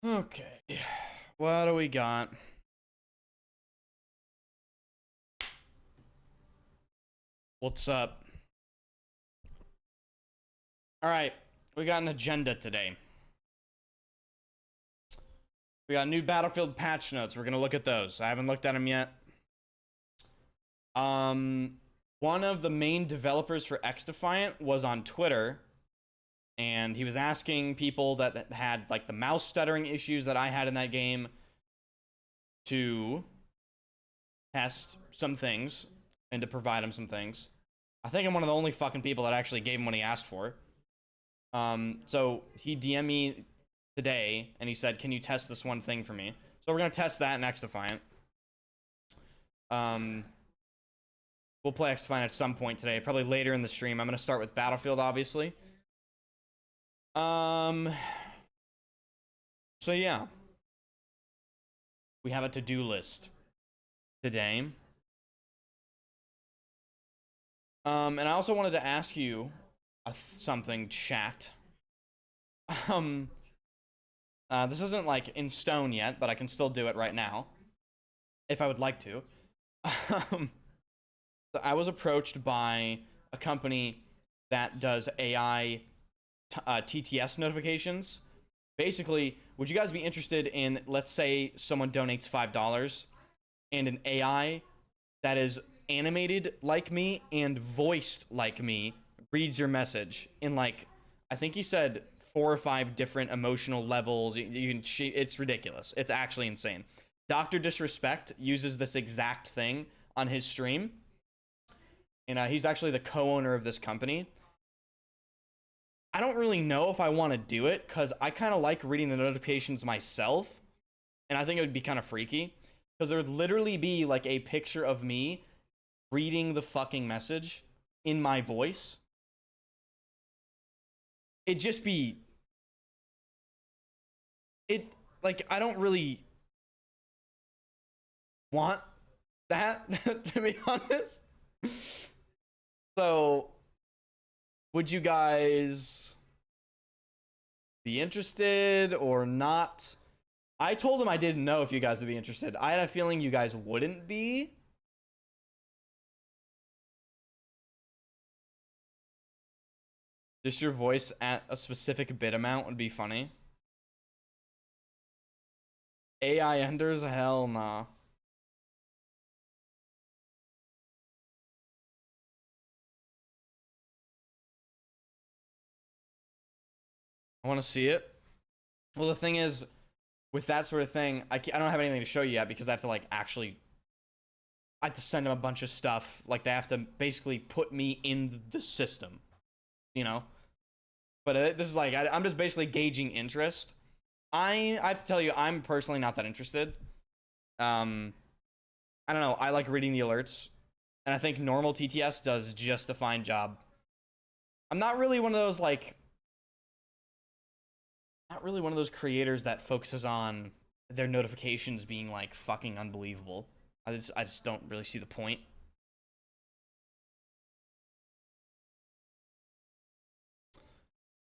Okay, what do we got? What's up? All right, we got an agenda today. We got new Battlefield patch notes. We're gonna look at those. I haven't looked at them yet. One of the main developers for XDefiant was on Twitter, and he was asking people that had like the mouse stuttering issues that I had in that game to test some things and to provide him some things. I think I'm one of the only fucking people that actually gave him what he asked for. So he DM'd me today and he said, can you test this one thing for me? So we're gonna test that in XDefiant. We'll play XDefiant at some point today, probably later in the stream. I'm gonna start with Battlefield, obviously. So yeah, we have a to-do list today. And I also wanted to ask you something, chat. This isn't like in stone yet, but I can still do it right now if I would like to. So I was approached by a company that does AI TTS notifications. Basically, would you guys be interested in, let's say someone donates $5 and an AI that is animated like me and voiced like me reads your message in, like, I think he said 4 or 5 different emotional levels. It's ridiculous. It's actually insane. Dr. Disrespect uses this exact thing on his stream, and he's actually the co-owner of this company. I don't really know if I want to do it because I kind of like reading the notifications myself, and I think it would be kind of freaky because there would literally be like a picture of me reading the fucking message in my voice. It'd just be... like, I don't really want that, to be honest. So, would you guys be interested or not? I told him I didn't know if you guys would be interested. I had a feeling you guys wouldn't be. Just your voice at a specific bit amount would be funny. AI enders? Hell nah. I want to see it. Well, the thing is, with that sort of thing, I don't have anything to show you yet because I have to, like, actually... I have to send them a bunch of stuff. Like, they have to basically put me in the system. You know? But this is like, I'm just basically gauging interest. I have to tell you, I'm personally not that interested. I don't know. I like reading the alerts. And I think normal TTS does just a fine job. I'm not really one of those, like... not really one of those creators that focuses on their notifications being, like, fucking unbelievable. I just don't really see the point.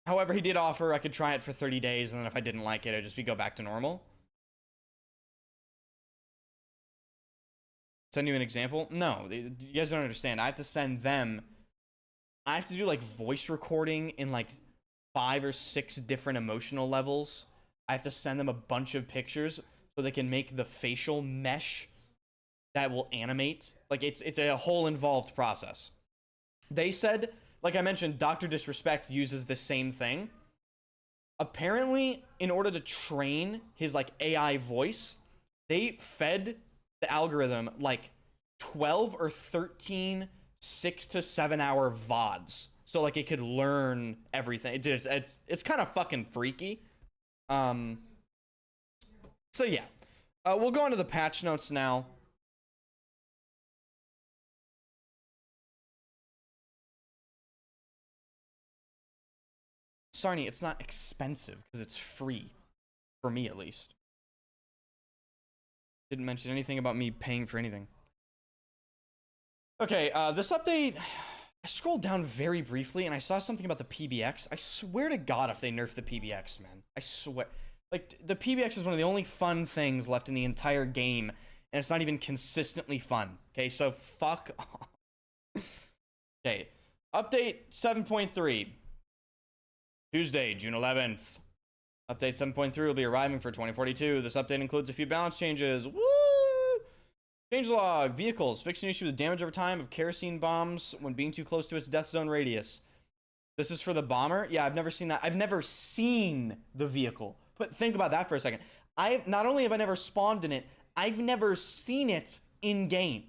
However, he did offer I could try it for 30 days, and then if I didn't like it, it'd just go back to normal. Send you an example? No, you guys don't understand. I have to send them... I have to do, like, voice recording in, like, 5 or 6 different emotional levels. I have to send them a bunch of pictures so they can make the facial mesh that will animate. Like, it's a whole involved process. They said... like I mentioned, Dr. Disrespect uses the same thing. Apparently, in order to train his, like, AI voice, they fed the algorithm, like, 12 or 13 6 to 7 hour VODs. So, like, it could learn everything. It's kind of fucking freaky. So, yeah. We'll go into the patch notes now. Sarny, it's not expensive because it's free. For me, at least. Didn't mention anything about me paying for anything. Okay, this update... I scrolled down very briefly and I saw something about the PBX. I swear to God if they nerf the PBX, man. I swear. Like, the PBX is one of the only fun things left in the entire game, and it's not even consistently fun. Okay, so fuck off. Okay, update 7.3. Tuesday, June 11th. Update 7.3 will be arriving for 2042. This update includes a few balance changes. Woo! Changelog. Vehicles. Fix an issue with damage over time of kerosene bombs when being too close to its death zone radius. This is for the bomber? Yeah, I've never seen that. I've never seen the vehicle. But think about that for a second. Not only have I never spawned in it, I've never seen it in-game.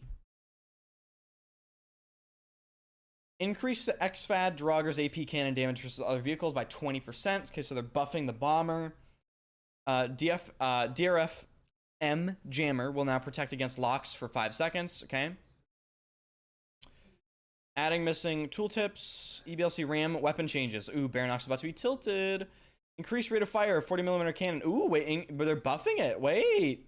Increase the XFAD Draugur's AP cannon damage versus other vehicles by 20%. Okay, so they're buffing the bomber. DRF M jammer will now protect against locks for 5 seconds. Okay. Adding missing tooltips. EBLC RAM weapon changes. Ooh, Baronox is about to be tilted. Increased rate of fire. 40mm cannon. Ooh, wait, but they're buffing it. Wait.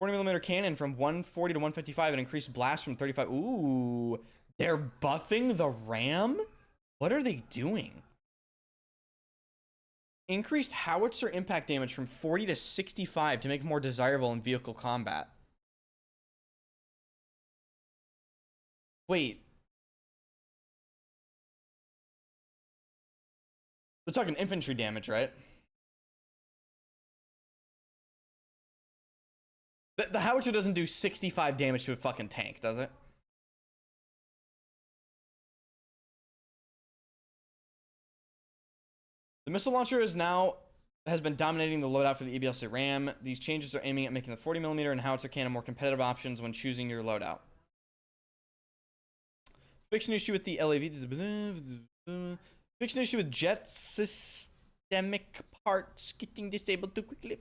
40mm cannon from 140 to 155 and increased blast from 35. Ooh. They're buffing the RAM? What are they doing? Increased howitzer impact damage from 40 to 65 to make it more desirable in vehicle combat. Wait. We're talking infantry damage, right? The howitzer doesn't do 65 damage to a fucking tank, does it? The missile launcher has been dominating the loadout for the EBLC RAM. These changes are aiming at making the 40mm and howitzer cannon more competitive options when choosing your loadout. Fix an issue with the LAV. Fix an issue with jet systemic parts getting disabled too quickly.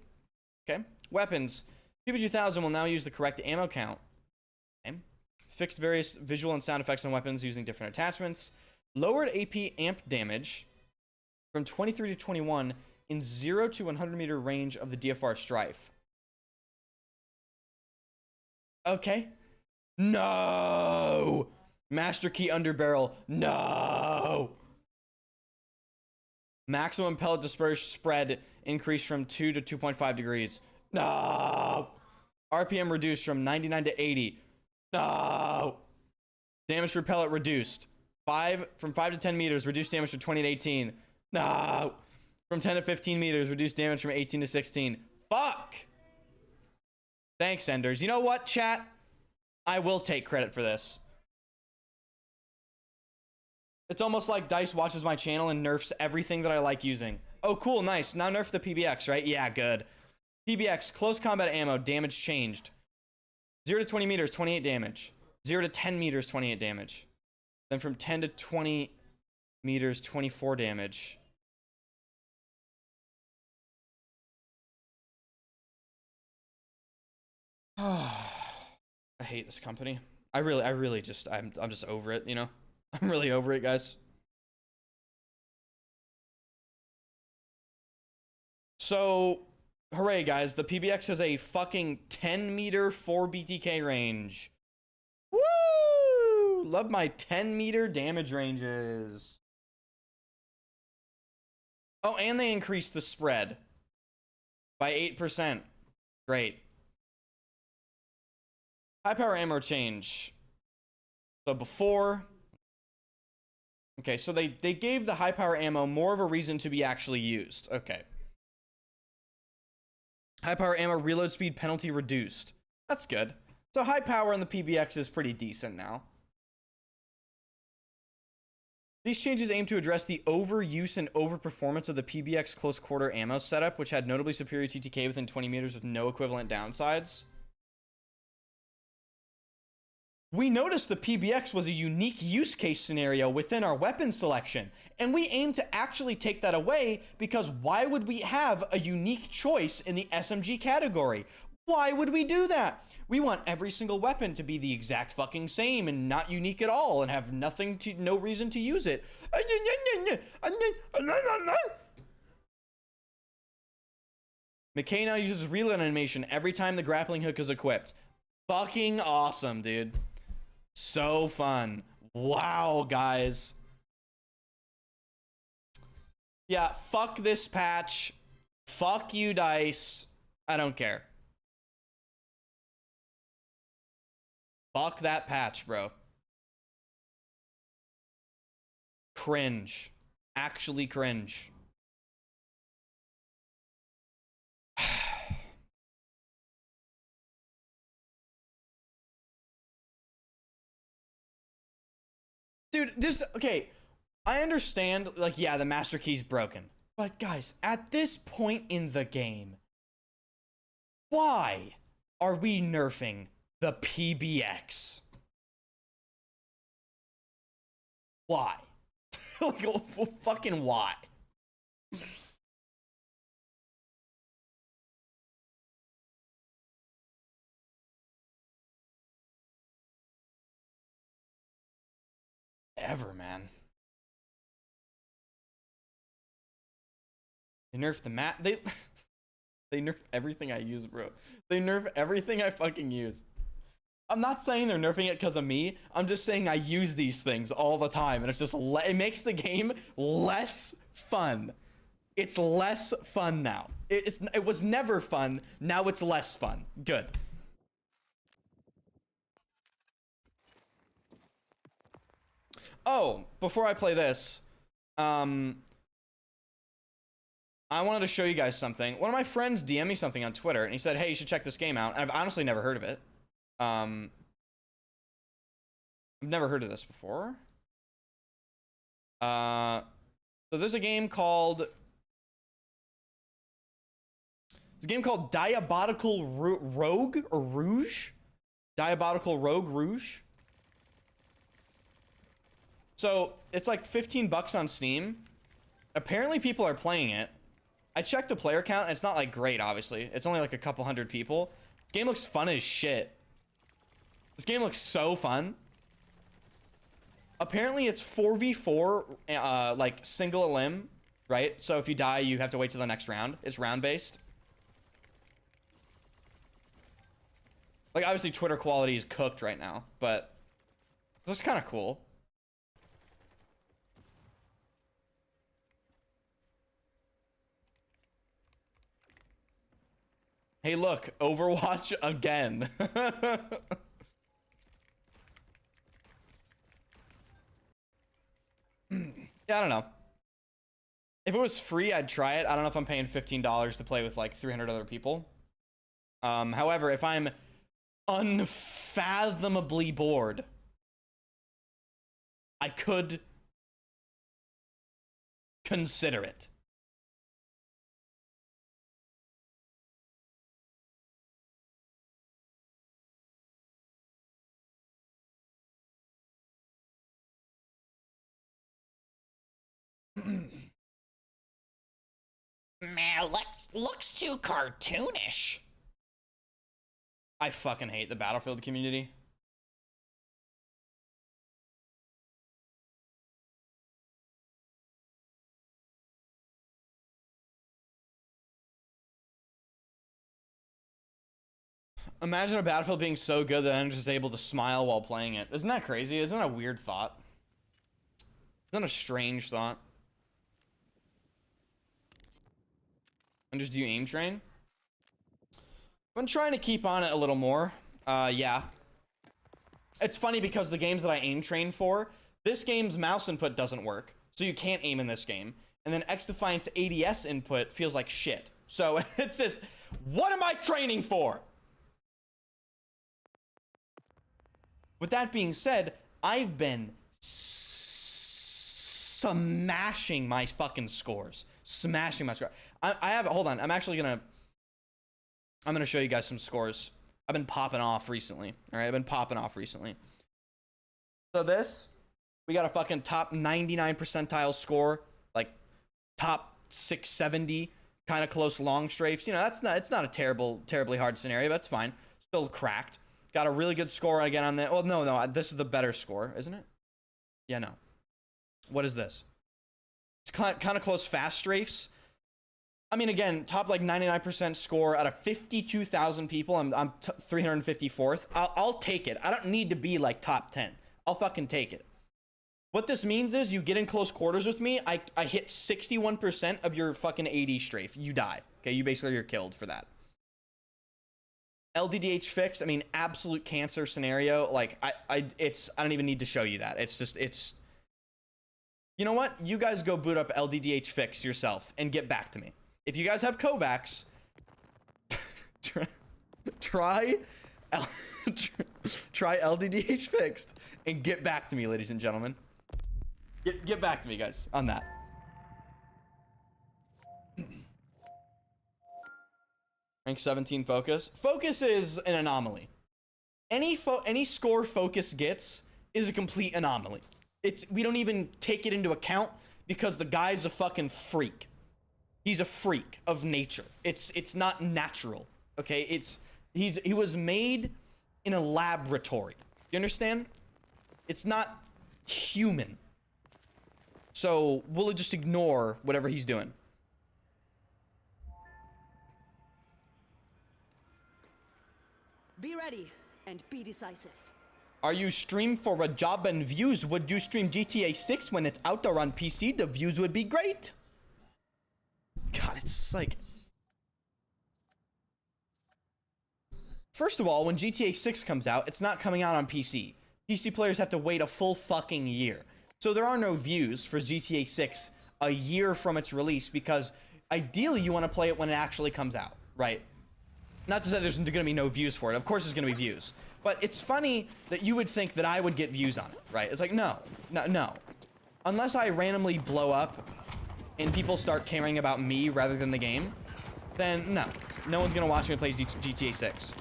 Okay. Weapons. PB2000 will now use the correct ammo count. Okay. Fixed various visual and sound effects on weapons using different attachments. Lowered AP amp damage from 23 to 21 in 0 to 100 meter range of the DFR Strife. Okay. No! Master Key Underbarrel. No! Maximum pellet dispersion spread increased from 2 to 2.5 degrees. No! RPM reduced from 99 to 80. No! Damage per pellet reduced. From 5 to 10 meters, reduced damage from 20 to 18. No! From 10 to 15 meters, reduced damage from 18 to 16. Fuck! Thanks, Enders. You know what, chat? I will take credit for this. It's almost like DICE watches my channel and nerfs everything that I like using. Oh, cool, nice. Now nerf the PBX, right? Yeah, good. PBX, close combat ammo, damage changed. 0 to 20 meters, 28 damage. 0 to 10 meters, 28 damage. Then from 10 to 20 meters, 24 damage. I hate this company. I'm just over it, you know? I'm really over it, guys. So, hooray, guys. The PBX has a fucking 10 meter 4 BTK range. Woo! Love my 10 meter damage ranges. Oh, and they increased the spread by 8%. Great. High power ammo change. So before... Okay, so they gave the high power ammo more of a reason to be actually used. Okay. High power ammo reload speed penalty reduced. That's good. So high power on the PBX is pretty decent now. These changes aim to address the overuse and overperformance of the PBX close quarter ammo setup, which had notably superior TTK within 20 meters with no equivalent downsides. We noticed the PBX was a unique use case scenario within our weapon selection, and we aim to actually take that away because why would we have a unique choice in the SMG category? Why would we do that? We want every single weapon to be the exact fucking same and not unique at all and have no reason to use it. McKay now uses reload animation every time the grappling hook is equipped. Fucking awesome, dude. So fun. Wow, guys. Yeah, fuck this patch. Fuck you, DICE. I don't care. Fuck that patch, bro. Cringe. Actually cringe. Dude, just, okay. I understand, like, yeah, the master key's broken. But guys, at this point in the game, why are we nerfing the PBX? Why? Like, fucking why? Ever, man. They nerf the mat. They nerf everything I use, bro. They nerf everything I fucking use. I'm not saying they're nerfing it because of me. I'm just saying I use these things all the time, and it's just it makes the game less fun. It's less fun now. It was never fun. Now it's less fun. Good. Oh, before I play this, I wanted to show you guys something. One of my friends DM'd me something on Twitter, and he said, hey, you should check this game out. And I've honestly never heard of it. I've never heard of this before. So there's a game called... It's a game called Diabolical Rogue or Rouge? Diabolical Rogue Rouge. So it's like 15 bucks on Steam. Apparently people are playing it. I checked the player count, and it's not like great, obviously. It's only like a couple hundred people. This game looks fun as shit. This game looks so fun. Apparently it's 4v4, like single elim, right? So if you die, you have to wait till the next round. It's round based. Like, obviously Twitter quality is cooked right now, but this is kind of cool. Hey, look, Overwatch again. Yeah, I don't know. If it was free, I'd try it. I don't know if I'm paying $15 to play with like 300 other people. However, if I'm unfathomably bored, I could consider it. Man, looks too cartoonish. I fucking hate the Battlefield community. Imagine a Battlefield being so good that I'm just able to smile while playing it. Isn't that crazy? Isn't that a weird thought? Isn't that a strange thought? And just do you aim train? I've been trying to keep on it a little more. Yeah. It's funny because the games that I aim train for, this game's mouse input doesn't work. So you can't aim in this game. And then XDefiant's ADS input feels like shit. So it's just, what am I training for? With that being said, I've been smashing my fucking scores. Smashing my score. I have, hold on, I'm gonna show you guys some scores. I've been popping off recently. All right, I've been popping off recently. So this, we got a fucking top 99 percentile score, like top 670, kind of close long strafes. You know, it's not a terribly hard scenario, but it's fine. Still cracked. Got a really good score again on that. Well, no, this is the better score, isn't it? Yeah, no. What is this? It's kind of close fast strafes. I mean, again, top like 99% score out of 52,000 people. I'm 354th. I'll take it. I don't need to be like top 10. I'll fucking take it. What this means is you get in close quarters with me. I hit 61% of your fucking AD strafe. You die. Okay, you basically are killed for that. LDDH fixed, I mean, absolute cancer scenario. Like, I don't even need to show you that. It's you know what? You guys go boot up LDDH fix yourself and get back to me. If you guys have Kovacs, try LDDH fixed and get back to me, ladies and gentlemen. Get back to me, guys, on that. Rank 17 focus. Focus is an anomaly. Any score focus gets is a complete anomaly. We don't even take it into account because the guy's a fucking freak. He's a freak of nature. It's not natural. Okay? He was made in a laboratory. You understand? It's not human. So we'll just ignore whatever he's doing. Be ready and be decisive. Are you stream for a job and views? Would you stream GTA 6 when it's out there on PC? The views would be great. God, it's like... First of all, when GTA 6 comes out, it's not coming out on PC. PC players have to wait a full fucking year. So there are no views for GTA 6 a year from its release because ideally you want to play it when it actually comes out, right? Not to say there's going to be no views for it. Of course there's going to be views. But it's funny that you would think that I would get views on it, right? It's like, no. Unless I randomly blow up and people start caring about me rather than the game, then no. No one's going to watch me play GTA 6.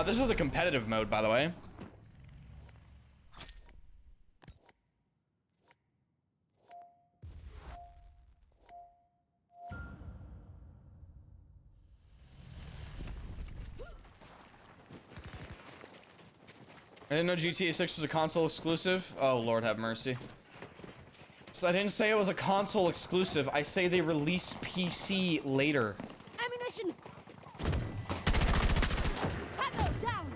This is a competitive mode, by the way. I didn't know GTA 6 was a console exclusive. Oh, Lord have mercy. So I didn't say it was a console exclusive. I say they release PC later. Ammunition. Tango down.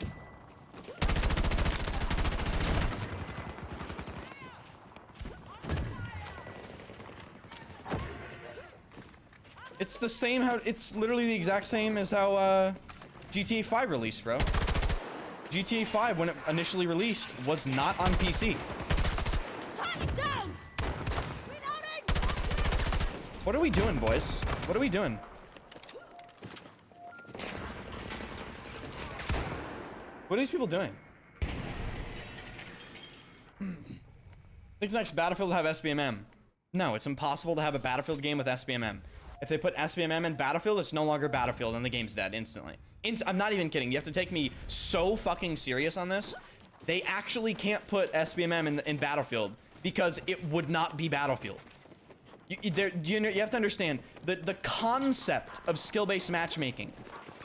It's the same how it's literally the exact same as how GTA 5 released, bro. GTA 5 when it initially released was not on PC. Target down. Reloading. What are we doing, boys? What are we doing? What are these people doing? Think the next Battlefield will have SBMM? No, it's impossible to have a Battlefield game with SBMM. If they put SBMM in Battlefield, it's no longer Battlefield and the game's dead instantly. I'm not even kidding. You have to take me so fucking serious on this. They actually can't put SBMM in Battlefield because it would not be Battlefield. You have to understand that the concept of skill-based matchmaking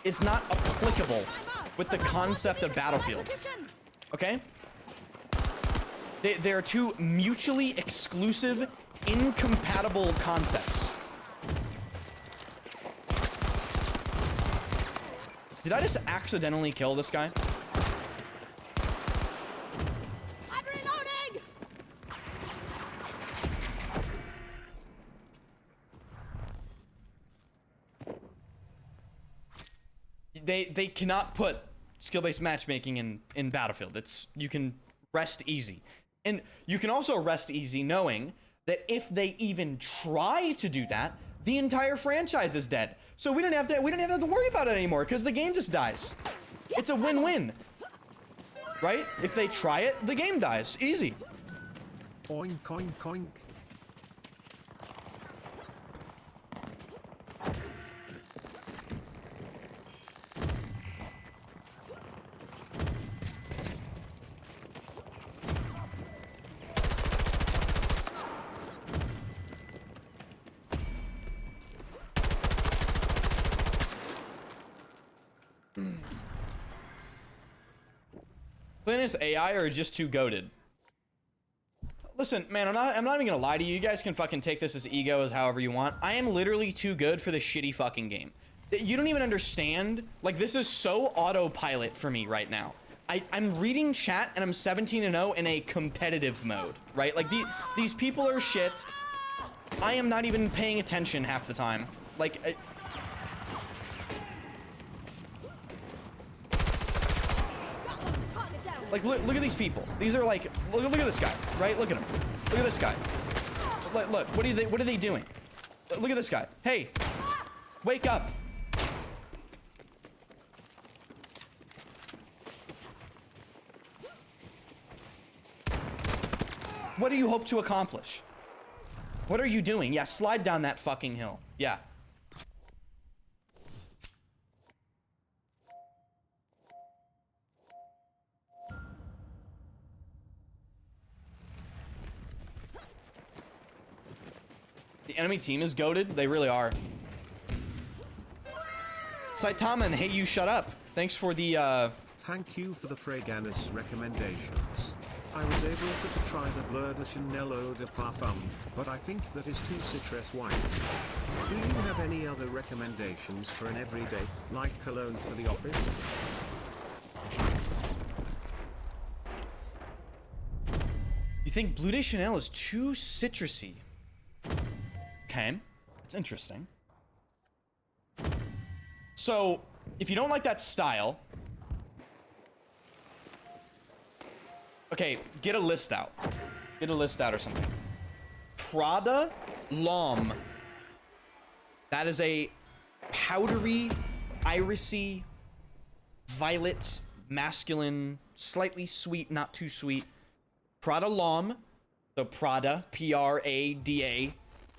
is not applicable with the concept of Battlefield. Okay? They are two mutually exclusive, incompatible concepts. Did I just accidentally kill this guy? I'm reloading. They cannot put skill-based matchmaking in Battlefield. You can rest easy. And you can also rest easy knowing that if they even try to do that, the entire franchise is dead. So we don't have to worry about it anymore because the game just dies. It's a win-win. Right? If they try it, the game dies. Easy. Oink, oink, oink. Is AI or just too goated? Listen, man, I'm not even gonna lie to you. You guys can fucking take this as ego as however you want. I am literally too good for this shitty fucking game. You don't even understand. Like, this is so autopilot for me right now. I'm reading chat and I'm 17-0 in a competitive mode, right? Like, these people are shit. I am not even paying attention half the time. Like, look at these people. These are like, look at this guy, right? Look at him. Look at this guy. Look, what are they doing? Look at this guy. Hey, wake up. What do you hope to accomplish? What are you doing? Yeah, slide down that fucking hill. Yeah. The enemy team is goated. They really are. Saitaman, hey, you shut up. Thanks for the, Thank you for the Fraganis recommendations. I was able to try the Bleu de Chanel Eau de Parfum, but I think that is too citrus white. Do you have any other recommendations for an everyday, like cologne for the office? You think Bleu de Chanel is too citrusy? Okay, that's interesting. So, if you don't like that style, okay, get a list out. Get a list out or something. Prada L'Homme. That is a powdery, irisy, violet, masculine, slightly sweet, not too sweet. Prada L'Homme. So Prada, Prada,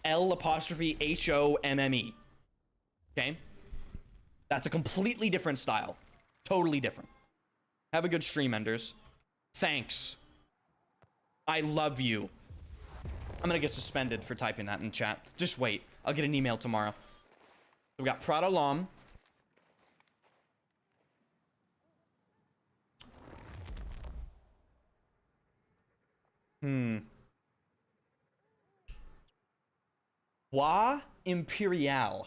L'Homme. Okay? That's a completely different style. Totally different. Have a good stream, Enders. Thanks. I love you. I'm gonna get suspended for typing that in chat. Just wait. I'll get an email tomorrow. We got Prada L'Homme. Bois Imperial.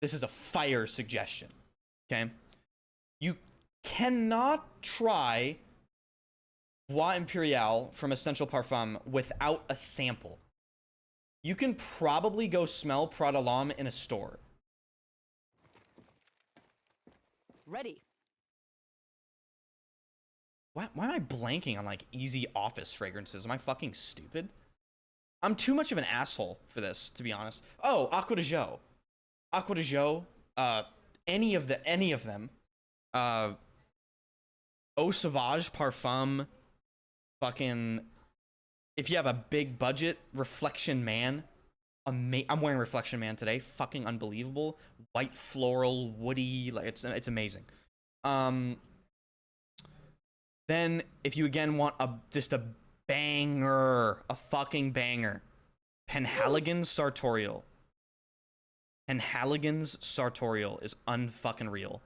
This is a fire suggestion. Okay? You cannot try Bois Imperial from Essential Parfum without a sample. You can probably go smell Prada L'Homme in a store. Ready. Why am I blanking on like easy office fragrances? Am I fucking stupid? I'm too much of an asshole for this, to be honest. Oh, Aqua de Jo. Aqua de Jo. Any of them. Eau Sauvage Parfum. Fucking. If you have a big budget, Reflection Man. I'm wearing Reflection Man today. Fucking unbelievable. White floral, woody. Like it's amazing. Then, if you again want just a banger, a fucking banger, Penhaligon's Sartorial. Penhaligon's Sartorial is unfucking real.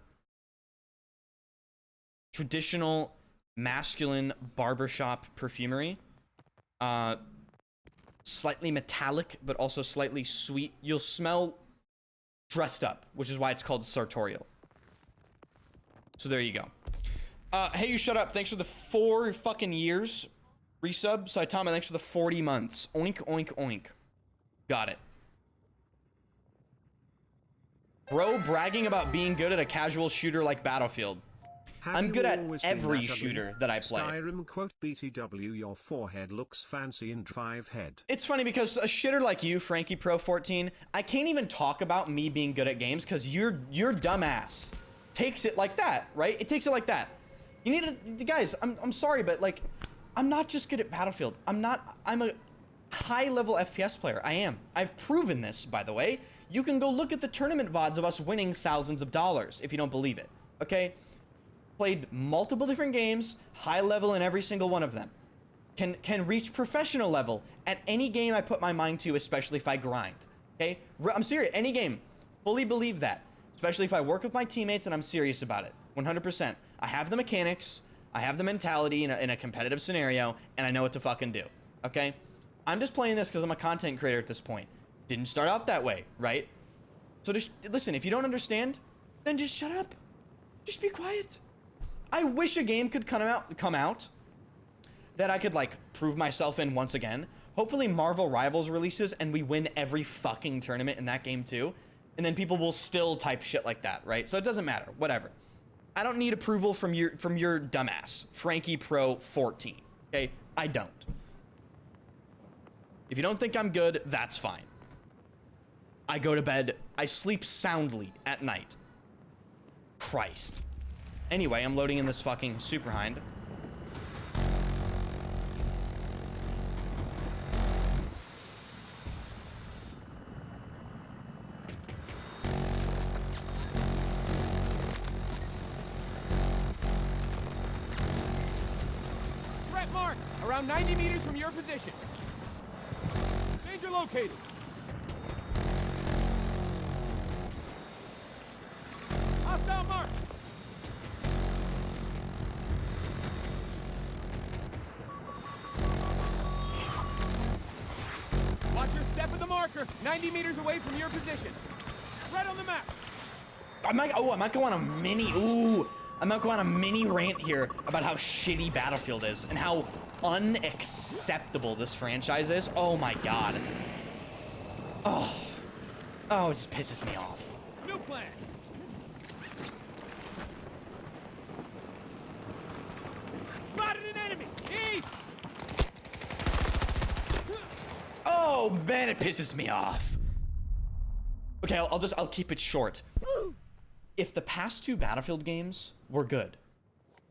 Traditional masculine barbershop perfumery. Slightly metallic, but also slightly sweet. You'll smell dressed up, which is why it's called Sartorial. So there you go. Hey, you shut up. Thanks for the 4 fucking years. Resub. Saitama, thanks for the 40 months. Oink, oink, oink. Got it. Bro bragging about being good at a casual shooter like Battlefield. I'm good at every shooter that I play. Skyrim quote BTW, your forehead looks fancy in drive head. It's funny because a shitter like you, Frankie Pro 14, I can't even talk about me being good at games because your dumbass takes it like that, right? It takes it like that. You need to, guys, I'm sorry, but like, I'm not just good at Battlefield. I'm a high level FPS player. I am. I've proven this, by the way. You can go look at the tournament VODs of us winning thousands of dollars if you don't believe it, okay? Played multiple different games, high level in every single one of them. Can reach professional level at any game I put my mind to, especially if I grind, okay? I'm serious, any game. Fully believe that, especially if I work with my teammates and I'm serious about it, 100%. I have the mechanics, I have the mentality in a competitive scenario, and I know what to fucking do, okay? I'm just playing this because I'm a content creator at this point. Didn't start out that way, right? So just listen, if you don't understand, then just shut up. Just be quiet. I wish a game could come out that I could like prove myself in once again. Hopefully Marvel Rivals releases and we win every fucking tournament in that game too. And then people will still type shit like that, right? So it doesn't matter, whatever. I don't need approval from your dumbass, Frankie Pro 14, okay? I don't. If you don't think I'm good, that's fine. I go to bed, I sleep soundly at night. Christ. Anyway, I'm loading in this fucking Super Hind. Threat mark! Around 90 meters from your position. Danger located. Hostile mark! Watch your step at the marker, 90 meters away from your position. Right on the map. I might go on a mini, I might go on a mini rant here about how shitty Battlefield is and how unacceptable this franchise is. Oh my god. Oh, it just pisses me off. New plan. Spotted an enemy. East. Oh man, it pisses me off. Okay, I'll keep it short. If the past two Battlefield games were good,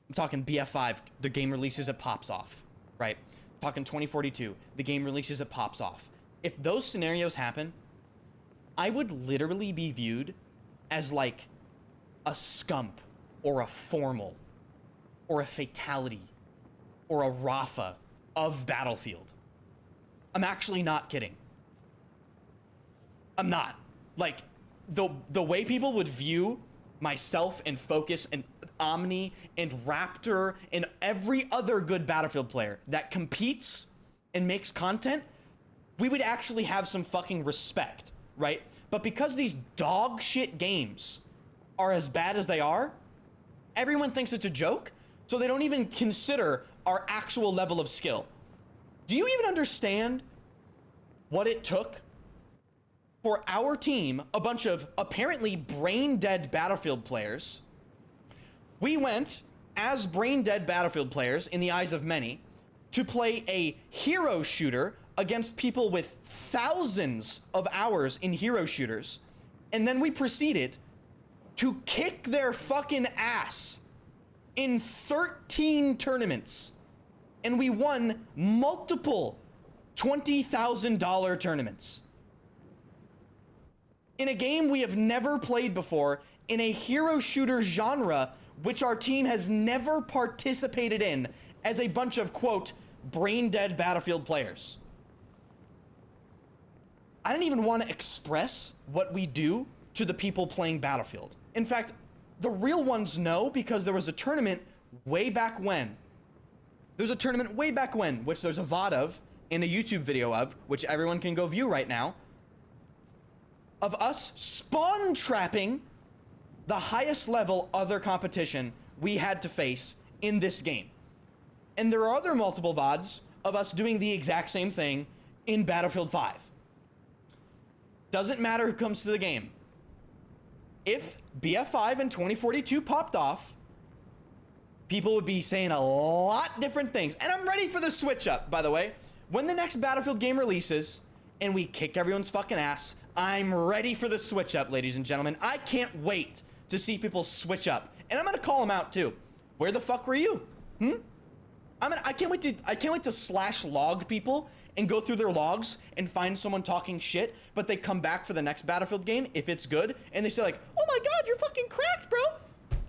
I'm talking BF5, the game releases, it pops off, right? I'm talking 2042, the game releases, it pops off. If those scenarios happen, I would literally be viewed as like a scump or a formal or a fatality or a Rafa of Battlefield. I'm actually not kidding. I'm not. Like, the way people would view myself and Focus and Omni and Raptor and every other good Battlefield player that competes and makes content, we would actually have some fucking respect, right? But because these dog shit games are as bad as they are, everyone thinks it's a joke, so they don't even consider our actual level of skill. Do you even understand what it took for our team, a bunch of apparently brain-dead Battlefield players? We went, as brain-dead Battlefield players, in the eyes of many, to play a hero shooter against people with thousands of hours in hero shooters, and then we proceeded to kick their fucking ass in 13 tournaments, and we won multiple $20,000 tournaments. In a game we have never played before, in a hero shooter genre, which our team has never participated in as a bunch of, quote, brain-dead Battlefield players. I didn't even want to express what we do to the people playing Battlefield. In fact, the real ones know because there was a tournament way back when. There's a tournament way back when, which there's a VOD of, and a YouTube video of, which everyone can go view right now, of us spawn trapping the highest level other competition we had to face in this game. And there are other multiple VODs of us doing the exact same thing in Battlefield 5. Doesn't matter who comes to the game. If BF5 in 2042 popped off, people would be saying a lot different things. And I'm ready for the switch up, by the way. When the next Battlefield game releases and we kick everyone's fucking ass, I'm ready for the switch up, ladies and gentlemen. I can't wait to see people switch up. And I'm gonna call them out too. Where the fuck were you? I can't wait to slash log people and go through their logs and find someone talking shit, but they come back for the next Battlefield game if it's good, and they say like, oh my god, you're fucking cracked, bro.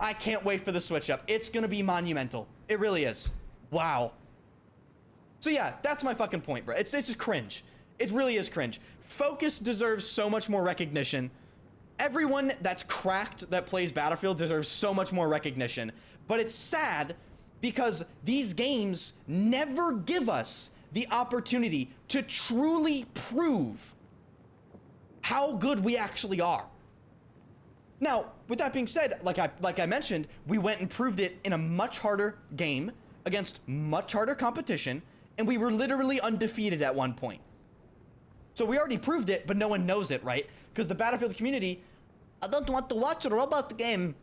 I can't wait for the switch up. It's gonna be monumental. It really is. Wow. So yeah, that's my fucking point, bro. It's just cringe. It really is cringe. Focus deserves so much more recognition. Everyone that's cracked that plays Battlefield deserves so much more recognition. But it's sad because these games never give us the opportunity to truly prove how good we actually are. Now, with that being said, like I mentioned, we went and proved it in a much harder game against much harder competition, and we were literally undefeated at one point. So we already proved it, but no one knows it, right? Because the Battlefield community, I don't want to watch a robot game.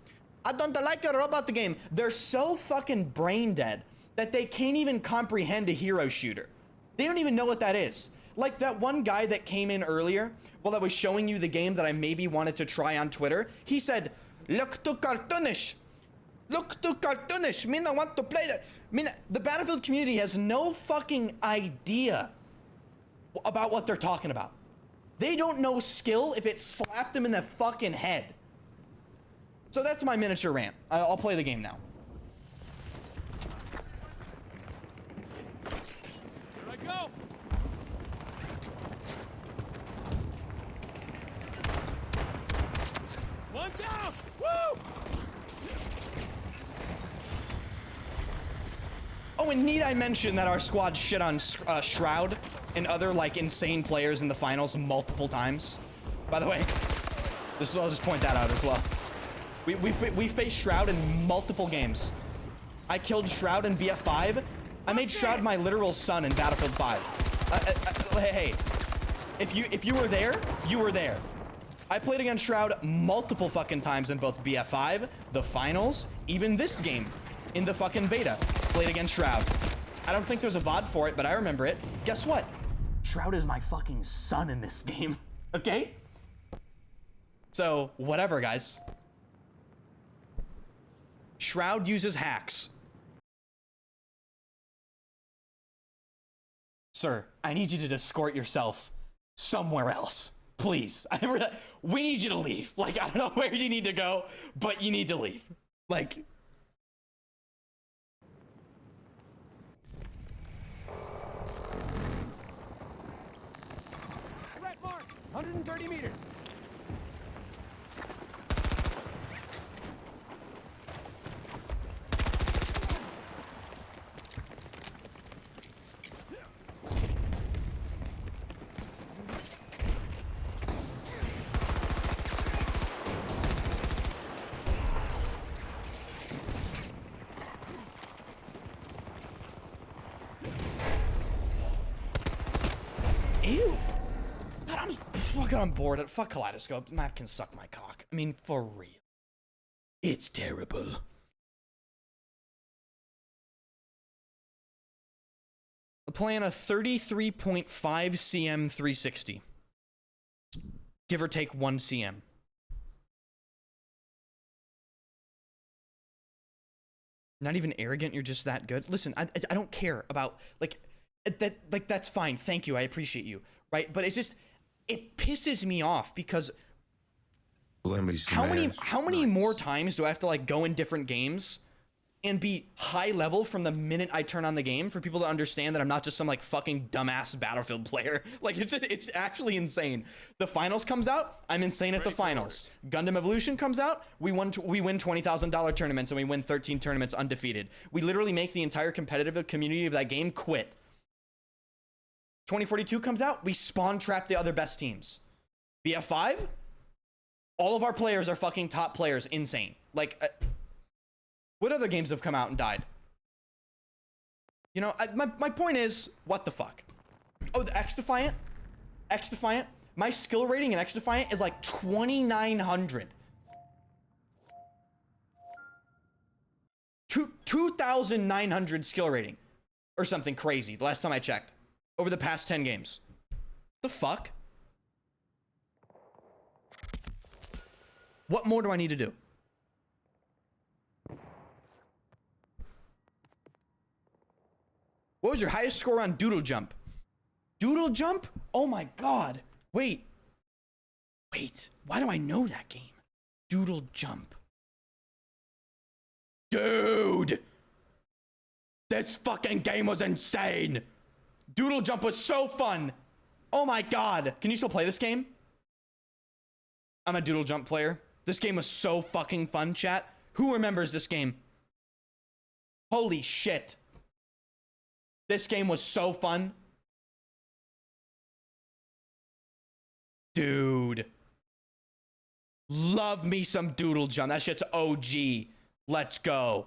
I don't like a robot game. They're so fucking brain dead that they can't even comprehend a hero shooter. They don't even know what that is. Like that one guy that came in earlier while I was showing you the game that I maybe wanted to try on Twitter. He said, look too cartoonish. Look too cartoonish. Mean I want to play that. Mean the Battlefield community has no fucking idea about what they're talking about. They don't know skill if it slapped them in the fucking head. So that's my miniature rant. I'll play the game now. Here I go. One down. Woo! Oh, and need I mention that our squad shit on Shroud and other like insane players in the finals multiple times. By the way, I'll just point that out as well. We faced Shroud in multiple games. I killed Shroud in BF5. I made Shroud my literal son in Battlefield 5. Hey, if you were there, you were there. I played against Shroud multiple fucking times in both BF5, the finals, even this game in the fucking beta. Played against Shroud. I don't think there's a VOD for it, but I remember it. Guess what? Shroud is my fucking son in this game. Okay? So, whatever, guys. Shroud uses hacks. Sir, I need you to escort yourself somewhere else. Please. We need you to leave. Like, I don't know where you need to go, but you need to leave. Like... Red mark. 130 meters. Ew. God, I'm fucking on board. Fuck Kaleidoscope. Map can suck my cock. I mean, for real. It's terrible. I'm playing a 33.5 cm 360. Give or take 1 cm. Not even arrogant, you're just that good. Listen, I don't care about, like, that, like, that's fine. Thank you. I appreciate you. Right? But it's just, it pisses me off because how many more times do I have to, like, go in different games and be high level from the minute I turn on the game for people to understand that I'm not just some, like, fucking dumbass Battlefield player? Like, it's actually insane. The finals comes out, I'm insane at the finals. Gundam Evolution comes out, we win $20,000 tournaments and we win 13 tournaments undefeated. We literally make the entire competitive community of that game quit. 2042 comes out, we spawn trap the other best teams. BF5, all of our players are fucking top players. Insane. Like, what other games have come out and died? You know, my point is, what the fuck? Oh, the XDefiant? XDefiant? My skill rating in XDefiant is like 2,900. 2,900 skill rating. Or something crazy, the last time I checked. Over the past 10 games. The fuck? What more do I need to do? What was your highest score on Doodle Jump? Doodle Jump? Oh my god. Wait. Why do I know that game? Doodle Jump. Dude! This fucking game was insane! Doodle Jump was so fun! Oh my god. Can you still play this game? I'm a Doodle Jump player. This game was so fucking fun, chat. Who remembers this game? Holy shit. This game was so fun. Dude. Love me some Doodle Jump. That shit's OG. Let's go.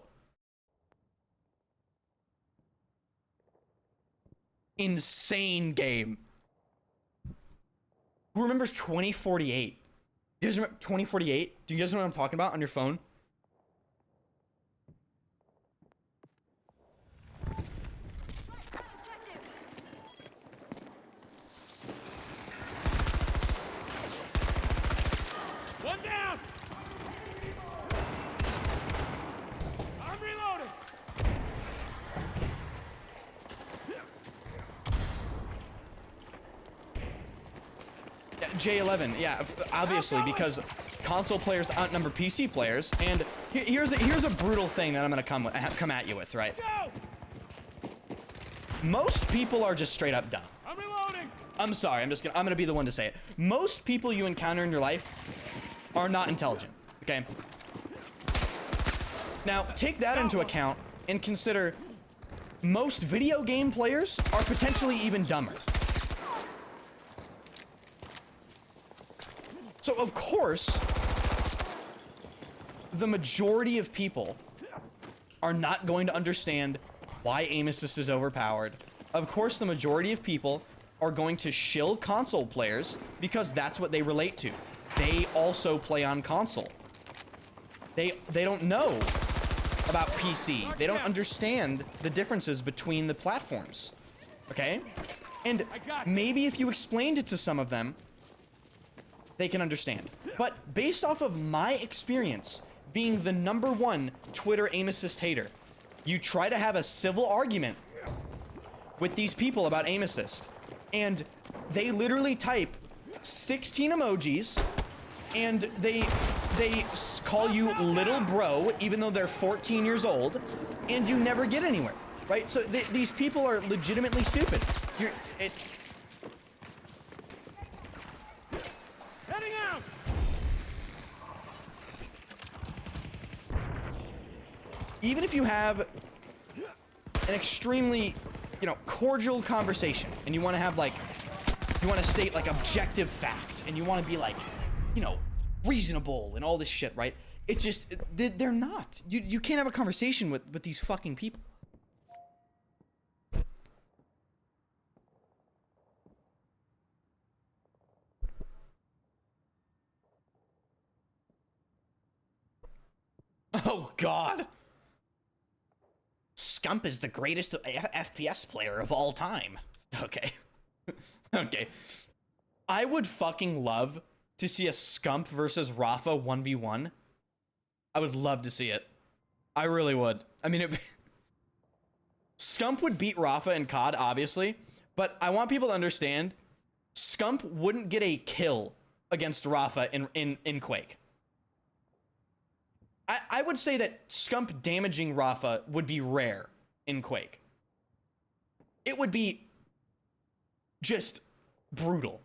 Insane game. Who remembers 2048? You guys remember 2048? Do you guys know what I'm talking about on your phone? One down. I'm reloading. Yeah, J11, yeah, obviously, because console players outnumber PC players, and here's a brutal thing that I'm gonna come at you with, right? Most people are just straight up dumb. I'm reloading. I'm sorry, I'm gonna be the one to say it. Most people you encounter in your life are not intelligent, okay? Now, take that into account and consider most video game players are potentially even dumber. So, of course, the majority of people are not going to understand why aim assist is overpowered. Of course, the majority of people are going to shill console players because that's what they relate to. They also play on console. They don't know about PC. They don't understand the differences between the platforms. Okay? And maybe if you explained it to some of them, they can understand. But based off of my experience being the #1 Twitter aim assist hater, you try to have a civil argument with these people about aim assist, and they literally type 16 emojis, and they call you little bro, even though they're 14 years old, and you never get anywhere, right? So these people are legitimately stupid. Heading out. Even if you have an extremely, cordial conversation, and you want to have you want to state objective fact, and you want to be reasonable and all this shit, right? It's just, they're not. You can't have a conversation with these fucking people. Oh God. Scump is the greatest FPS player of all time. Okay. Okay. I would fucking love to see a Scump versus Rafa 1v1. I would love to see it. I really would. I mean, Scump would beat Rafa in COD, obviously, but I want people to understand Scump wouldn't get a kill against Rafa in Quake. I would say that Scump damaging Rafa would be rare in Quake. It would be just brutal.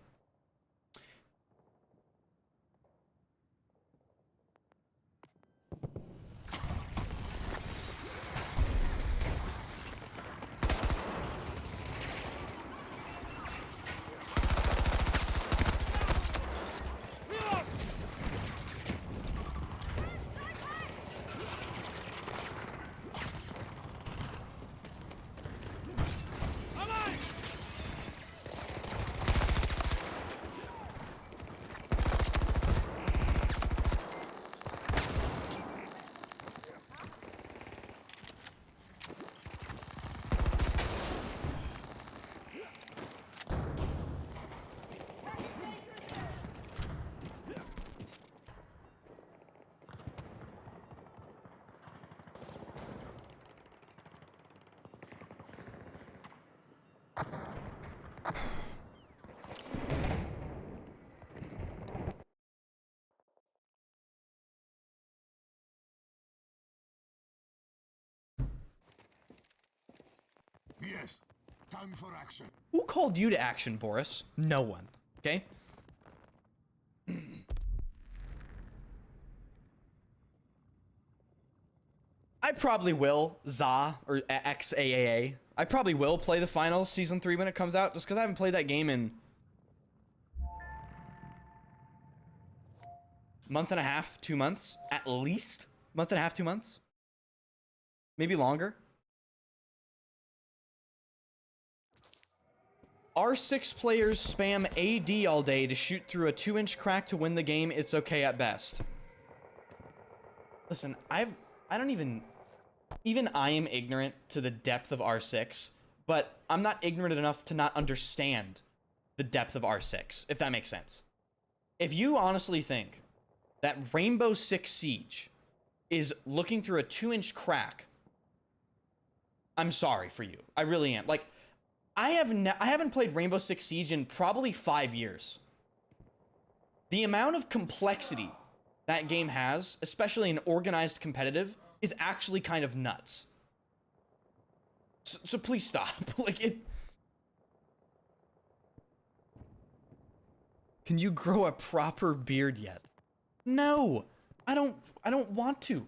Yes, time for action. Who called you to action, Boris? No one. Okay? I probably will, ZA, or XAAA. I probably will play the finals season 3 when it comes out, just because I haven't played that game in month and a half, 2 months, at least. Month and a half, 2 months. Maybe longer. R6 players spam AD all day to shoot through a 2-inch crack to win the game. It's okay at best. Listen, I don't even I am ignorant to the depth of R6, but I'm not ignorant enough to not understand the depth of R6, if that makes sense. If you honestly think that Rainbow Six Siege is looking through a 2-inch crack, I'm sorry for you. I really am. Like, I haven't played Rainbow Six Siege in probably 5 years. The amount of complexity that game has, especially in organized competitive, is actually kind of nuts. So please stop. Like, it... Can you grow a proper beard yet? No, I don't want to.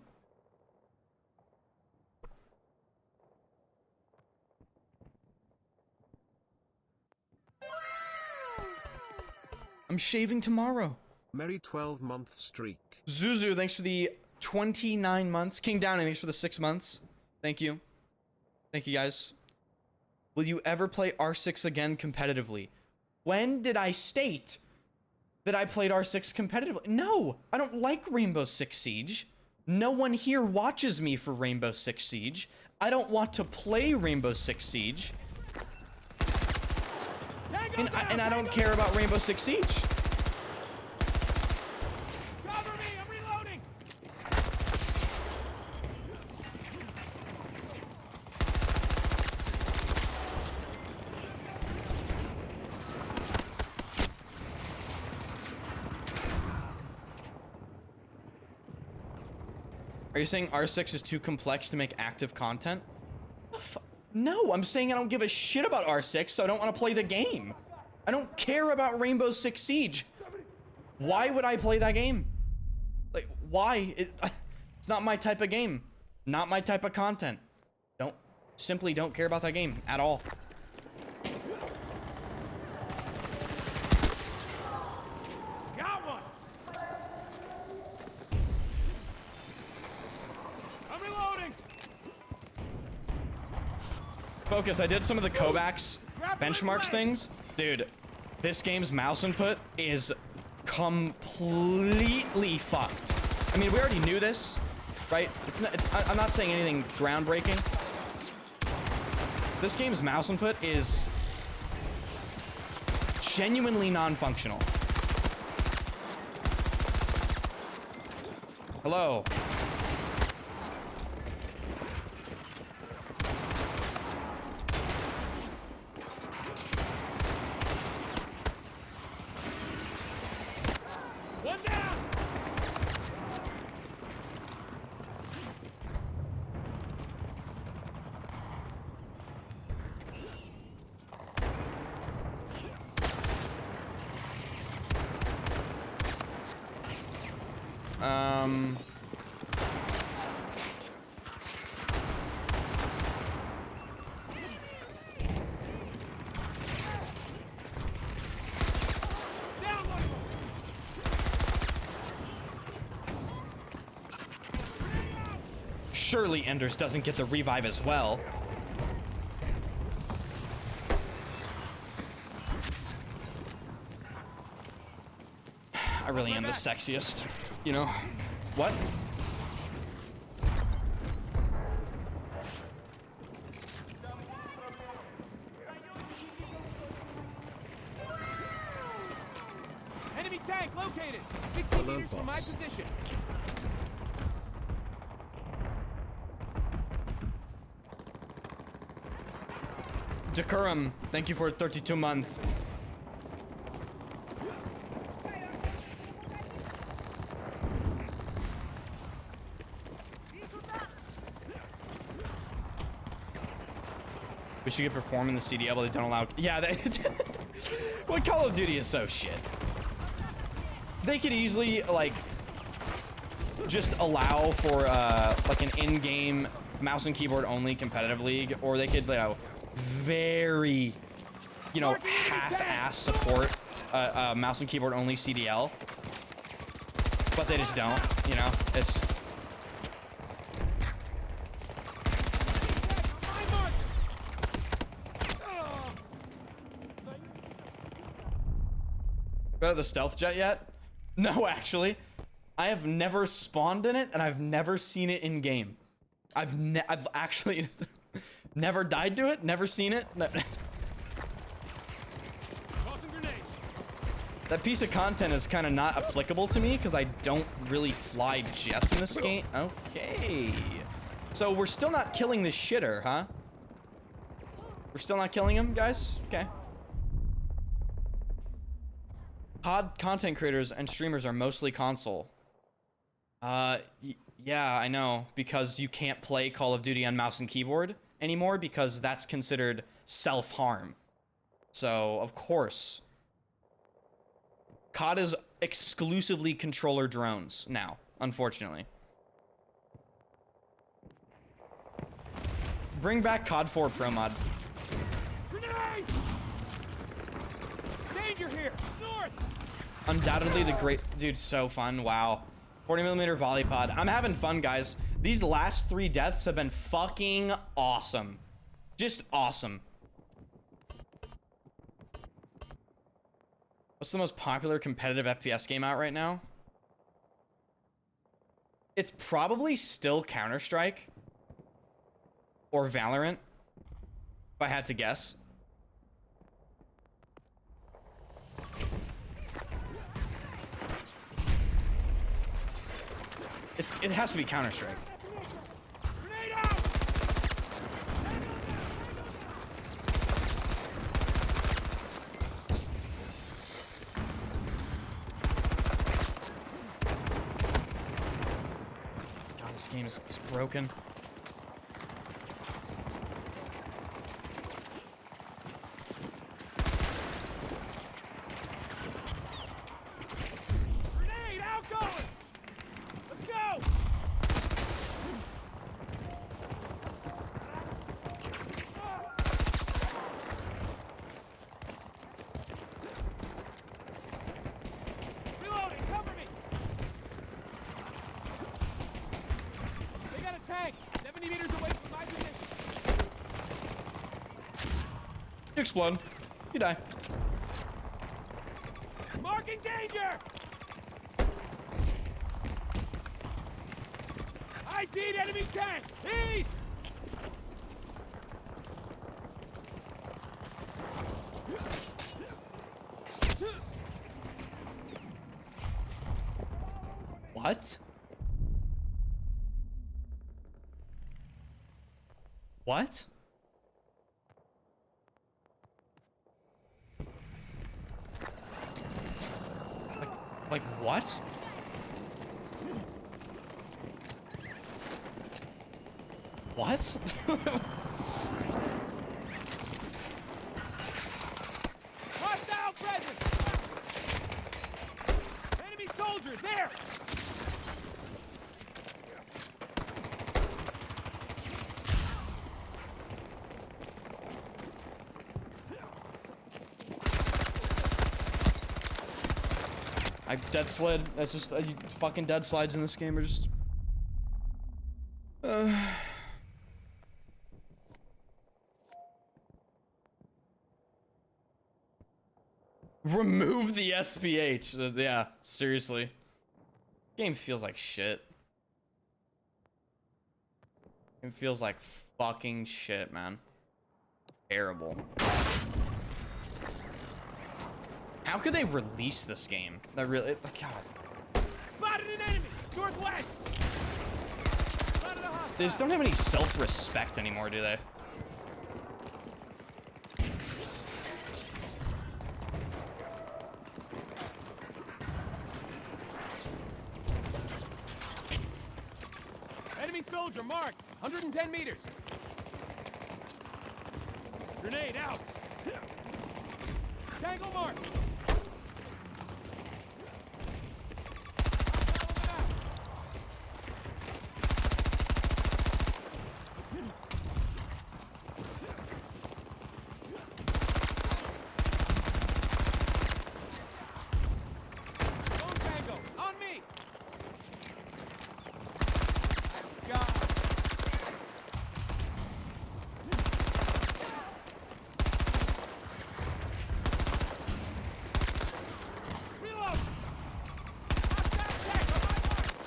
I'm shaving tomorrow. Merry 12-month streak. Zuzu, thanks for the 29 months. King Downing, thanks for the 6 months. Thank you. Thank you, guys. Will you ever play R6 again competitively? When did I state that I played R6 competitively? No, I don't like Rainbow Six Siege. No one here watches me for Rainbow Six Siege. I don't want to play Rainbow Six Siege. And I don't care about Rainbow Six Siege. Cover me, I'm reloading. Are you saying R6 is too complex to make active content? No, I'm saying I don't give a shit about R6, so I don't want to play the game. I don't care about Rainbow Six Siege. Why would I play that game? Like, why? It's not my type of game. Not my type of content. Simply don't care about that game at all. Got one. I'm reloading. Focus, I did some of the Kovacs benchmarks things. Dude, this game's mouse input is completely fucked. I mean, we already knew this, right? I'm not saying anything groundbreaking. This game's mouse input is genuinely non-functional. Hello. One down. Down one. Surely Enders doesn't get the revive as well. I really am the sexiest, you know? What? Enemy tank located. 60 Hello, meters from my boss. position. Decorum, thank you for 32 months. We should get perform in the CDL, but they don't allow. Yeah, well, Call of Duty is so shit. They could easily like just allow for like an in-game mouse and keyboard only competitive league, or they could, you know, very, you know, half-ass support mouse and keyboard only CDL. but they just don't, you know? It's... Better the stealth jet yet? No, actually. I have never spawned in it, and I've never seen it in game. I've actually never died to it, never seen it. No. That piece of content is kind of not applicable to me because I don't really fly jets in this game. Okay. So we're still not killing this shitter, huh? We're still not killing him, guys? Okay. COD content creators and streamers are mostly console. Yeah, I know, because you can't play Call of Duty on mouse and keyboard anymore because that's considered self-harm. So, of course. COD is exclusively controller drones now, unfortunately. Bring back COD 4 Pro Mod. Grenade! Danger here! North! Undoubtedly the great... Dude, so fun. Wow. 40mm volley pod. I'm having fun, guys. These last 3 deaths have been fucking awesome. Just awesome. What's the most popular competitive FPS game out right now? It's probably still Counter-Strike. Or Valorant. If I had to guess. It has to be Counter-Strike. God, this game is broken. Grenade outgoing! Let's go! Reloading, cover me! They got a tank, 70 meters away from my position. You explode. You die. Marking danger! ID'd enemy tank! East! What? What? Like what? What? Hostile presence! Enemy soldier, there! I dead slid. That's just fucking dead slides in this game are just. Remove the SPH. Yeah, seriously. Game feels like shit. It feels like fucking shit, man. Terrible. How could they release this game? That really, God. Spotted an enemy! Northwest! They just don't have any self-respect anymore, do they? Enemy soldier marked! 110 meters! Grenade out! Tango marked!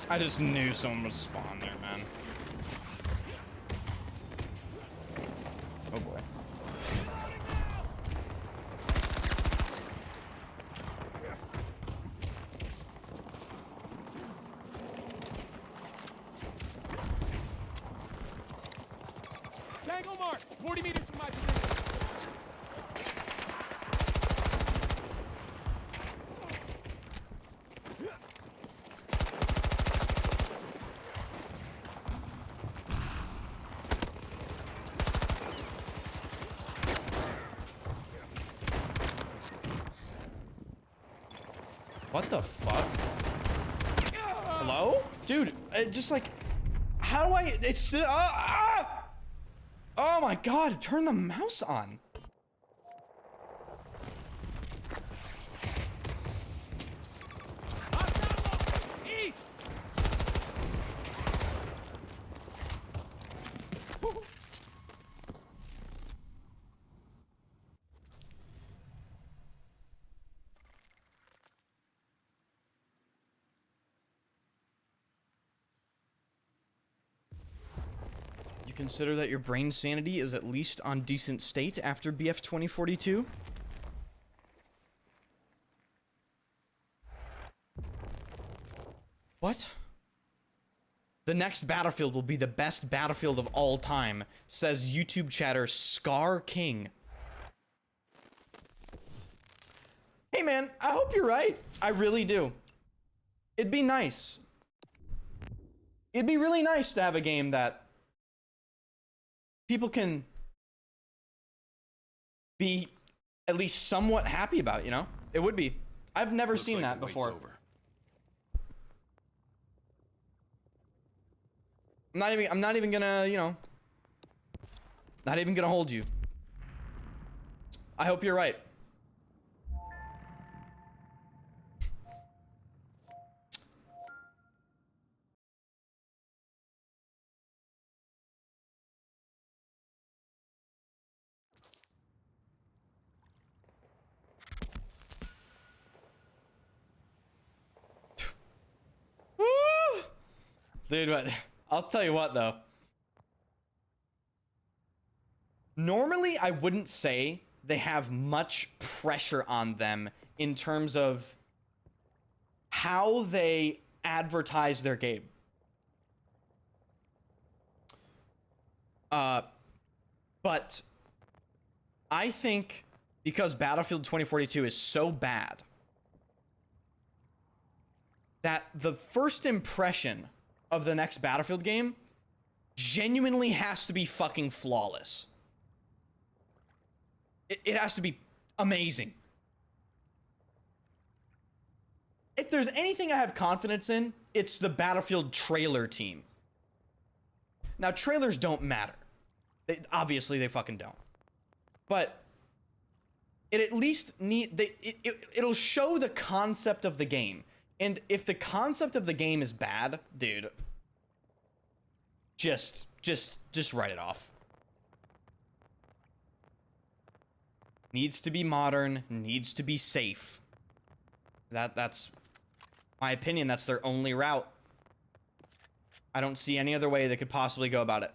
I just knew someone would spawn there, man. Oh boy. Tango mark, 40 meters from my position. What the fuck? Hello? Dude, just like, how do I, it's still, oh my god, turn the mouse on. East! You consider that your brain sanity is at least on decent state after BF 2042? What? The next Battlefield will be the best Battlefield of all time, says YouTube chatter Scar King. Hey man, I hope you're right. I really do. It'd be nice. It'd be really nice to have a game that people can be at least somewhat happy about, you know? It would be. I've never seen that before. I'm not even gonna, you know, not even gonna hold you. I hope you're right. Dude, what? I'll tell you what, though. Normally, I wouldn't say they have much pressure on them in terms of how they advertise their game. But I think because Battlefield 2042 is so bad that the first impression of the next Battlefield game genuinely has to be fucking flawless. It has to be amazing. If there's anything I have confidence in, it's the Battlefield trailer team. Now, trailers don't matter. Obviously, they fucking don't. But it at least it'll show the concept of the game. And if the concept of the game is bad, dude, just write it off. Needs to be modern, needs to be safe. That's my opinion. That's their only route. I don't see any other way they could possibly go about it.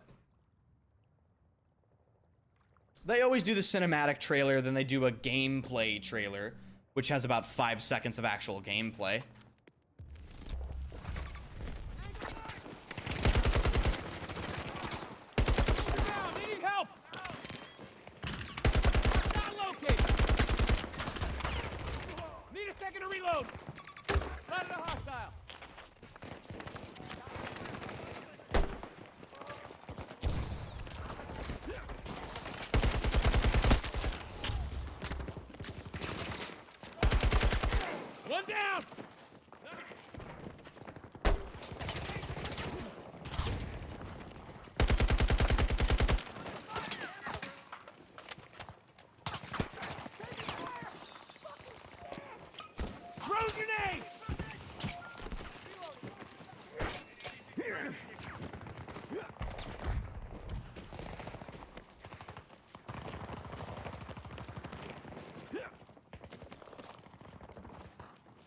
They always do the cinematic trailer, then they do a gameplay trailer, which has about 5 seconds of actual gameplay. Reload! Spotted a hostile! One down!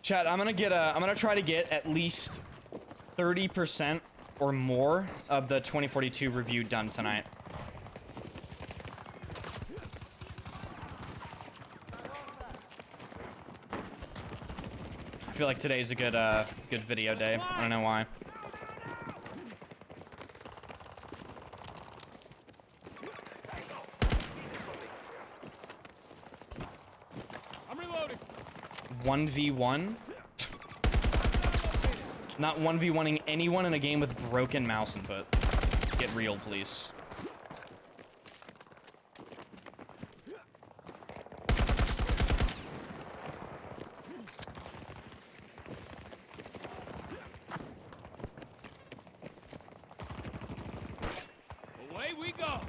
Chat, I'm gonna try to get at least 30% or more of the 2042 review done tonight. I feel like today's a good good video day. I don't know why. I'm reloading. 1v1? Not 1v1ing anyone in a game with broken mouse input. Get real, please. Away we go.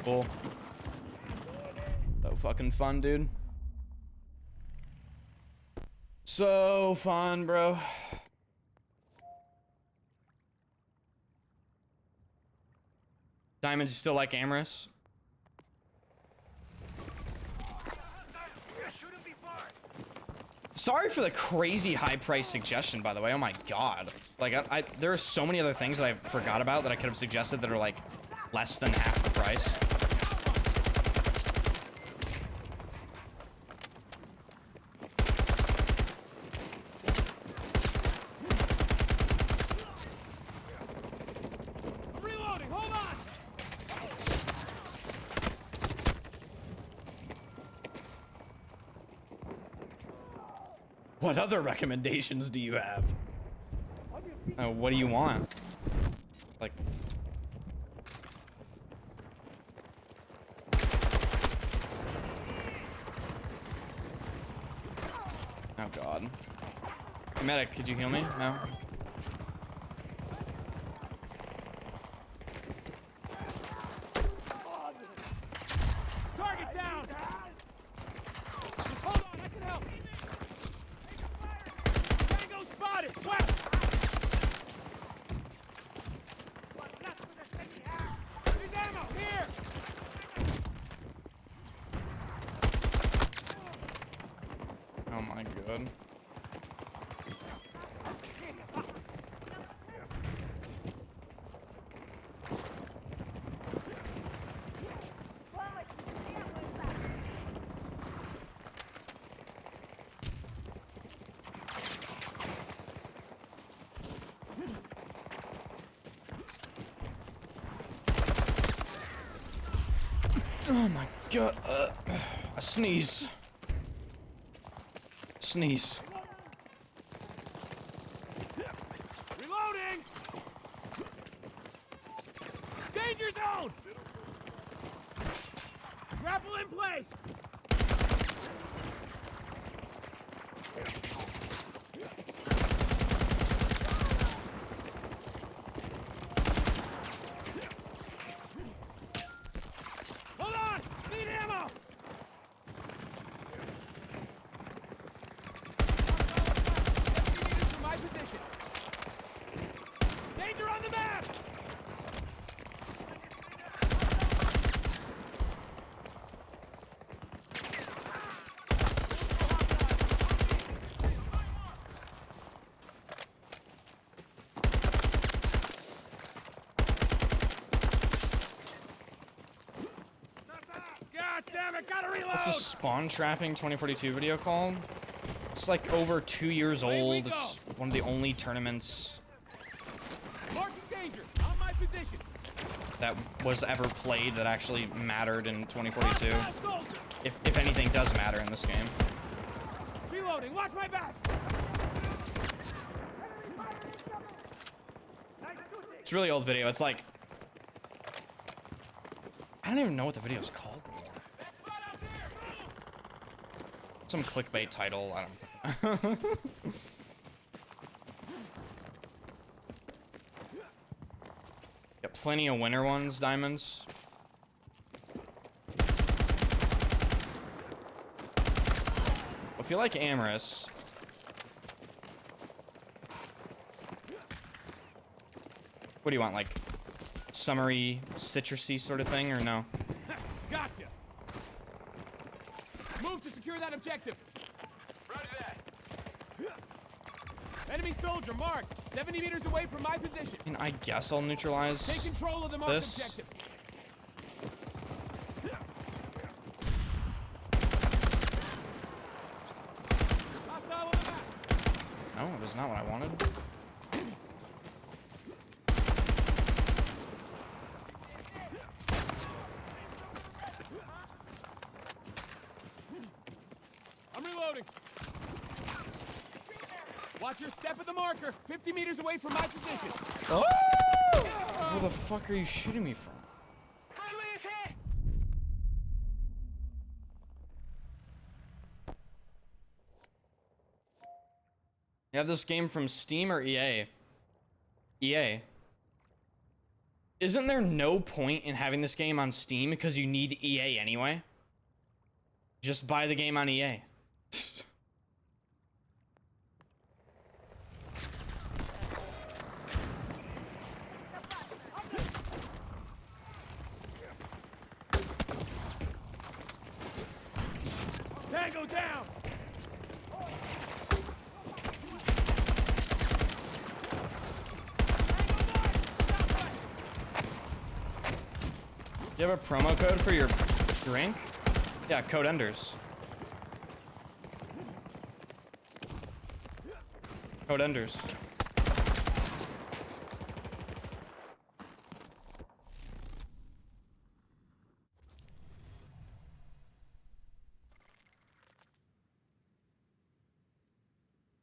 Cool. So fucking fun, dude. So fun, bro. Diamonds, you still like Amorous? Sorry for the crazy high price suggestion, by the way. Oh my god. Like, there are so many other things that I forgot about that I could have suggested that are like less than half the price. I'm reloading. Hold on. What other recommendations do you have? What do you want? Like... Oh god. Medic, could you heal me? No? Target down. Hold on, I can help. Tango spotted. West. There's ammo here. Oh my god. Oh my god. A sneeze. Sneeze. Reloading. Danger zone. Grapple in place. Hold on. Need ammo. From my position. Danger on the map. God damn it, gotta reload! This is spawn trapping 2042 video call. It's like over 2 years old. It's one of the only tournaments Marking danger, on my position. that was ever played that actually mattered in 2042. Hostile soldier. If anything does matter in this game. Reloading, watch my back. It's a really old video. It's like... I don't even know what the video's called anymore. Some clickbait title. I don't know. Got plenty of winter ones, Diamonds. If you like Amorous, What do you want, like summery, citrusy sort of thing, or no? Gotcha. Move to secure that objective. Roger that. Enemy soldier marked 70 meters away from my position. And I guess I'll neutralize Take control of the marked this. objective. Hostile on the map. No, it was not what I wanted. I'm reloading. Watch your step at the marker. 50 meters away from my position. Oh! Where the fuck are you shooting me from? Friendly is hit. You have this game from Steam or EA? EA. Isn't there no point in having this game on Steam because you need EA anyway? Just buy the game on EA. Tango down. Do you have a promo code for your drink? Yeah, code Enders. Code Enders.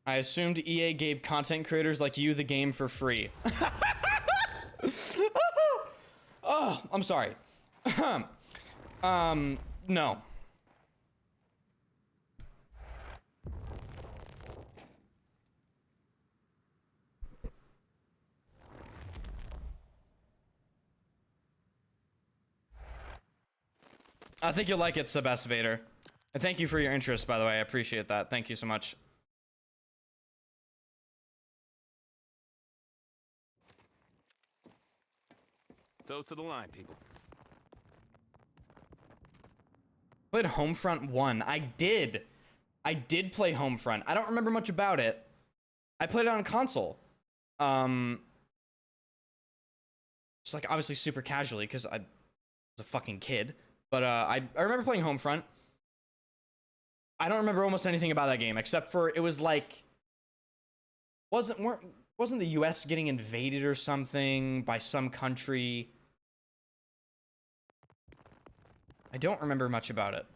I assumed EA gave content creators like you the game for free. Oh, I'm sorry. No. I think you'll like it, Sebastvader. And thank you for your interest, by the way. I appreciate that. Thank you so much. Toast to the line, people. Played Homefront 1. I did play Homefront. I don't remember much about it. I played it on console. Just like obviously super casually because I was a fucking kid. But I remember playing Homefront. I don't remember almost anything about that game except for it was like wasn't the US getting invaded or something by some country? I don't remember much about it.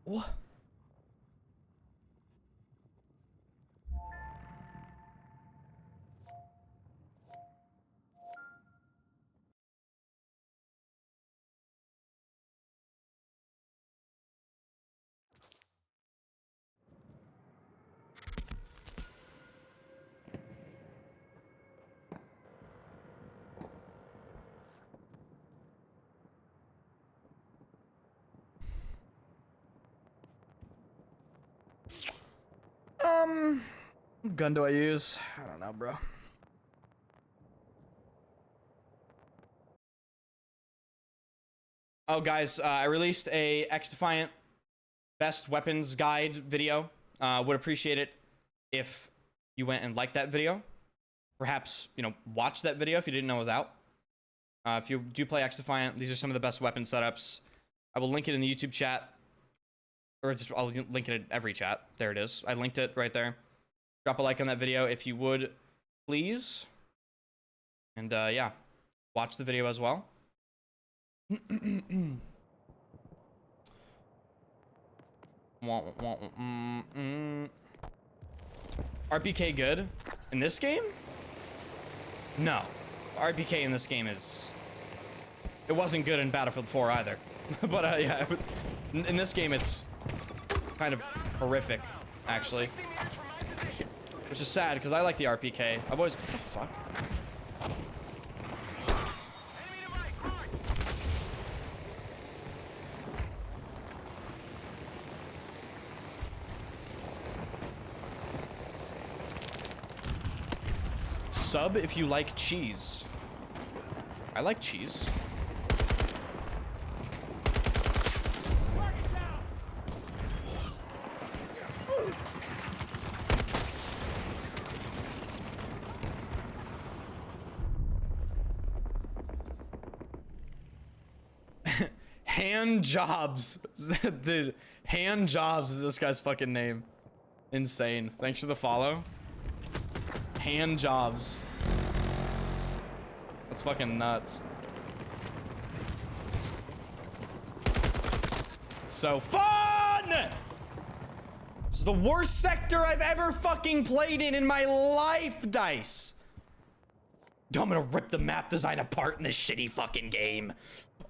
What? What gun do I use? I don't know, bro. Oh, guys, I released a XDefiant best weapons guide video. Would appreciate it if you went and liked that video. Perhaps, you know, watch that video if you didn't know it was out. If you do play XDefiant, these are some of the best weapon setups. I will link it in the YouTube chat. Or just, I'll link it in every chat. There it is. I linked it right there. Drop a like on that video if you would, please. And yeah, watch the video as well. RPK good in this game? No. RPK in this game is... It wasn't good in Battlefield 4 either. But yeah, it was, in this game it's kind of horrific, actually. Which is sad, because I like the RPK. I've always... What the fuck? sub if you like cheese. I like cheese. Hand Jobs. Dude, Hand Jobs is this guy's fucking name. Insane. Thanks for the follow. Hand Jobs. That's fucking nuts. So fun! This is the worst sector I've ever fucking played in my life, Dice. I'm gonna rip the map design apart in this shitty fucking game.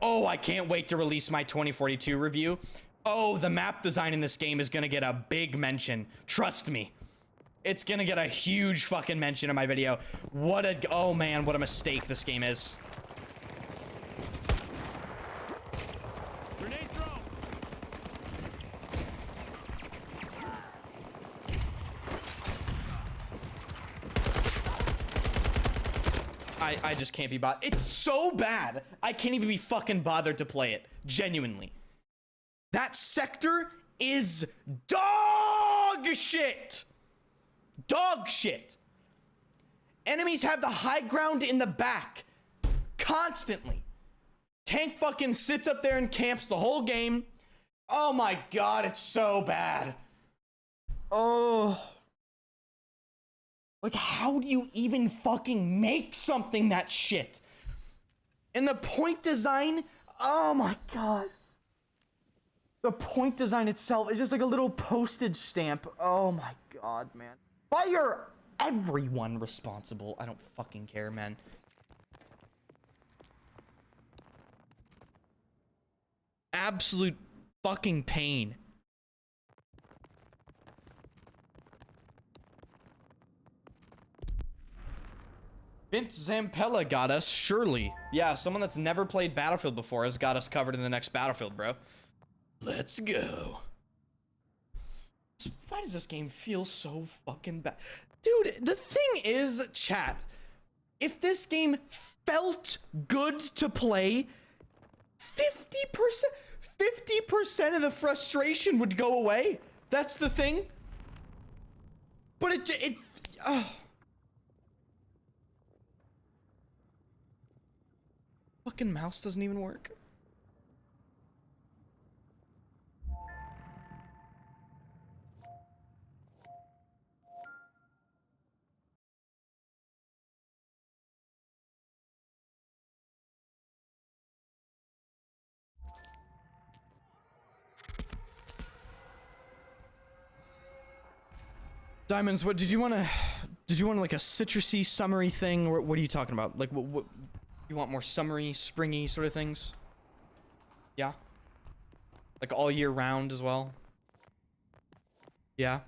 Oh, I can't wait to release my 2042 review. Oh, the map design in this game is gonna get a big mention. Trust me. It's gonna get a huge fucking mention in my video. Oh man, what a mistake this game is. Grenade throw. I just can't be bothered. It's so bad. I can't even be fucking bothered to play it. Genuinely. That sector is dog shit. Dog shit. Enemies have the high ground in the back. Constantly. Tank fucking sits up there and camps the whole game. Oh my god, it's so bad. Oh. Like, how do you even fucking make something that shit? And the point design, oh my god. The point design itself is just like a little postage stamp. Oh my god, man. Fire everyone responsible. I don't fucking care, man. Absolute fucking pain. Vince Zampella got us, surely. Yeah, someone that's never played Battlefield before has got us covered in the next Battlefield, bro. Let's go. Why does this game feel so fucking bad? Dude, the thing is, chat, if this game felt good to play, 50% of the frustration would go away. That's the thing. But fucking mouse doesn't even work. Diamonds, what did you want like a citrusy summery thing, or what are you talking about? Like what you want, more summery, springy sort of things? Yeah. Like all year round as well? Yeah.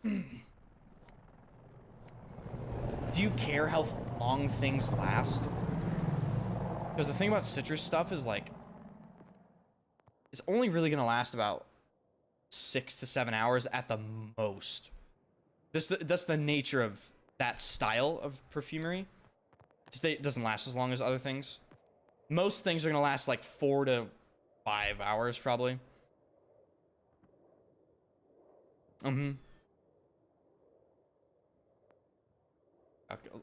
Do you care how long things last? Because the thing about citrus stuff is like, it's only really gonna last about 6 to 7 hours at the most. That's the nature of that style of perfumery. It doesn't last as long as other things. Most things are gonna last like 4 to 5 hours probably.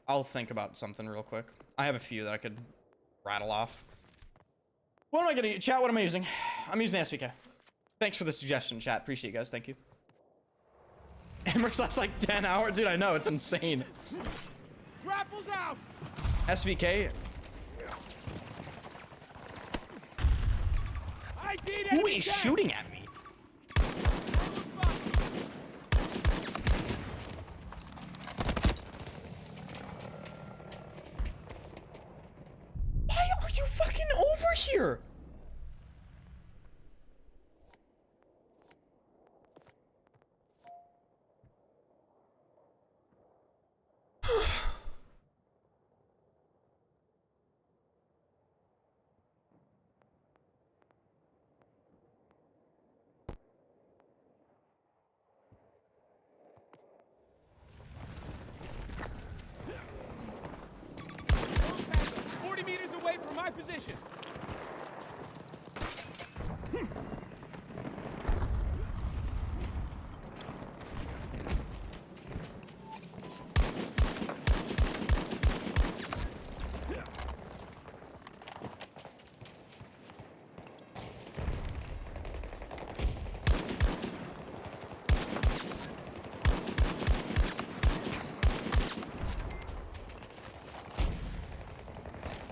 I'll think about something real quick. I have a few that I could rattle off. What am I gonna chat? What am I using? I'm using the SVK. Thanks for the suggestion, chat. Appreciate you guys. Thank you. Emmer's lasts like 10 hours. Dude, I know. It's insane. Grapples out. SVK. Who is shooting at me? Why are you fucking over here?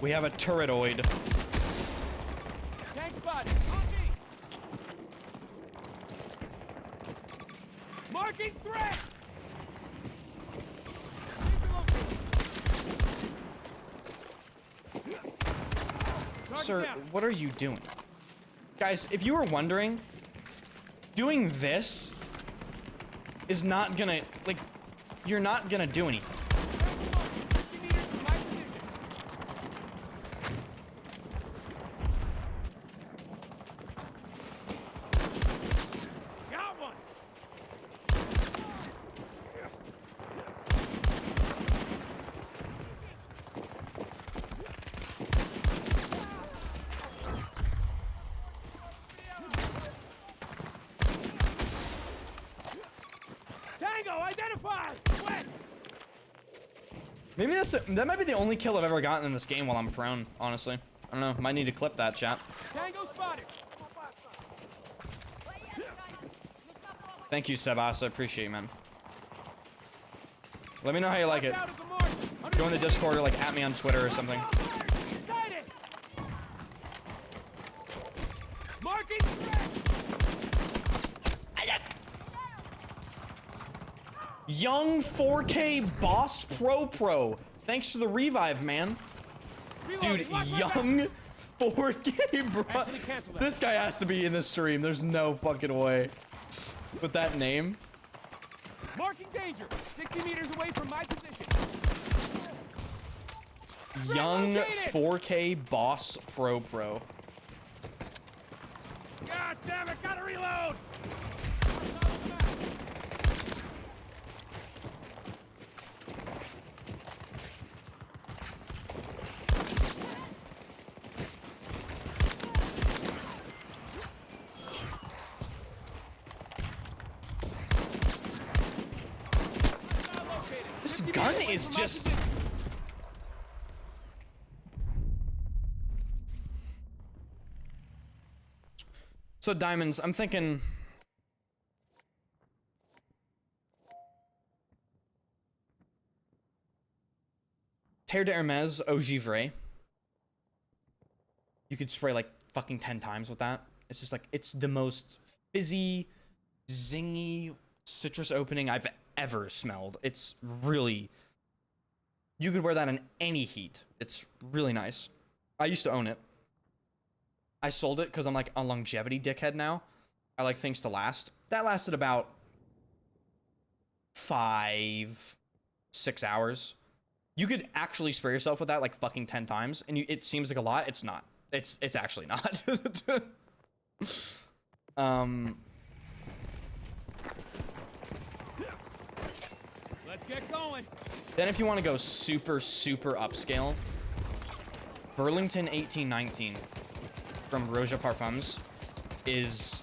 We have a turretoid. Tank spotted. On me. Marking threat. Sir, what are you doing? Guys, if you were wondering, doing this is not gonna, like, you're not gonna do anything. 50 meters from my position. Got one. Tango identified. West. Maybe that might be the only kill I've ever gotten in this game while I'm prone, honestly. I don't know, might need to clip that, chat. Tango spotted. Thank you, Sebas, I appreciate you, man. Let me know how you like it. Out of the mark. Join the Discord or like at me on Twitter or something. Sighted. Marking threat. Young 4K Boss Pro. Thanks for the revive, man. Dude, Reloading. Watch my back. young 4K, bro. Actually, cancel that. This guy has to be in this stream. There's no fucking way. With that name. Marking danger. 60 meters away from my position. Young Relocated. 4K Boss Pro. God damn it, gotta reload! This gun is just... So, Diamonds, I'm thinking... Terre de Hermes au Givray. You could spray like fucking 10 times with that. It's just like, it's the most fizzy, zingy citrus opening I've ever smelled. It's really... You could wear that in any heat. It's really nice. I used to own it. I sold it because I'm like a longevity dickhead now. I like things to last. That lasted about 5-6 hours. You could actually spray yourself with that like fucking 10 times, and it seems like a lot. It's not. It's actually not. Let's get going. Then if you want to go super upscale, Burlington 1819 from Roja Parfums is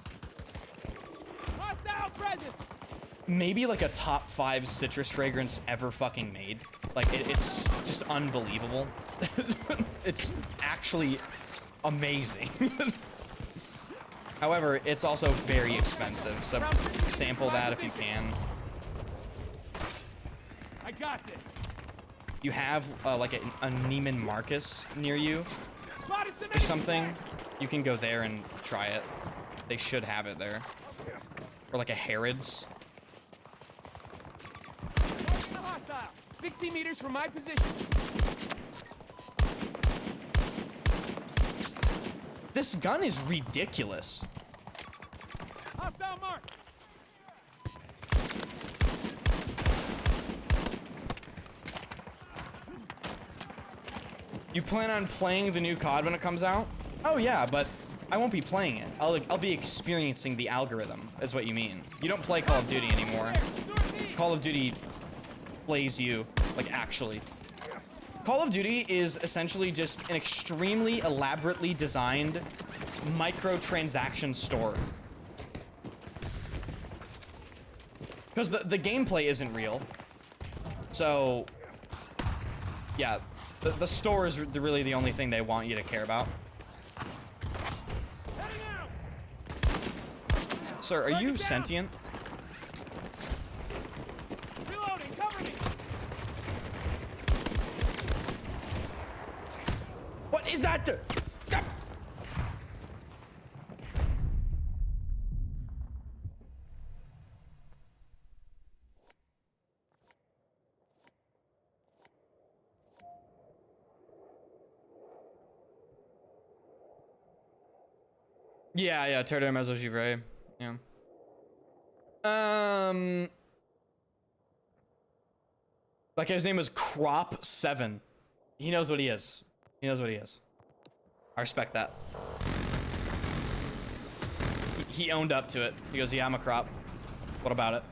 Hostile presence. maybe like a top 5 citrus fragrance ever fucking made. Like it's just unbelievable. It's actually amazing. However, it's also very expensive, so sample that if you can. I got this. You have like a Neiman Marcus near you Spotted some or something, you can go there and try it. They should have it there. Or like a Harrods. Hostile. 60 meters from my position. This gun is ridiculous. Hostile mark. You plan on playing the new COD when it comes out? Oh yeah, but I won't be playing it. I'll be experiencing the algorithm, is what you mean. You don't play Call of Duty anymore. Call of Duty plays you, like actually. Call of Duty is essentially just an extremely elaborately designed microtransaction store. Because the gameplay isn't real. So, yeah, the store is really the only thing they want you to care about. Heading out. Sir, are you sentient? Reloading. Cover me. is that? Yeah, Trident as Givray. Yeah. Like his name is Crop7. He knows what he is. He knows what he is. I respect that. He owned up to it. He goes, yeah, I'm a crop. What about it?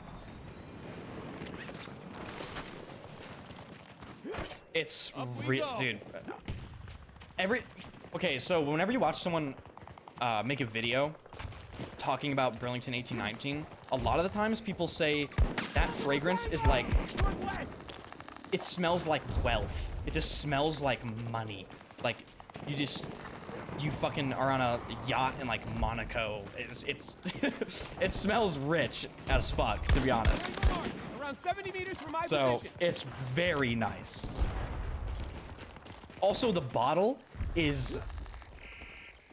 It's real, dude. Okay, so whenever you watch someone make a video talking about Burlington 1819, a lot of the times people say that fragrance is like, it smells like wealth. It just smells like money. Like you fucking are on a yacht in like Monaco. It's it smells rich as fuck, to be honest. Around 70 meters from my So position. it's very nice. Also, the bottle is,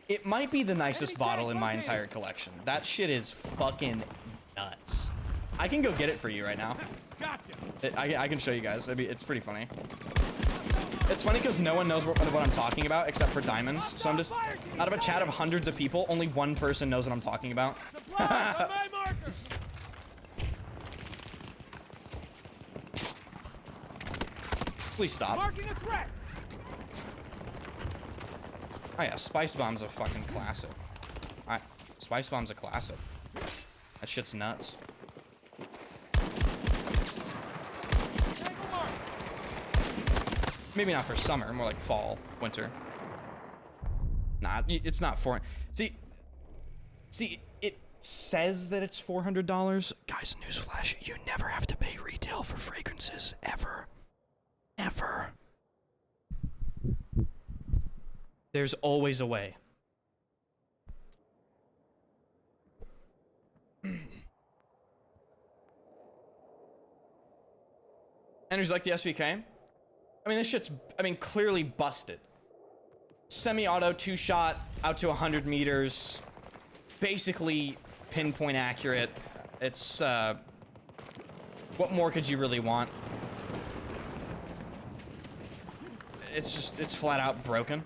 it might be the nicest bottle in my entire collection. That shit is fucking nuts. I can go get it for you right now. Gotcha. I can show you guys. It's pretty funny. It's funny because no one knows what I'm talking about except for diamonds. So I'm just, out of a chat of hundreds of people, only one person knows what I'm talking about. Supplies on my marker. Please stop. Marking a threat. Oh yeah, Spice Bomb's a fucking classic. Spice Bomb's a classic. That shit's nuts. Maybe not for summer, more like fall, winter. Nah, it's not for. See, it says that it's $400. Guys, newsflash: you never have to pay retail for fragrances ever, ever. There's always a way. Andrew's like the SVK. I mean, this shit's, clearly busted. Semi-auto 2-shot out to 100 meters. Basically pinpoint accurate. It's, what more could you really want? It's flat out broken.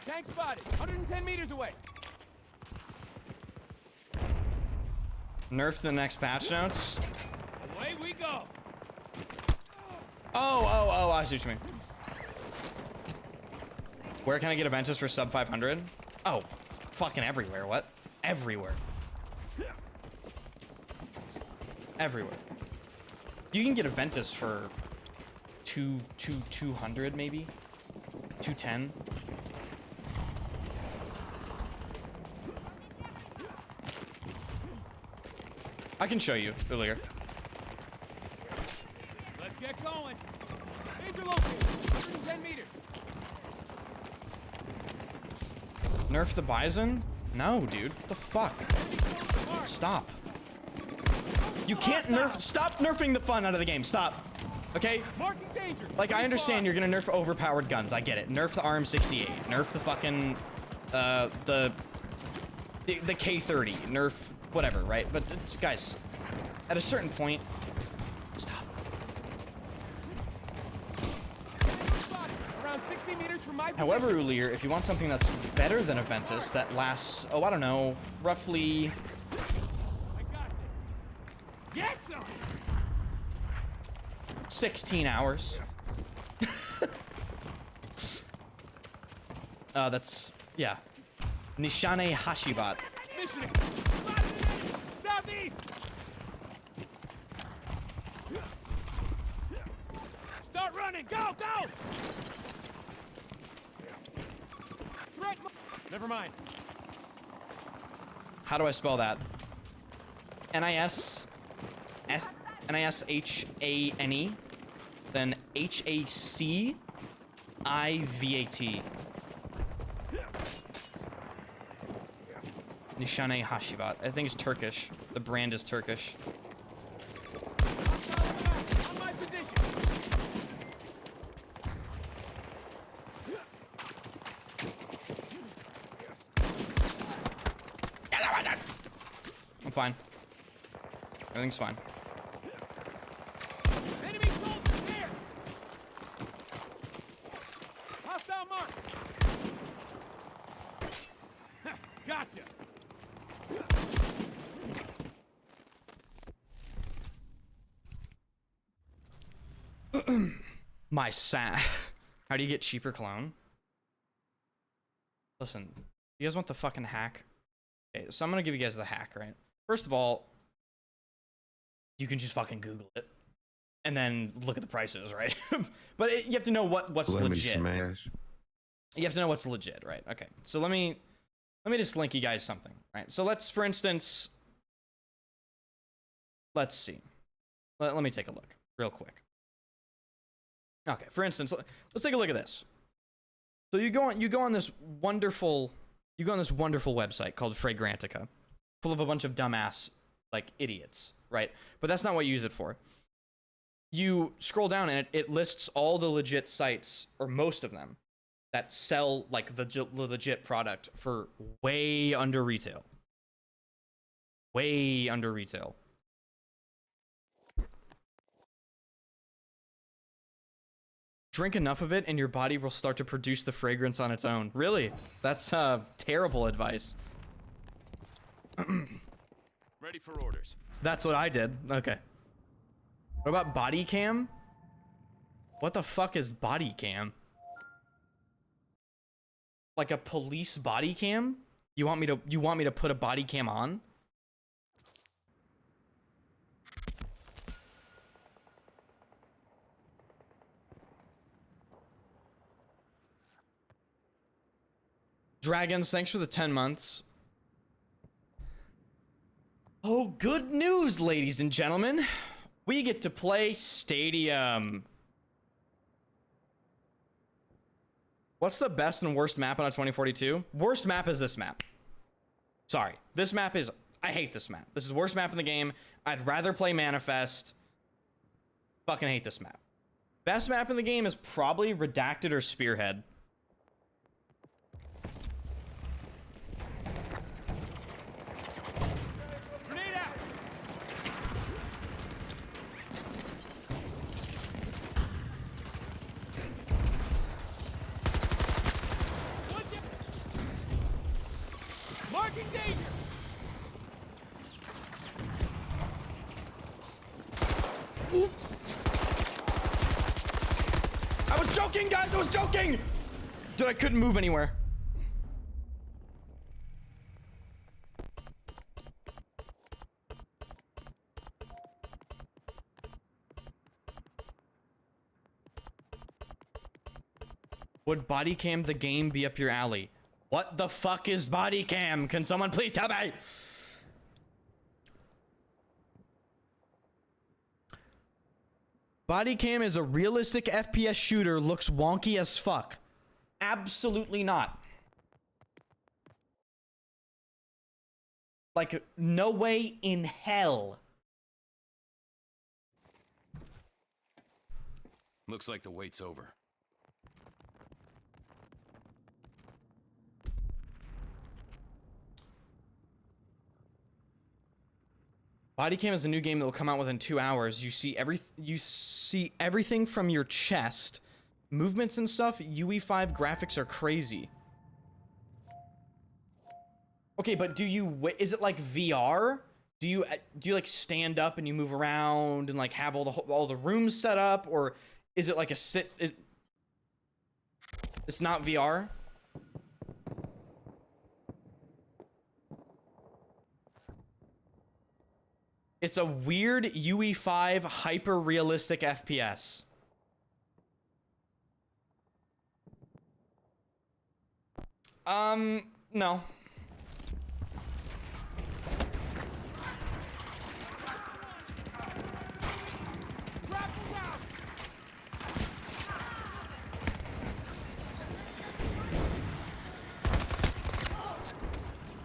Tank spotted. 110 meters away. Nerf the next patch notes. Away we go. Oh, I see what you mean. Where can I get a Ventus for sub 500? Oh, fucking everywhere. What? Everywhere. Everywhere. You can get a Ventus for 200 maybe? 210? I can show you earlier. Let's get going. Major located. 110 meters. Nerf the Bison? No, dude. What the fuck? Stop. You can't nerf. Stop nerfing the fun out of the game. Stop. Okay? Marking danger. Like, I understand you're gonna nerf overpowered guns. I get it. Nerf the RM68. Nerf the fucking, the K30. Nerf whatever, right? But, guys, at a certain point, stop. Around 60 meters from my position. However, Ulier, if you want something that's better than a Ventus that lasts, oh, I don't know, roughly... I got this. Yes, sir. 16 hours. That's, yeah. Nishane Hashibat. Mission. Southeast. Start running. Go, go. Threat. Never mind. How do I spell that? Nishane, then HACIVAT. Nishane Hashibat. I think it's Turkish. The brand is Turkish. On my position. fine. Everything's fine. Enemy soldier there! Hostile mark! Gotcha! My sat. How do you get cheaper clone? Listen, you guys want the fucking hack? Okay, so I'm gonna give you guys the hack, right? First of all, you can just fucking Google it and then look at the prices, right? But you have to know what's legit. You have to know what's legit, right? Okay, so let me just link you guys something, right? So let's, for instance, let's see. Let me take a look real quick. Okay, for instance, let's take a look at this. So you go on this wonderful website called Fragrantica, full of a bunch of dumbass like idiots, right? But that's not what you use it for. You scroll down and it lists all the legit sites, or most of them, that sell like the legit product for way under retail. Way under retail. Drink enough of it and your body will start to produce the fragrance on its own. Really? That's terrible advice. Ready for orders. That's what I did. Okay. What about body cam? What the fuck is body cam? Like a police body cam? You want me to put a body cam on? Dragons, thanks for the 10 months. Oh, good news, ladies and gentlemen. We get to play Stadium. What's the best and worst map on a 2042? Worst map is this map. Sorry. This map is... I hate this map. This is the worst map in the game. I'd rather play Manifest. Fucking hate this map. Best map in the game is probably Redacted or Spearhead. Marking danger! Ooh. I was joking, guys! I was joking! Dude, I couldn't move anywhere. Would body cam the game be up your alley? What the fuck is body cam? Can someone please tell me? Body cam is a realistic FPS shooter, looks wonky as fuck. Absolutely not. Like, no way in hell. Looks like the wait's over. Bodycam is a new game that will come out within 2 hours. You see everything from your chest. Movements and stuff. UE5 graphics are crazy. Okay, but is it like VR? Do you like stand up and you move around and like have all the rooms set up, or is it like a sit? It's not VR. It's a weird UE5 hyper-realistic FPS. No.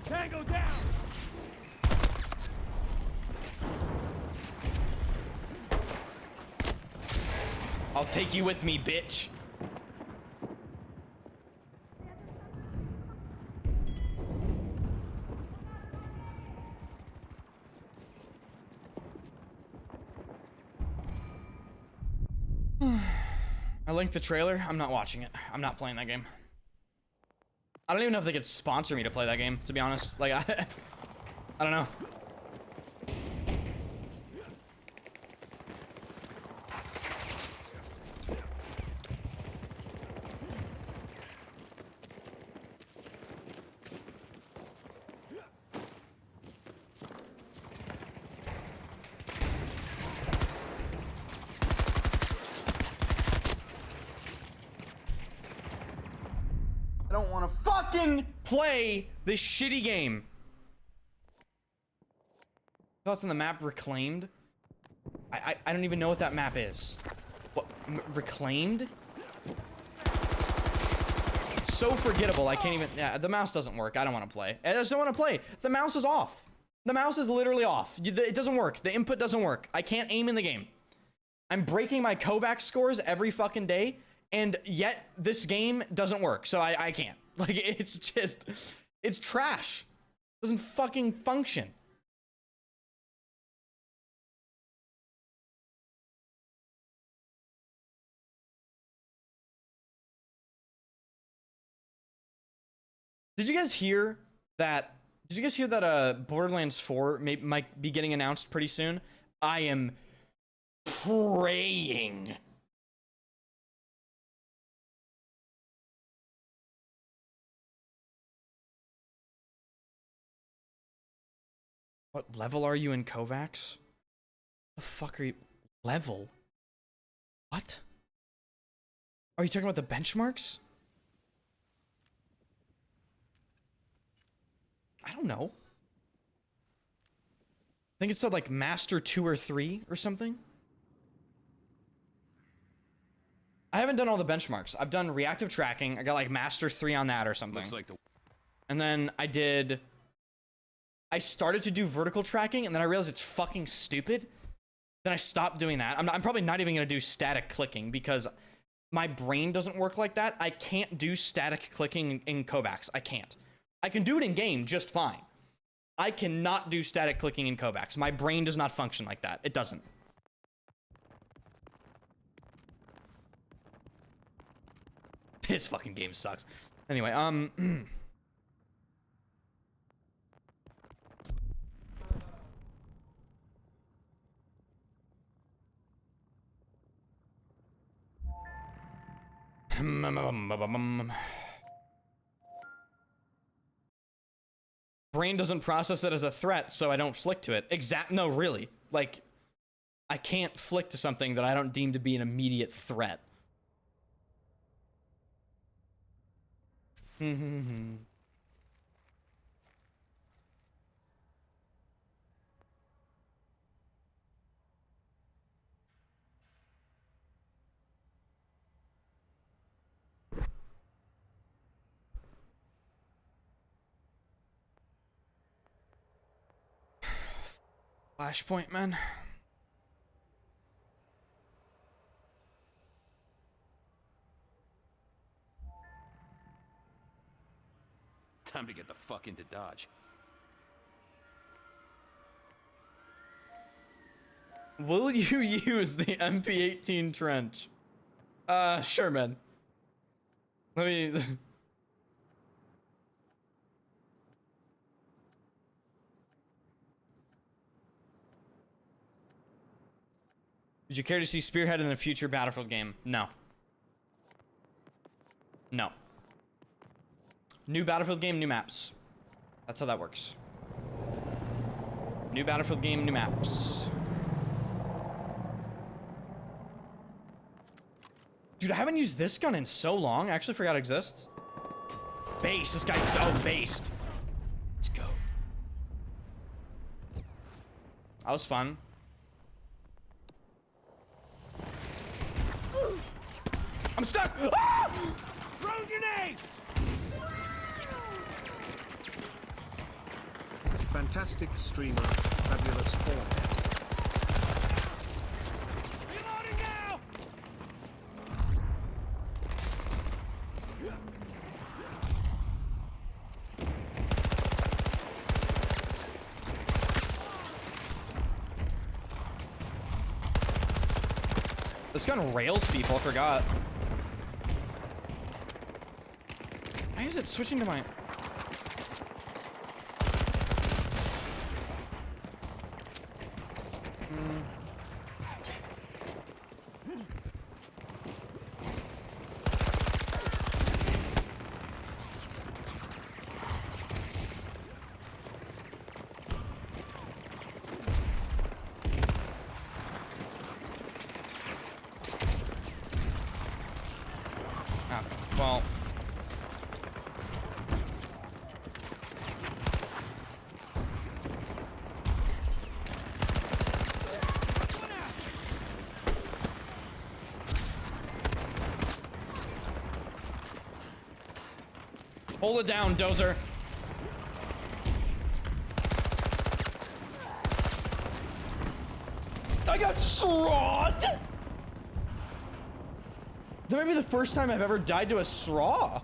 Tango down! I'll take you with me, bitch. I linked the trailer. I'm not watching it. I'm not playing that game. I don't even know if they could sponsor me to play that game, to be honest. Like, I don't know. I don't want to fucking play this shitty game. Thoughts on the map Reclaimed? I don't even know what that map is. What, Reclaimed? It's so forgettable. I can't even. Yeah, the mouse doesn't work. I don't want to play. I just don't want to play. The mouse is off. The mouse is literally off. It doesn't work. The input doesn't work. I can't aim in the game. I'm breaking my Kovacs scores every fucking day, and yet this game doesn't work. So I can't. Like, it's just, it's trash. It doesn't fucking function. Did you guys hear that? Did you guys hear that Borderlands 4 might be getting announced pretty soon? I am praying. What level are you in Kovacs? The fuck are you? Level? What? Are you talking about the benchmarks? I don't know. I think it said like Master 2 or 3 or something. I haven't done all the benchmarks. I've done reactive tracking. I got like Master 3 on that or something. Looks like and then I started to do vertical tracking, and then I realized it's fucking stupid. Then I stopped doing that. I'm probably not even gonna do static clicking because my brain doesn't work like that. I can't do static clicking in Kovacs. I can't. I can do it in game just fine. I cannot do static clicking in Kovacs. My brain does not function like that. It doesn't. This fucking game sucks. Anyway, brain doesn't process it as a threat, so I don't flick to it. No, really. Like, I can't flick to something that I don't deem to be an immediate threat. Flashpoint, man. Time to get the fuck into Dodge. Will you use the MP18 trench? Sure, man. Let me... Would you care to see Spearhead in a future Battlefield game? No. No. New Battlefield game, new maps. That's how that works. New Battlefield game, new maps. Dude, I haven't used this gun in so long. I actually forgot it exists. Base. This guy. Oh, based. Let's go. That was fun. I'm stuck. Ah! Throw grenade! Fantastic streamer, fabulous format. Reloading now! This gun rails people, I forgot. Why is it switching to my... Well, hold it down, Dozer. I got srawed. That might be the first time I've ever died to a straw.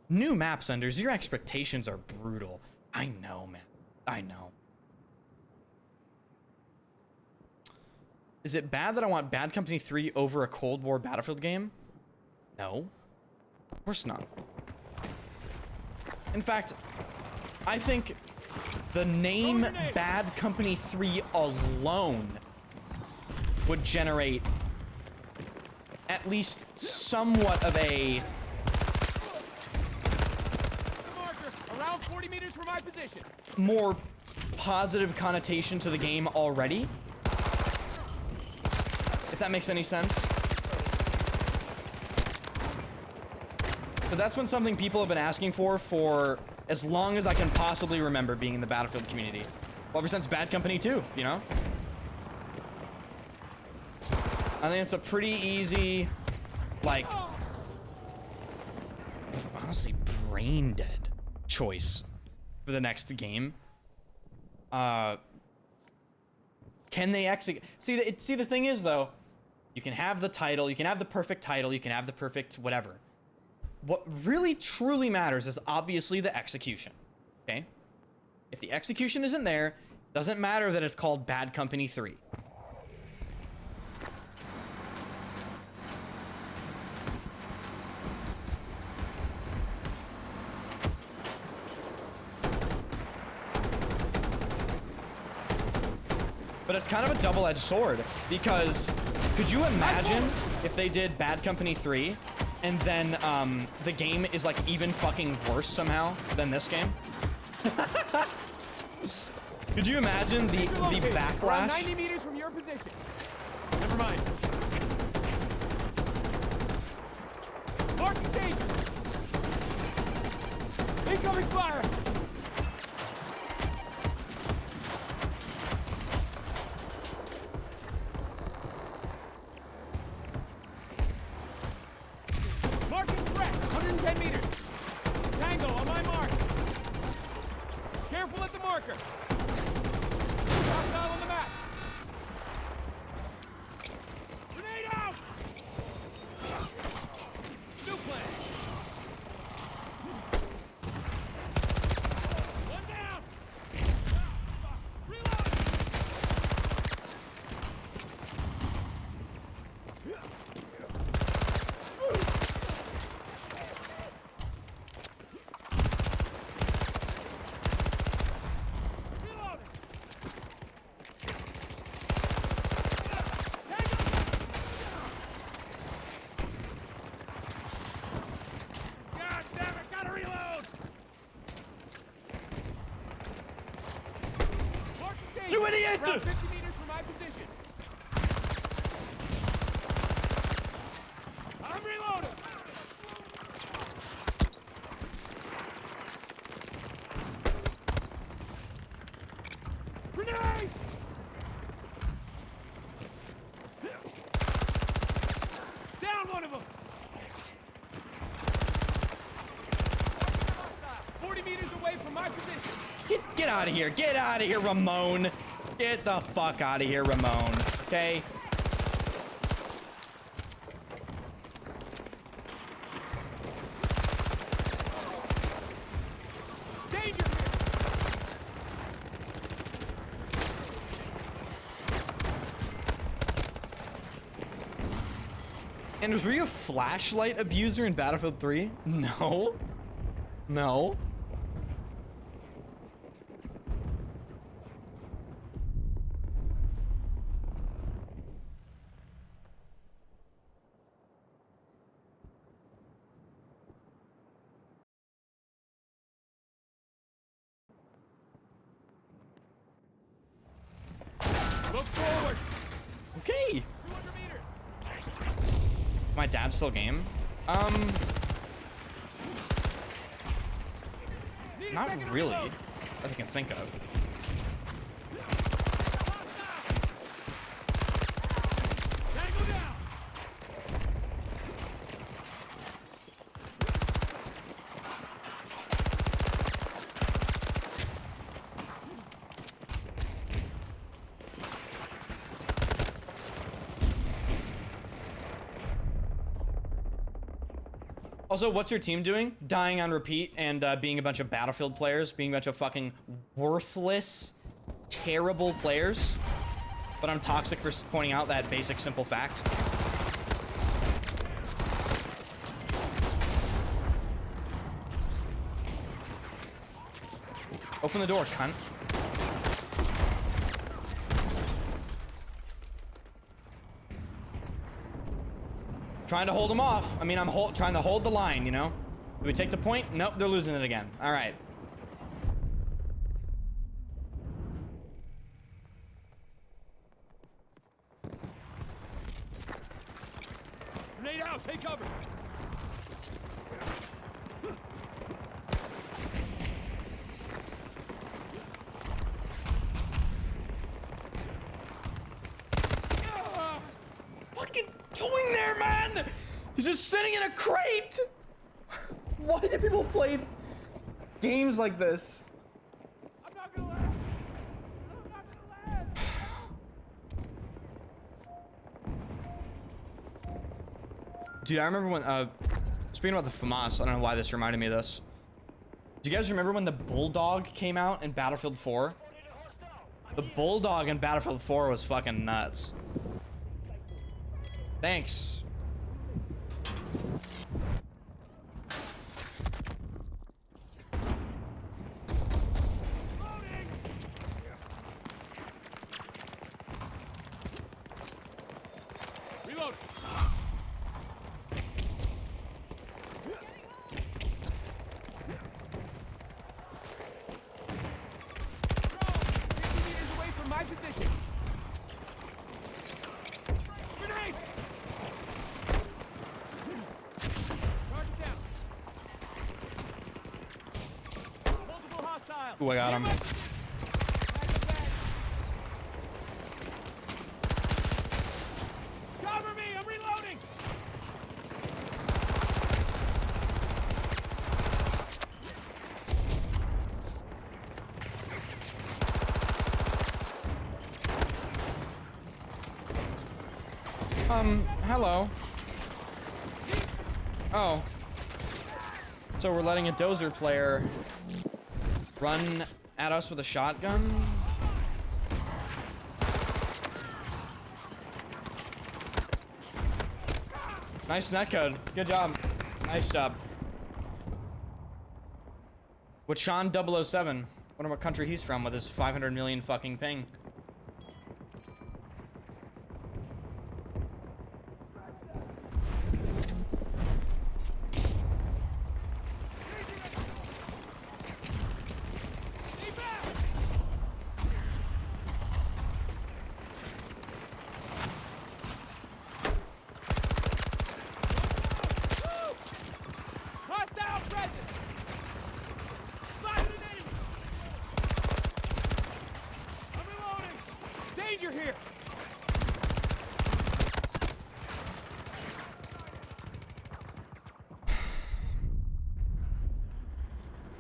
New map senders, your expectations are brutal. I know, man. I know. Is it bad that I want Bad Company 3 over a Cold War Battlefield game? No. Of course not. In fact, I think the name Bad Company 3 alone would generate at least somewhat of a... Around 40 meters from my position. more positive connotation to the game already. If that makes any sense. Because that's been something people have been asking for as long as I can possibly remember being in the Battlefield community. Well, ever since Bad Company 2, you know? I think it's a pretty easy, like, honestly, brain dead choice for the next game. Can they execute? See, the thing is, though, you can have the title, you can have the perfect title, you can have the perfect whatever. What really truly matters is obviously the execution, okay? If the execution isn't there, it doesn't matter that it's called Bad Company 3. But it's kind of a double-edged sword, because could you imagine if they did Bad Company 3 and then the game is like even fucking worse somehow than this game? Could you imagine the backlash? Around 90 meters from your position. Never mind. Marking danger. Incoming fire. Marking threat. 110 meters. Tango on my mark. Careful at the marker. Hostile on the map. Grenade out! New plan. One down. Reload. God damn it, gotta reload! Marking danger. You idiot! Around 50 meters from my position. I'm reloading! Grenade! Down one of them! 40 meters away from my position. Get out of here. Get out of here, Ramon. Get the fuck out of here, Ramon. Okay? And was you a flashlight abuser in Battlefield 3? No. No. Look forward. Okay. 200 meters. My dad's still game. Need a Not second to really. reload. That I can think of. Tango down. Also, what's your team doing? Dying on repeat and being a bunch of Battlefield players, being a bunch of fucking worthless, terrible players. But I'm toxic for pointing out that basic, simple fact. Open the door, cunt. Trying to hold them off. I mean, I'm trying to hold the line, you know? Do we take the point? Nope, they're losing it again. All right. Grenade out. Take cover. Fucking doing there, man? He's just sitting in a crate. Why do people play games like this? I'm not gonna land. I'm not gonna land. Dude, I remember when, speaking about the FAMAS, I don't know why this reminded me of this. Do you guys remember when the Bulldog came out in Battlefield 4? The Bulldog in Battlefield 4 was fucking nuts. Thanks. Reload. My position. Grenade! Target down. Multiple hostiles. Ooh, I got him. Cover me! I'm reloading! Hello. Oh. So we're letting a dozer player run at us with a shotgun? Nice netcode. Good job. Nice job. With Sean 007. Wonder what country he's from with his 500 million fucking ping. Hostile present! Fire grenade! I'm reloading! Danger here!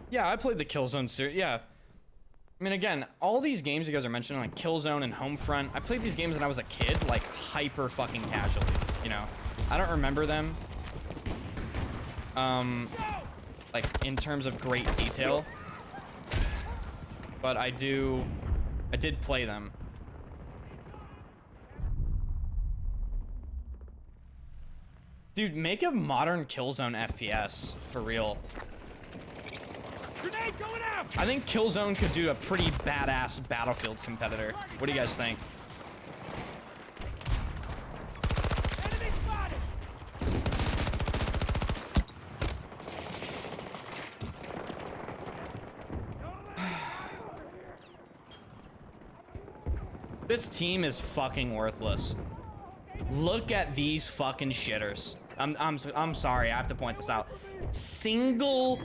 Yeah, I played the Killzone series. Yeah. I mean, again, all these games you guys are mentioning, like Killzone and Homefront, I played these games when I was a kid, like, hyper fucking casually, you know? I don't remember them, like, in terms of great detail. But I did play them. Dude, make a modern Killzone FPS for real. Grenade going out! I think Killzone could do a pretty badass Battlefield competitor. What do you guys think? Enemy spotted! This team is fucking worthless. Look at these fucking shitters. I'm sorry, I have to point this out. Single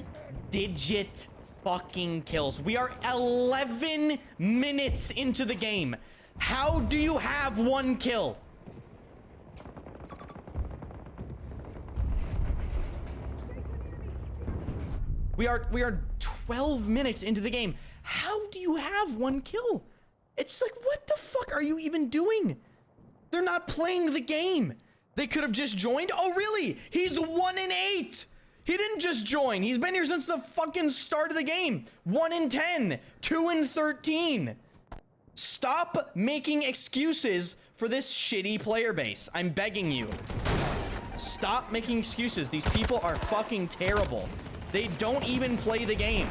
digit fucking kills. We are 11 minutes into the game. How do you have 1 kill? We are 12 minutes into the game. How do you have 1 kill? It's like, what the fuck are you even doing? They're not playing the game. They could have just joined. Oh, really? He's 1 in 8. He didn't just join. He's been here since the fucking start of the game. 1 in 10, 2 in 13. Stop making excuses for this shitty player base. I'm begging you. Stop making excuses. These people are fucking terrible. They don't even play the game.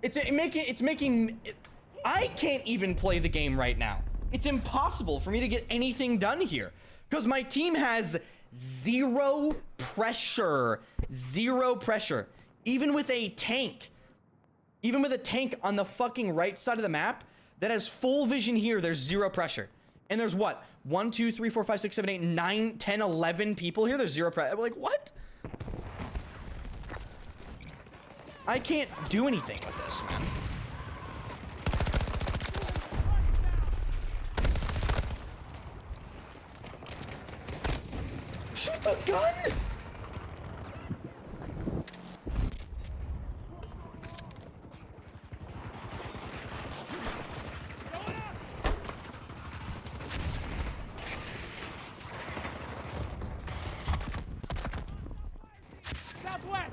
It's making I can't even play the game right now. It's impossible for me to get anything done here because my team has 0 pressure. 0 pressure. Even with a tank on the fucking right side of the map that has full vision here, there's 0 pressure. And there's what? 1, 2, 3, 4, 5, 6, 7, 8, 9, 10, 11 people here. There's 0 pressure. Like, what? I can't do anything with this, man. Shoot the gun! Southwest!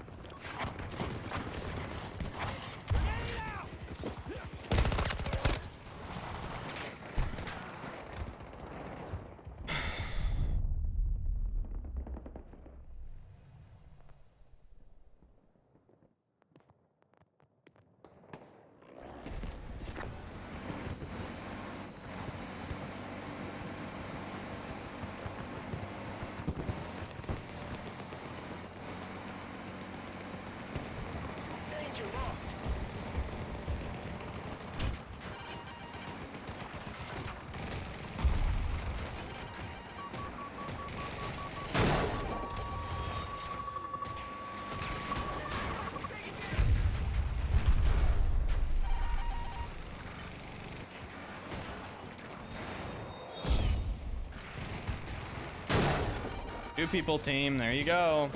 Two people team, there you go.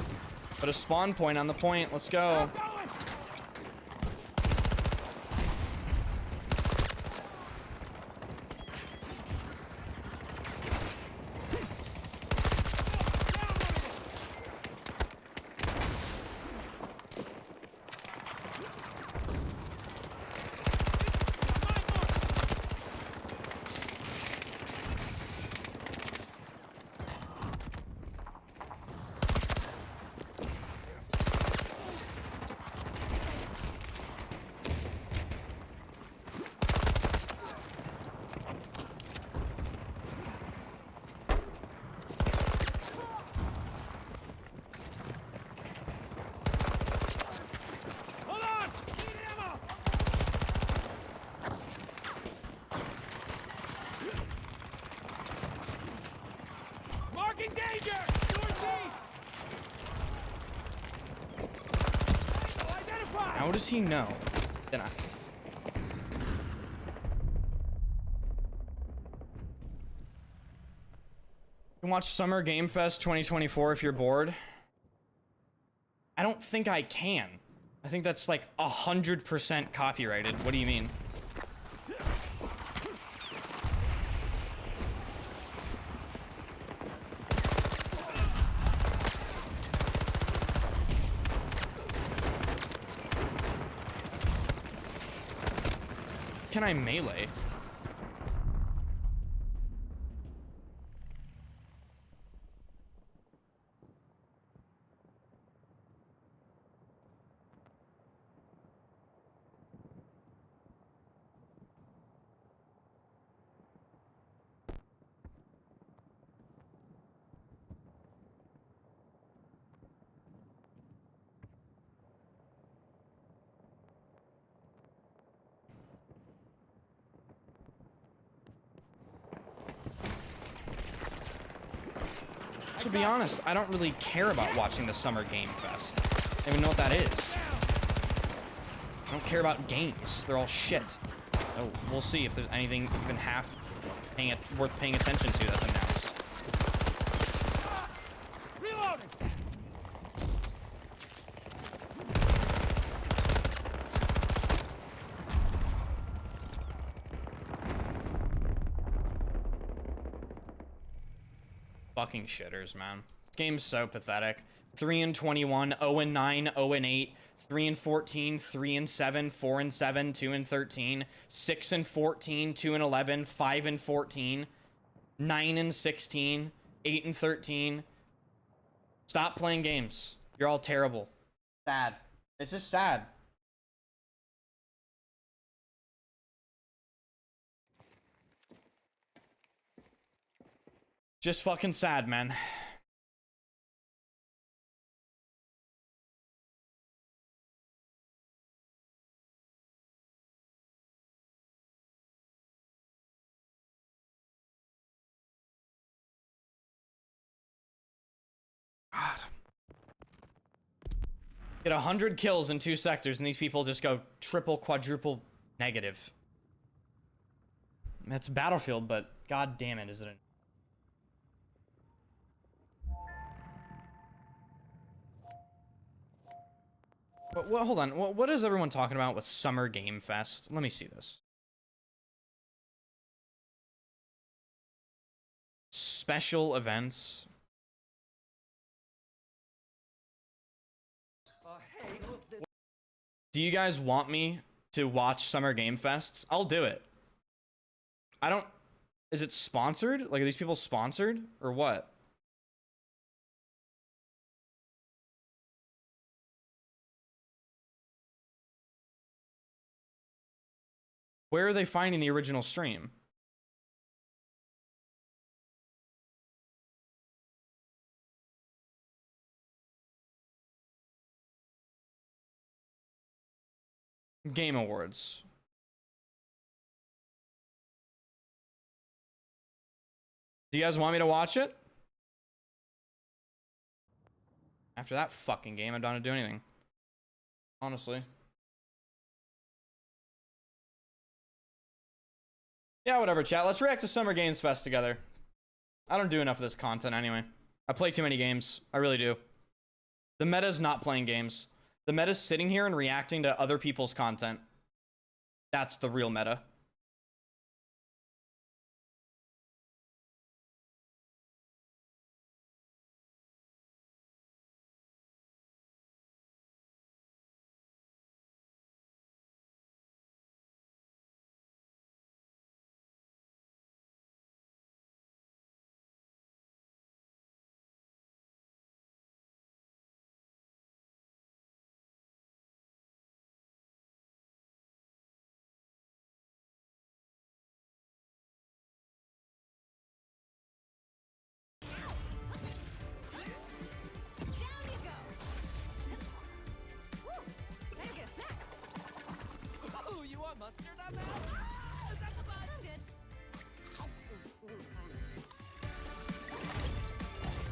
Put a spawn point on the point, let's go. Danger! Northeast! Identified! How does he know? Then I... You can watch Summer Game Fest 2024 if you're bored. I don't think I can. I think that's like 100% copyrighted. What do you mean? Can I melee? also be honest, I don't really care about watching the Summer Game Fest. I don't even know what that is. I don't care about games. They're all shit. So we'll see if there's anything even half worth paying attention to that's announced. Reloading. Fucking shitters, man. This game's so pathetic. 3-21, 0-9, 0-8, 3-14, 3-7, 4-7, 2-13, 6-14, 2-11, 5-14, 9-16, 8-13. Stop playing games. You're all terrible. Sad. It's just sad. Just fucking sad, man. God. Get 100 kills in 2 sectors, and these people just go triple, quadruple negative. That's Battlefield, but god damn it, is it? Hold on. What is everyone talking about with Summer Game Fest? Let me see this. Special events. Do you guys want me to watch Summer Game Fests? I'll do it. I don't... Is it sponsored? Like, are these people sponsored? Or what? Where are they finding the original stream? Game Awards. Do you guys want me to watch it? After that fucking game, I don't want to do anything. Honestly. Yeah, whatever, chat. Let's react to Summer Games Fest together. I don't do enough of this content anyway. I play too many games. I really do. The meta's not playing games. The meta's sitting here and reacting to other people's content. That's the real meta.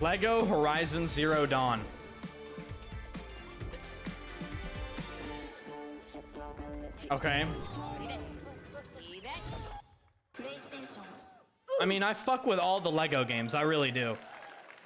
Lego Horizon Zero Dawn. Okay. I mean, I fuck with all the Lego games. I really do.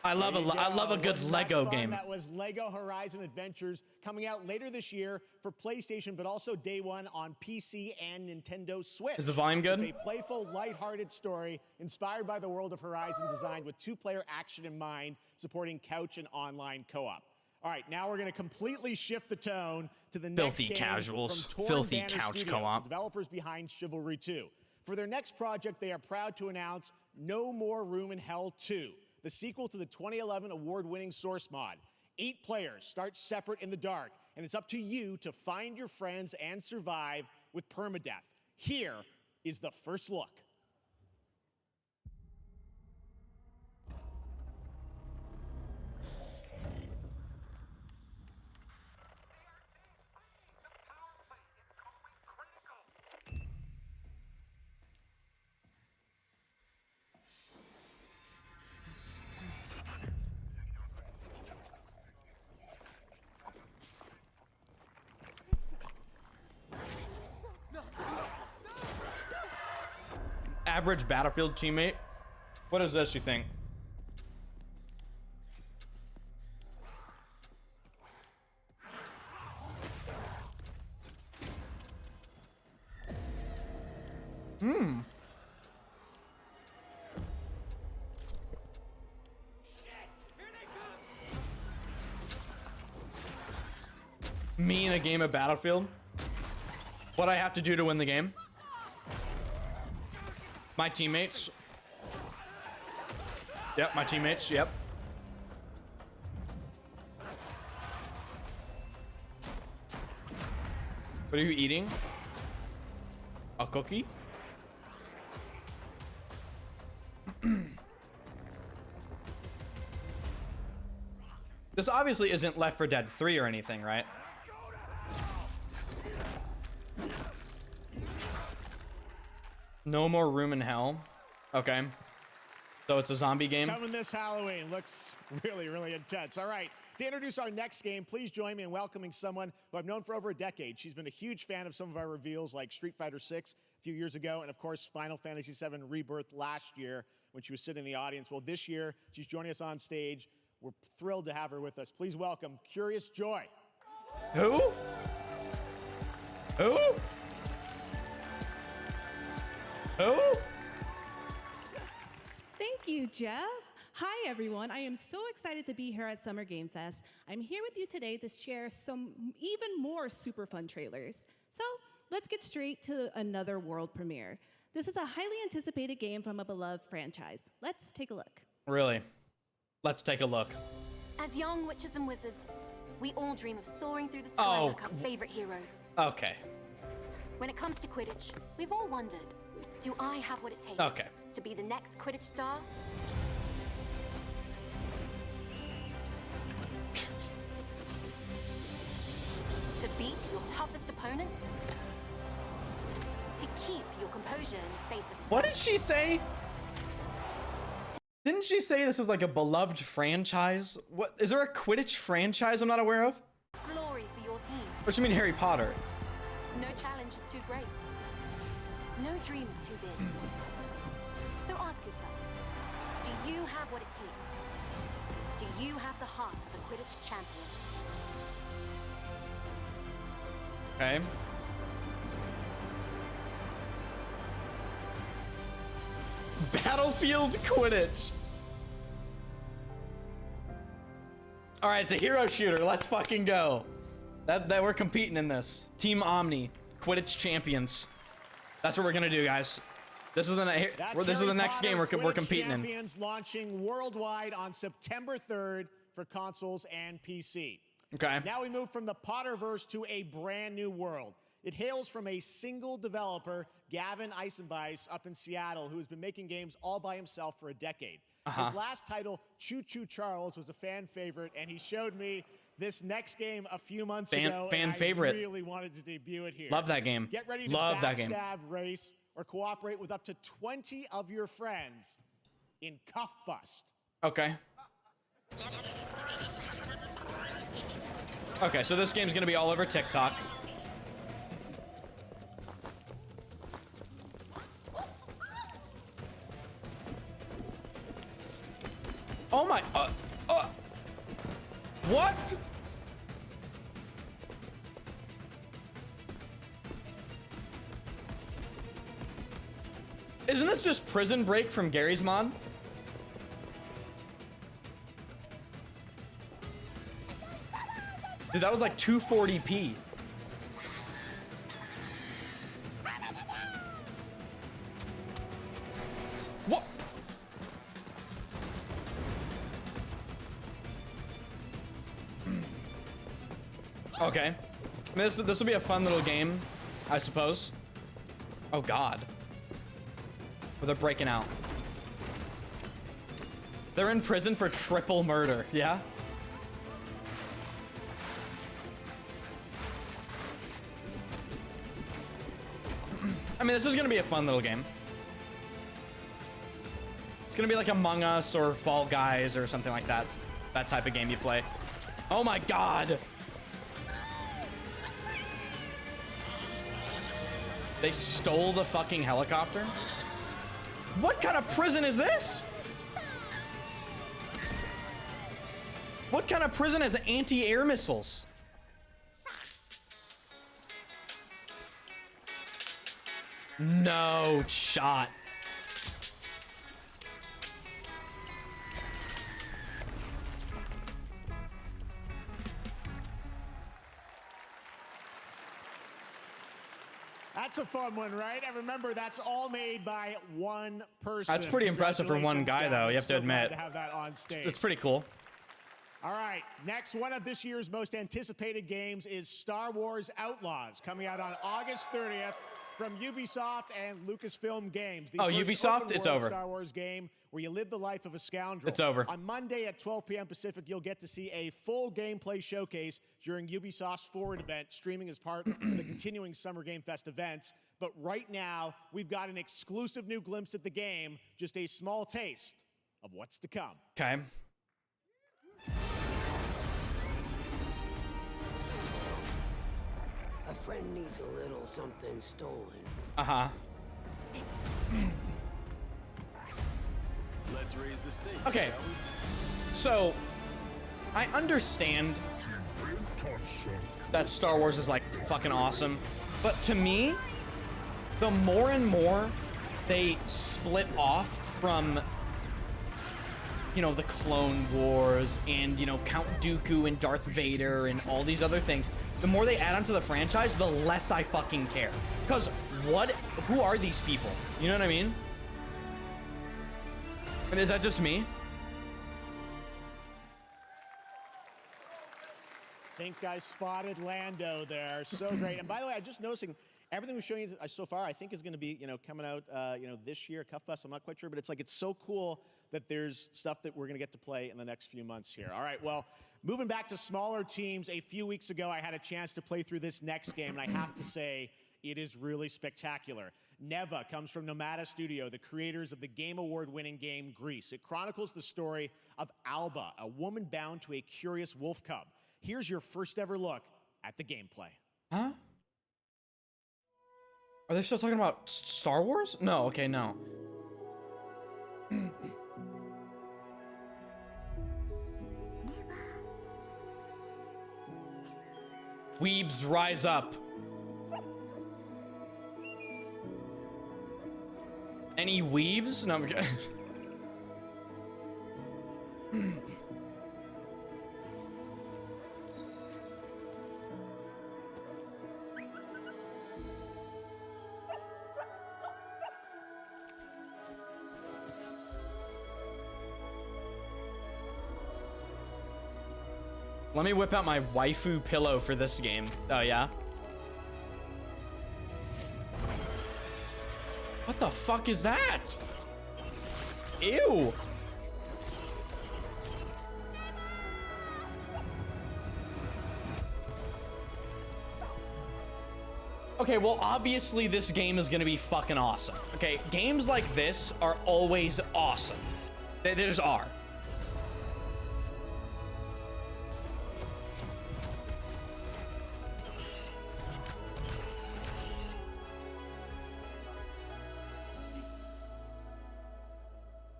I love a good Lego game. That was Lego Horizon Adventures coming out later this year for PlayStation, but also day one on PC and Nintendo Switch. Is the volume good? It's a playful, lighthearted story inspired by the world of Horizon, designed with 2-player action in mind, supporting couch and online co-op. All right, now we're going to completely shift the tone to the next game casuals, from Torn filthy Banner couch Studios, co-op. the developers behind Chivalry 2. For their next project, they are proud to announce No More Room in Hell 2. The sequel to the 2011 award-winning source mod. 8 players start separate in the dark, and it's up to you to find your friends and survive with permadeath. Here is the first look. Average Battlefield teammate. What is this, you think? Me in a game of Battlefield? What I have to do to win the game? My teammates. Yep, my teammates, yep. What are you eating? A cookie? This obviously isn't Left 4 Dead 3 or anything, right? No more room in hell. Okay. So it's a zombie game. Coming this Halloween. Looks really, really intense. All right. To introduce our next game, please join me in welcoming someone who I've known for over a decade. She's been a huge fan of some of our reveals like Street Fighter VI a few years ago, and of course, Final Fantasy VII Rebirth last year when she was sitting in the audience. Well, this year, she's joining us on stage. We're thrilled to have her with us. Please welcome Curious Joy. Who? Who? Who? Thank you, Jeff. Hi, everyone. I am so excited to be here at Summer Game Fest. I'm here with you today to share some even more super fun trailers. So let's get straight to another world premiere. This is a highly anticipated game from a beloved franchise. Let's take a look. Really? Let's take a look. As young witches and wizards, we all dream of soaring through the sky like our favorite heroes. Okay. When it comes to Quidditch, we've all wondered, do I have what it takes to be the next Quidditch star? To beat your toughest opponents? To keep your composure in the face of... What did she say? Didn't she say this was like a beloved franchise? What, is there a Quidditch franchise I'm not aware of? Glory for your team. What do you mean Harry Potter? No challenge is too great. No dream is too big. So ask yourself, do you have what it takes? Do you have the heart of a Quidditch champion? Okay. Battlefield Quidditch. All right, it's a hero shooter. Let's fucking go. That we're competing in this. Team Omni, Quidditch champions. That's what we're gonna do, guys. This is the next game we're competing in. Champions launching worldwide on September 3rd for consoles and PC. Okay. Now we move from the Potterverse to a brand new world. It hails from a single developer, Gavin Eisenbeis, up in Seattle, who has been making games all by himself for a decade. His last title, Choo Choo Charles, was a fan favorite, and he showed me this next game a few months ago. Fan favorite. I really wanted to debut it here. Love that game. Get ready to backstab, race, or cooperate with up to 20 of your friends in Cuff Bust. Okay. Okay, so this game's gonna be all over TikTok. Oh my, what? Isn't this just Prison Break from Gary's Mod? Dude, that was like 240p. What? Okay. I mean, this will be a fun little game, I suppose. Oh God. Oh, they're breaking out. They're in prison for triple murder, yeah? I mean, this is gonna be a fun little game. It's gonna be like Among Us or Fall Guys or something like that. It's that type of game you play. Oh my God. They stole the fucking helicopter? What kind of prison is this? What kind of prison has anti-air missiles? No shot. That's a fun one, right? And remember, that's all made by one person. That's pretty impressive for one guy, though. You have to admit. To have that on stage. It's pretty cool. All right, next one of this year's most anticipated games is Star Wars Outlaws, coming out on August 30th from Ubisoft and Lucasfilm Games. The Oh, first Ubisoft? open It's world over. Star Wars game where you live the life of a scoundrel. It's over. On Monday at 12 p.m. Pacific, you'll get to see a full gameplay showcase during Ubisoft's Forward event, streaming as part of the continuing Summer Game Fest events. But right now, we've got an exclusive new glimpse at the game, just a small taste of what's to come. Okay. A friend needs a little something stolen. Uh-huh. Let's raise the stakes. Okay. So, I understand that Star Wars is like fucking awesome, but to me, the more and more they split off from, you know, the Clone Wars and, you know, Count Dooku and Darth Vader and all these other things, the more they add onto the franchise, the less I fucking care. Because who are these people? You know what I mean? And is that just me? Think I spotted Lando there. So great. And by the way, I'm just noticing everything we've shown you so far, I think is going to be, you know, coming out, you know, this year, Cuff Bus. I'm not quite sure, but it's so cool that there's stuff that we're going to get to play in the next few months here. All right, well, moving back to smaller teams, a few weeks ago, I had a chance to play through this next game, and I have to say, it is really spectacular. Neva comes from Nomada Studio, the creators of the Game Award-winning game Grease. It chronicles the story of Alba, a woman bound to a curious wolf cub. Here's your first ever look at the gameplay. Huh? Are they still talking about Star Wars? No, okay, no. Weebs rise up. Any weebs? No, I'm kidding. Let me whip out my waifu pillow for this game. Oh, yeah? What the fuck is that? Ew. Okay, well, obviously this game is gonna be fucking awesome. Okay, games like this are always awesome. They just are.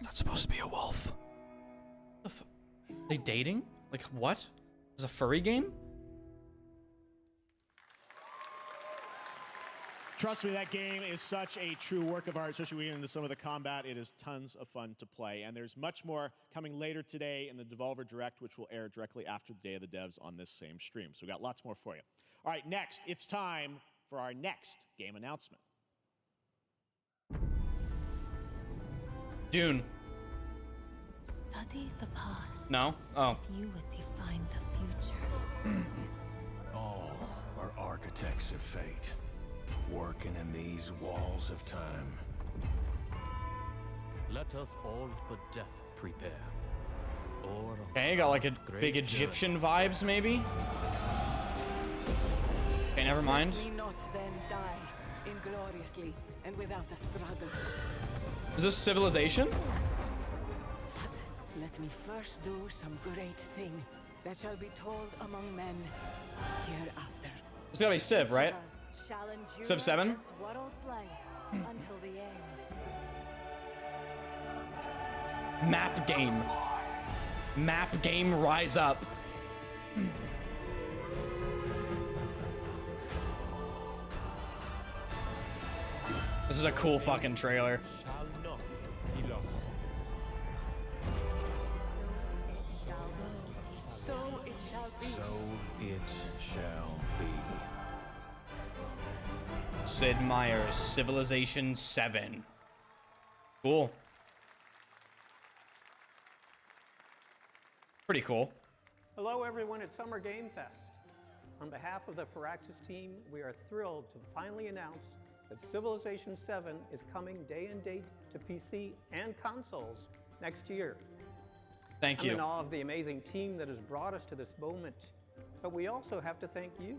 That's supposed to be a wolf. They dating? Like what? Is a furry game? Trust me, that game is such a true work of art, especially when we get into some of the combat. It is tons of fun to play. And there's much more coming later today in the Devolver Direct, which will air directly after the Day of the Devs on this same stream. So we got lots more for you. All right, next, it's time for our next game announcement. Dune. Study the past. No? Oh. If you would define the future. All are architects of fate, working in these walls of time. Let us all for death prepare. Or Okay, got like a big Egyptian vibes, maybe? Okay, never mind. Let me not then die ingloriously and without a struggle. Is this Civilization? But let me first do some great thing that shall be told among men hereafter. It's gotta be Civ, right? Shall endure Civ 7? this world's life until the end. Map game. Map game, rise up. This is a cool fucking trailer. Shall not be lost. So it shall be. So it shall be. Sid Meier's Civilization 7. Cool. Pretty cool. Hello everyone at Summer Game Fest. On behalf of the Firaxis team, we are thrilled to finally announce that Civilization 7 is coming day and date to PC and consoles next year. Thank you. I'm in awe of the amazing team that has brought us to this moment, but we also have to thank you,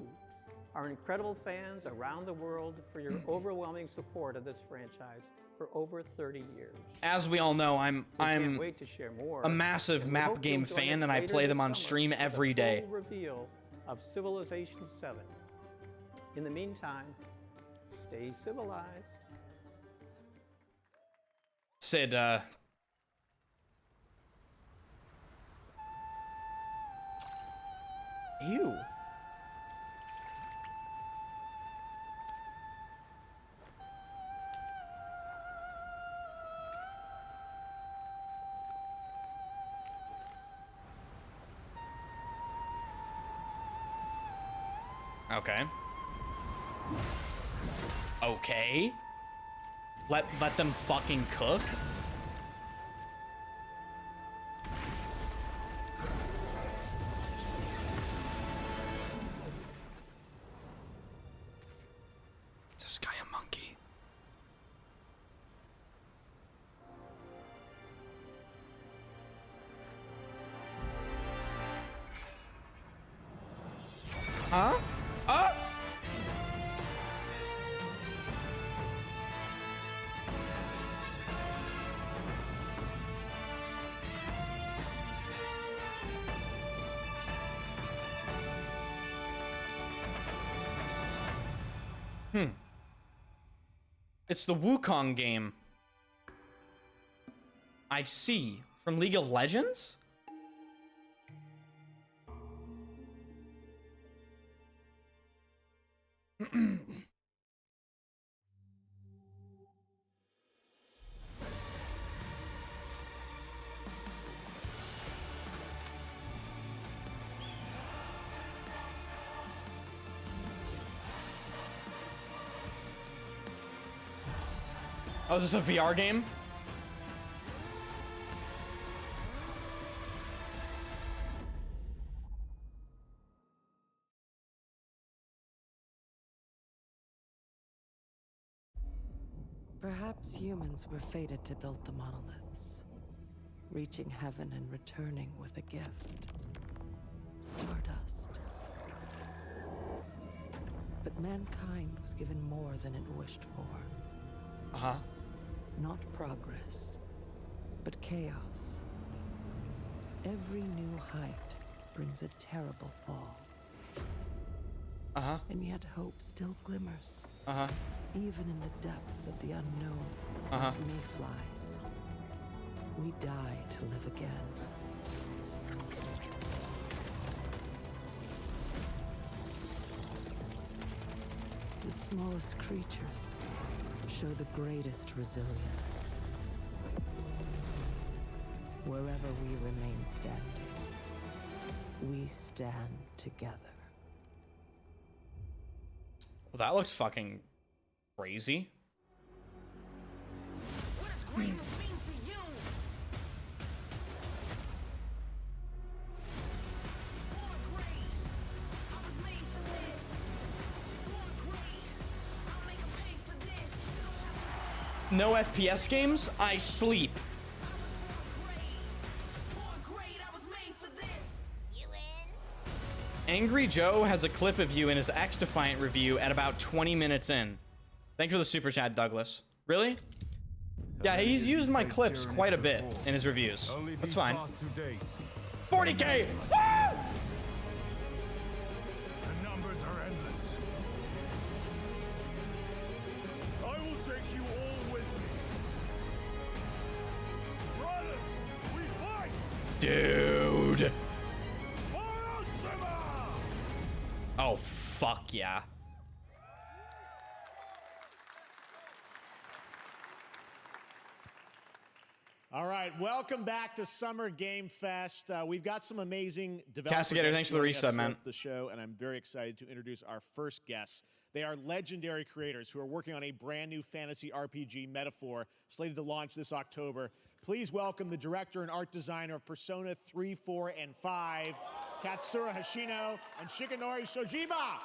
our incredible fans around the world, for your overwhelming support of this franchise for over 30 years. As we all know, I'm can't wait to share more, a massive and we map hope game you'll join fan, us and I later play this them on summer stream for the every day. full reveal of Civilization 7. In the meantime, stay civilized. Sid, ew. Okay. Okay. Let them fucking cook. Is this guy a monkey? Huh? It's the Wukong game. I see. From League of Legends? Oh, is this a VR game? Perhaps humans were fated to build the monoliths, reaching heaven and returning with a gift. Stardust. But mankind was given more than it wished for. Uh-huh. Not progress, but chaos. Every new height brings a terrible fall. Uh-huh. And yet hope still glimmers. Uh-huh. Even in the depths of the unknown, Uh-huh. like mayflies. We die to live again. The smallest creatures show the greatest resilience. Wherever we remain standing, we stand together. Well, that looks fucking crazy. What does greatness mean to you? Born great. I was made for this. Born great. I'll make 'em pay for this. You don't have to No FPS games? I sleep. Angry Joe has a clip of you in his XDefiant review at about 20 minutes in. Thanks for the super chat, Douglas. Really? Yeah, he's used my clips quite a bit in his reviews. That's fine. 40K! Woo! The numbers are endless. I will take you all with me. Brothers, Dude. Oh, fuck yeah. All right, welcome back to Summer Game Fest. We've got some amazing developers. Castigator, thanks for the reset, man. The show, and I'm very excited to introduce our first guests. They are legendary creators who are working on a brand new fantasy RPG, Metaphor, slated to launch this October. Please welcome the director and art designer of Persona 3, 4, and 5, Katsura Hashino and Shikanori Shojima.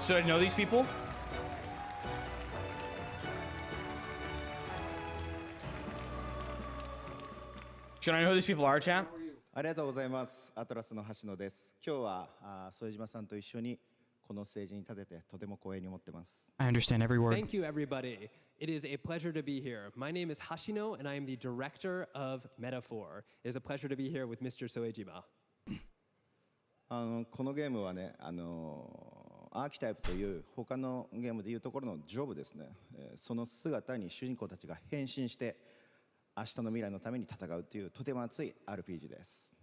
Should I know these people? Should I know who these people are, chat? ありがとうございます。アトラスの橋野です。今日は副島さんと一緒にこのステージに立ててとても光栄に思ってます。I understand every word. Thank you, everybody. It is a pleasure to be here. My name is Hashino, and I am the director of Metaphor. It is a pleasure to be here with Mr. Soejima. このゲームはね、アーキタイプという他のゲームでいうところのジョブですね。その姿に主人公たちが変身して明日の未来のために戦うというとても熱い RPG です。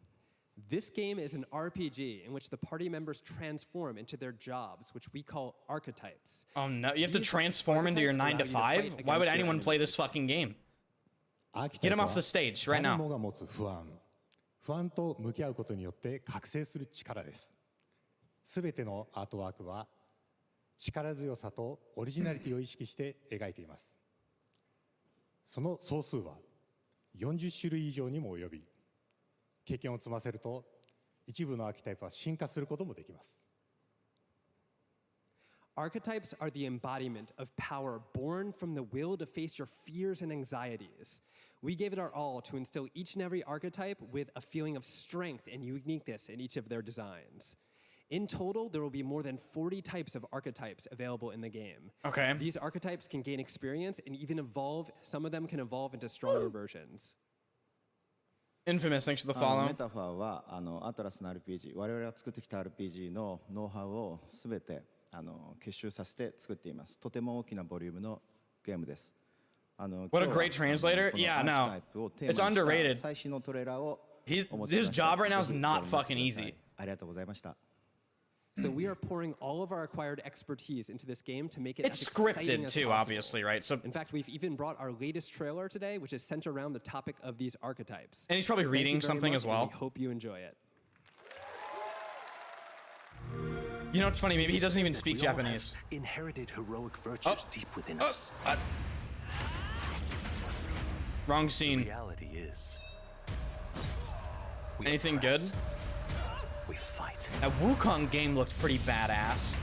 This game is an RPG in which the party members transform into their jobs, which we call archetypes. Oh no, you have to transform into your 9 to 5? Why would anyone play this fucking game? Get him off the stage right now. 不安と向き合うことによって覚醒する力です。すべてのアートワークは力強さとオリジナリティを意識して描いています。その総数は40種類以上にも及び、経験を積ませると一部のアーキタイプは進化することもできます。Archetypes are the embodiment of power born from the will to face your fears and anxieties. We gave it our all to instill each and every archetype with a feeling of strength and uniqueness in each of their designs. In total, there will be more than 40 types of archetypes available in the game. Okay. These archetypes can gain experience and even evolve. Some of them can evolve into stronger versions. Infamous, thanks for the follow. メタファーはアトラスの RPG、我々が作ってきた RPG のノウハウをすべて結集させて作っています。とても大きなボリュームのゲームです。What a great translator. Yeah, no. It's underrated. His job right now is not fucking easy. ありがとうございました。So we are pouring all of our acquired expertise into this game to make it It's as exciting scripted as too, possible. obviously, right? So, in fact, we've even brought our latest trailer today, which is centered around the topic of these archetypes. And he's probably Thank you reading very something much, as well. And we hope you enjoy it. You know what's funny? Maybe he doesn't even speak Japanese. Inherited heroic virtues deep within us. Wrong scene. Reality is. Anything good? We fight. That Wukong game looks pretty badass.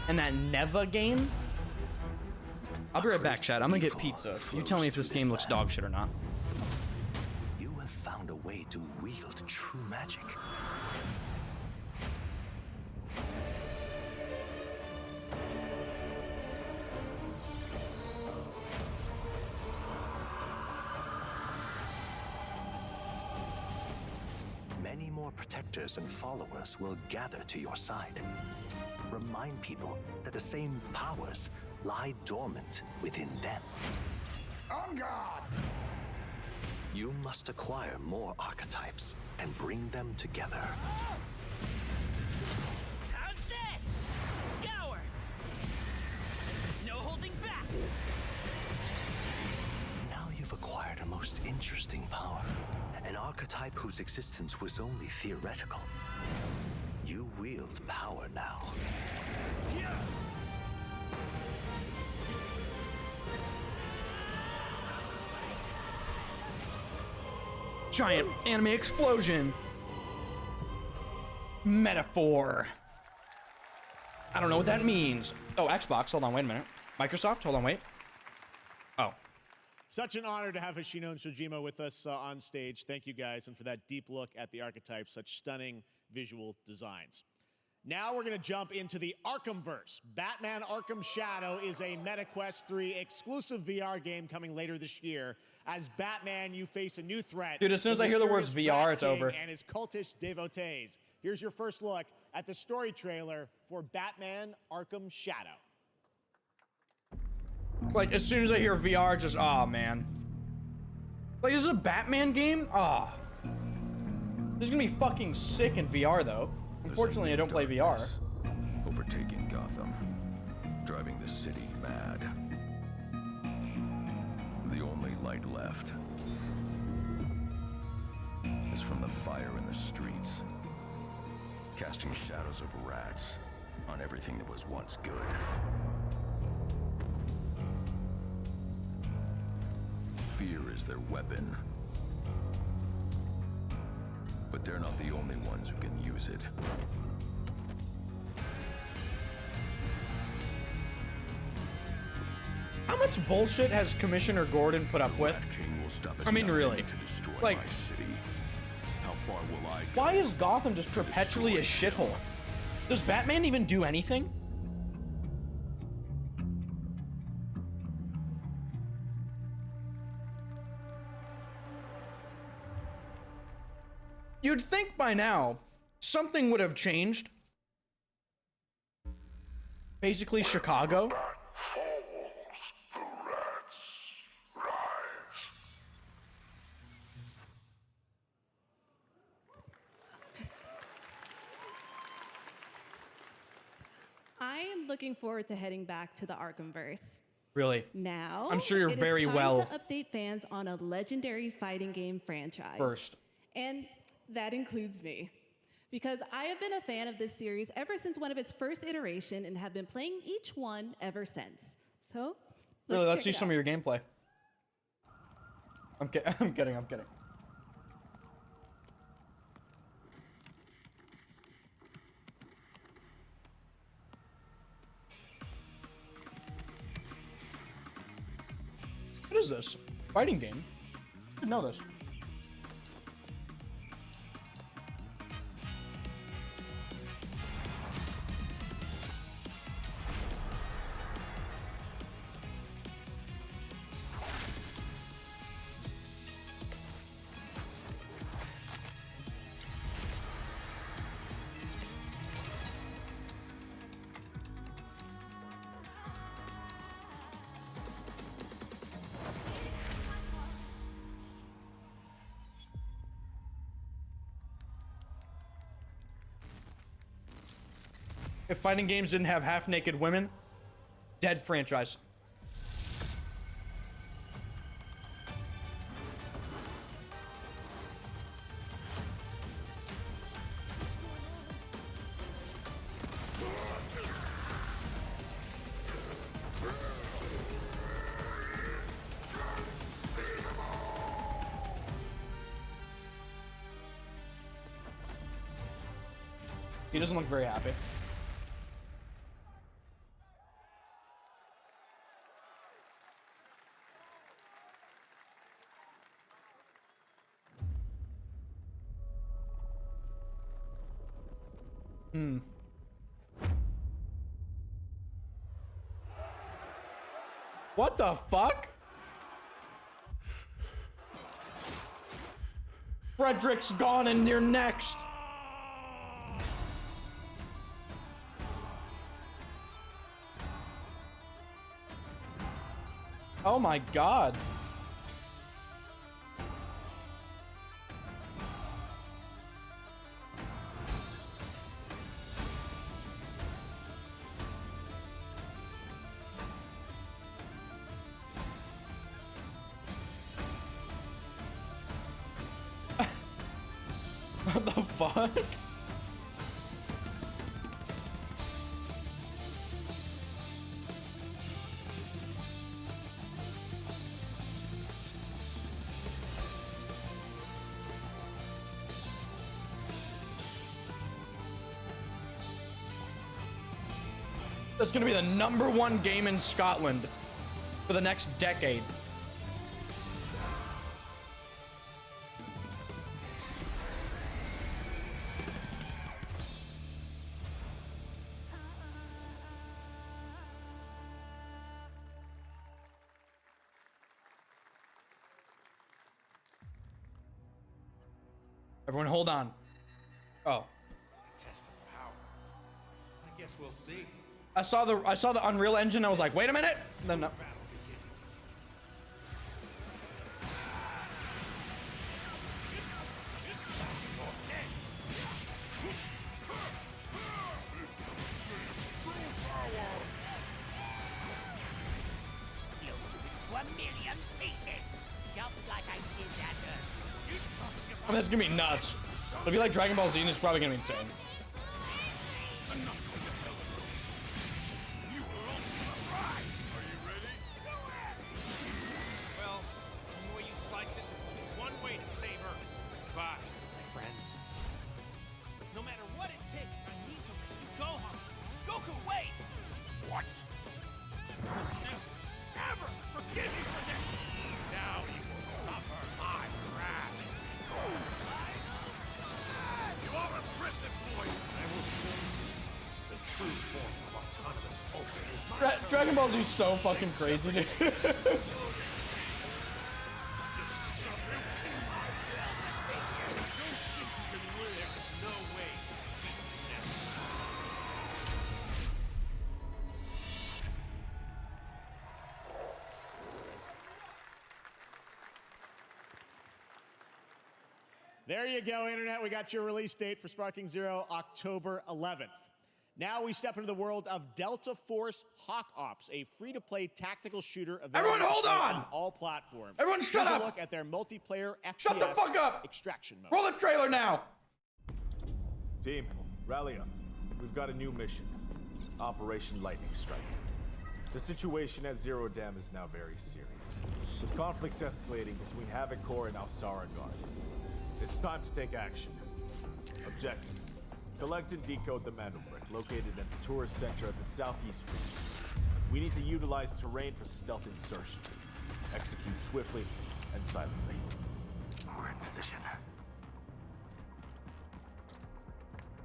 And that Neva game? I'll be right back, chat. I'm gonna get pizza. You tell me if this game looks dog shit or not. You have found a way to wield true magic. Many more protectors and followers will gather to your side. Remind people that the same powers lie dormant within them. On guard! You must acquire more archetypes and bring them together. How's this? Scour! No holding back! Now you've acquired a most interesting power. An archetype whose existence was only theoretical. You wield power now. Giant anime explosion. Metaphor. I don't know what that means. Oh, Xbox. Hold on, wait a minute. Microsoft. Hold on, wait. Oh. Such an honor to have Hashino and Shojima with us on stage. Thank you guys, and for that deep look at the archetypes, such stunning visual designs. Now we're going to jump into the Arkhamverse. Batman Arkham Shadow is a MetaQuest 3 exclusive VR game coming later this year. As Batman, you face a new threat. Dude, as soon as I hear the words VR, it's over. And his cultish devotees. Here's your first look at the story trailer for Batman Arkham Shadow. Like, as soon as I hear VR, just, oh, man. Like, this is a Batman game? Ah. This is gonna be fucking sick in VR, though. Unfortunately, I don't play VR. Overtaking Gotham, driving the city mad. The only light left is from the fire in the streets, casting shadows of rats on everything that was once good. Fear is their weapon. But they're not the only ones who can use it. How much bullshit has Commissioner Gordon put up with? I mean, really. Like, how far will I go? Why is Gotham just perpetually a shithole? Does Batman even do anything? You'd think by now something would have changed. Basically, Chicago. I am looking forward to heading back to the Arkhamverse. Really? Now, I'm sure you're it is very time well to update fans on a legendary fighting game franchise. versed. And that includes me. Because I have been a fan of this series ever since one of its first iteration and have been playing each one ever since. So, Let's see some of your gameplay. I'm kidding. What is this? Fighting game? I didn't know this. If fighting games didn't have half-naked women, dead franchise. He doesn't look very happy. What the fuck? Frederick's gone and you're next. Oh my god. What the fuck? That's gonna be the #1 game in Scotland for the next decade. Everyone hold on. Oh. Test of power. I guess we'll see. I saw the Unreal Engine. I was like, wait a minute. Then no. I mean, that's gonna be nuts. If you like Dragon Ball Z, it's probably gonna be insane. Well, the way you slice it, there's only one way to save her. Goodbye, my friends. No matter what it takes, I need to rescue Gohan. Goku, wait! What? Never forgive you for this! Now you will suffer my wrath. You are a prison boy! I will show you the true form of autonomous ultimate. Dragon Ball Z is so fucking crazy, dude. There you go, Internet. We got your release date for Sparking Zero, October 11th. Now we step into the world of Delta Force Hawk Ops, a free-to-play tactical shooter available Everyone hold on! all platforms. Everyone shut Here's up! a look at their multiplayer FPS Shut the fuck up! extraction mode. Roll the trailer now! Team, rally up. We've got a new mission. Operation Lightning Strike. The situation at Zero Dam is now very serious, with conflicts escalating between Havoc Corps and Alsara Guard. It's time to take action. Objective: collect and decode the Mando Brick located at the tourist center of the southeast region. We need to utilize terrain for stealth insertion. Execute swiftly and silently. We're in position.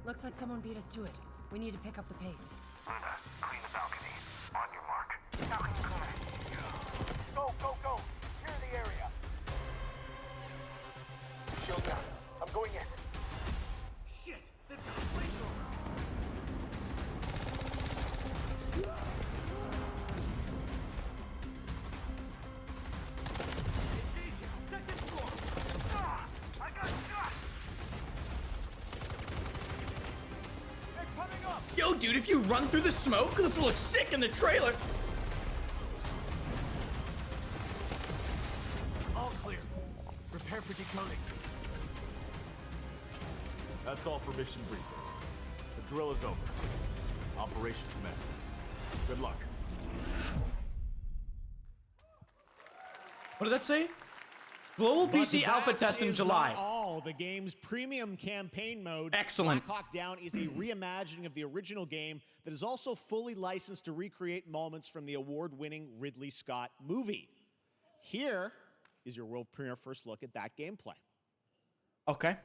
Looks like someone beat us to it. We need to pick up the pace. Clean the balcony. On your mark. Balcony clear. Go, go, go! Clear the area. Shield down. I'm going in. Shit! They've got a flamethrower! Engaging! Second floor! Ah! I got shot! They're coming up! Yo, dude, if you run through the smoke, this looks sick in the trailer. All clear. Prepare for decoding. That's all for mission briefing. The drill is over. Operation commences. Good luck. What did that say? Global But PC alpha that test in is July. not all. The game's premium campaign mode, Excellent. Black Hawk Down, is a reimagining of the original game that is also fully licensed to recreate moments from the award-winning Ridley Scott movie. Here is your world premiere first look at that gameplay. Okay.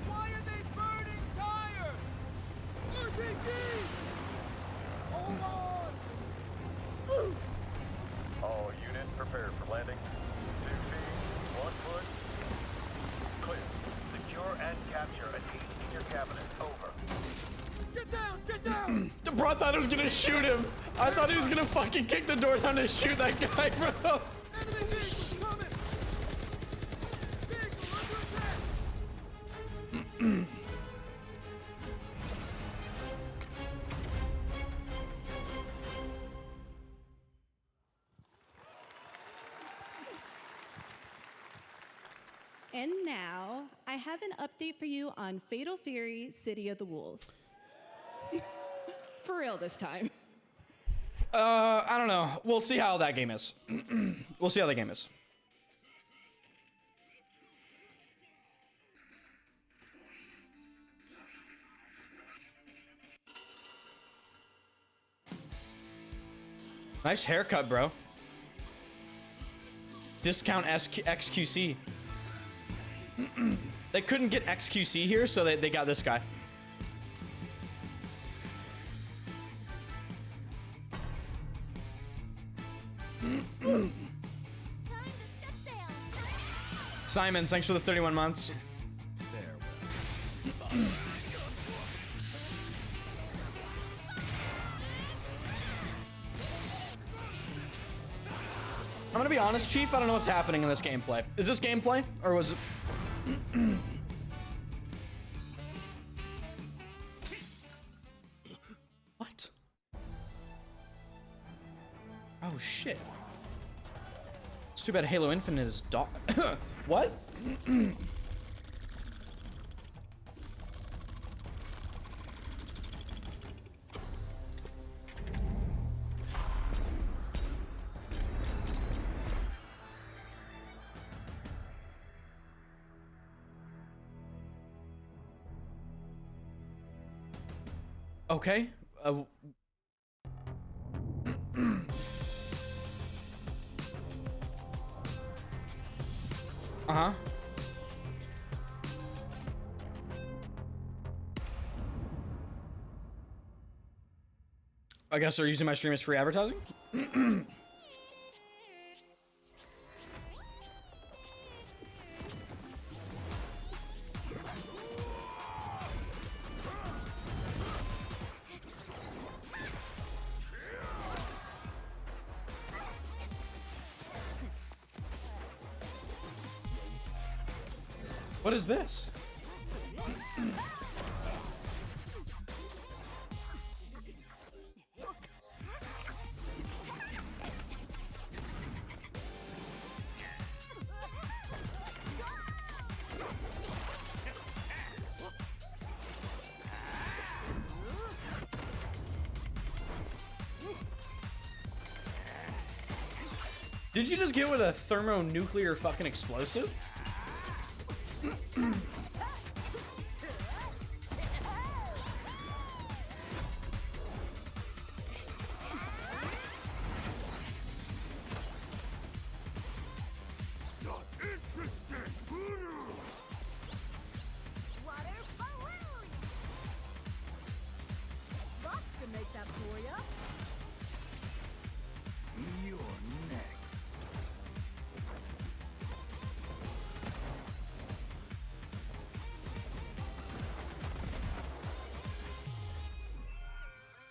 Why are they burning tires? RPG! Hold on! All units prepared for landing. 2B, 1 foot. Clear. Secure and capture a heat in your cabinet. Over. Get down! Get down! Bro, I thought I was gonna shoot him. I thought he was gonna fucking kick the door down to shoot that guy, bro. Enemy vehicles coming! Vehicle under attack! And now, I have an update for you on Fatal Fury City of the Wolves. For real this time. I don't know. We'll see how that game is. We'll see how that game is. Nice haircut, bro. Discount XQC. They couldn't get XQC here, so they got this guy. Simon, thanks for the 31 months. I'm gonna be honest, Chief, I don't know what's happening in this gameplay. Is this gameplay? Or was it... What? Oh, shit. It's too bad Halo Infinite is dog. What? Okay. Uh-huh. I guess they're using my stream as free advertising? What is this? Did you just get with a thermonuclear fucking explosive?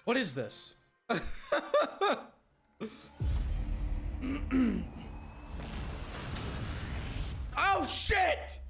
What is this? Oh shit!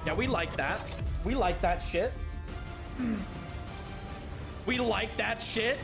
Yeah, we like that. We like that shit. We like that shit.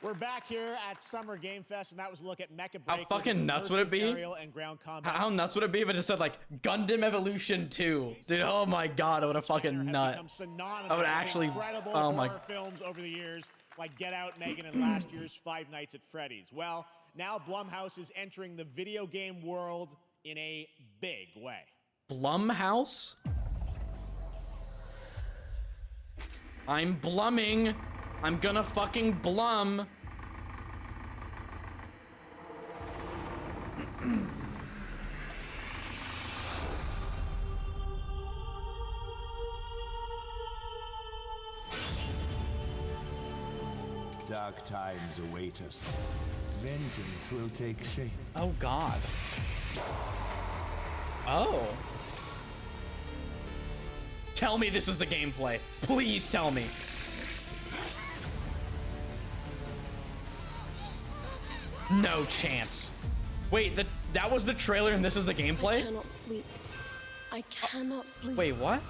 We're back here at Summer Game Fest, and that was a look at Mecha How Break. fucking nuts would it be? Aerial and ground combat. How nuts would it be if it just said like Gundam Evolution 2? Dude, oh my god, I would have fucking nut. I would actually, incredible oh my. horror films over the years, like Get Out, Megan, and last year's Five Nights at Freddy's. Well, now Blumhouse is entering the video game world in a big way. Blumhouse? I'm blumming. I'm gonna fucking blum. Dark times await us. Vengeance will take shape. Oh god. Oh. Tell me this is the gameplay. Please tell me. No chance. Wait, that was the trailer and this is the gameplay? I cannot sleep. I cannot sleep. Wait, what?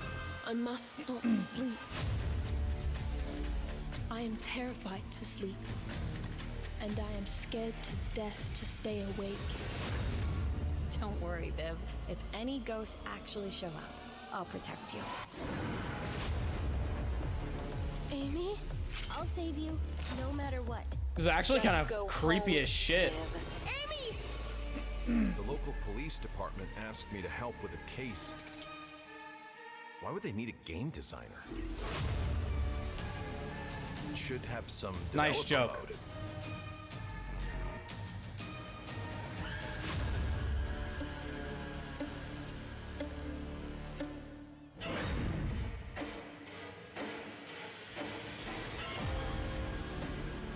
I must not sleep. I am terrified to sleep. And I am scared to death to stay awake. Don't worry, Viv. If any ghosts actually show up, I'll protect you. Amy? I'll save you, no matter what. This is actually kind of creepy as shit. The local police department asked me to help with a case. Why would they need a game designer? It should have some nice joke. Mode.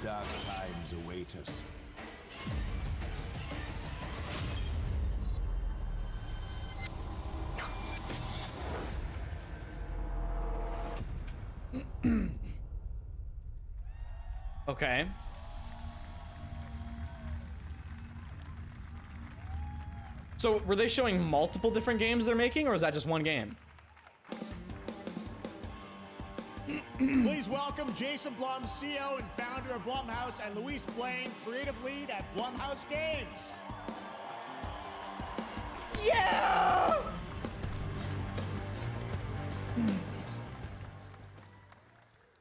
Dark times await us. Okay. So were they showing multiple different games they're making, or is that just one game? Please welcome Jason Blum, CEO and founder of Blumhouse, and Luis Blaine, creative lead at Blumhouse Games. Yeah!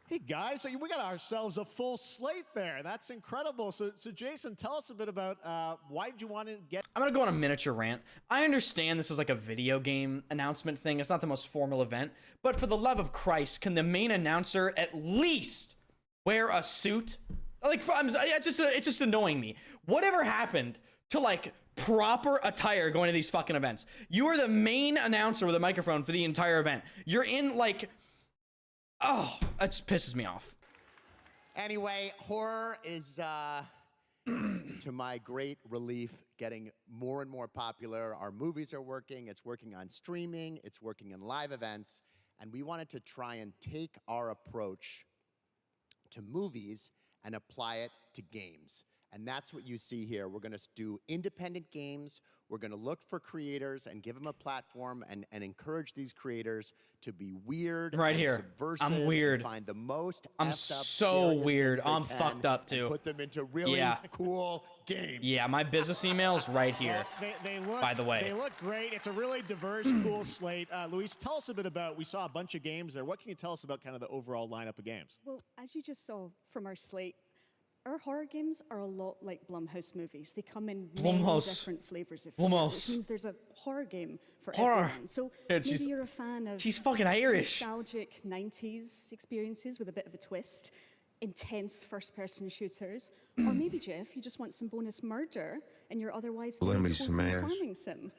Hey guys, so we got ourselves a full slate there. That's incredible. So Jason, tell us a bit about why did you want to get... I'm gonna go on a miniature rant. I understand this is like a video game announcement thing. It's not the most formal event, but for the love of Christ, can the main announcer at least wear a suit? Like, it's just annoying me. Whatever happened to like proper attire going to these fucking events? You are the main announcer with a microphone for the entire event. You're in like... Oh, that just pisses me off. Anyway, horror is, to my great relief, getting more and more popular. Our movies are working. It's working on streaming. It's working in live events. And we wanted to try and take our approach to movies and apply it to games. And that's what you see here. We're going to do independent games. We're going to look for creators and give them a platform and encourage these creators to be weird. Right and here. Subversive, I'm weird. Find the most I'm so weird. I'm fucked up too. Put them into really cool games. Yeah, my business email's right here. They look, by the way. They look great. It's a really diverse, cool slate. Luis, tell us a bit about, we saw a bunch of games there. What can you tell us about kind of the overall lineup of games? Well, as you just saw from our slate, our horror games are a lot like Blumhouse movies. They come in many different flavors of flavor, which means there's a horror game for everyone. So maybe you're a fan of she's fucking Irish. Nostalgic 90s experiences with a bit of a twist, intense first-person shooters, or maybe, Jeff, you just want some bonus murder in your otherwise very cozy farming sim.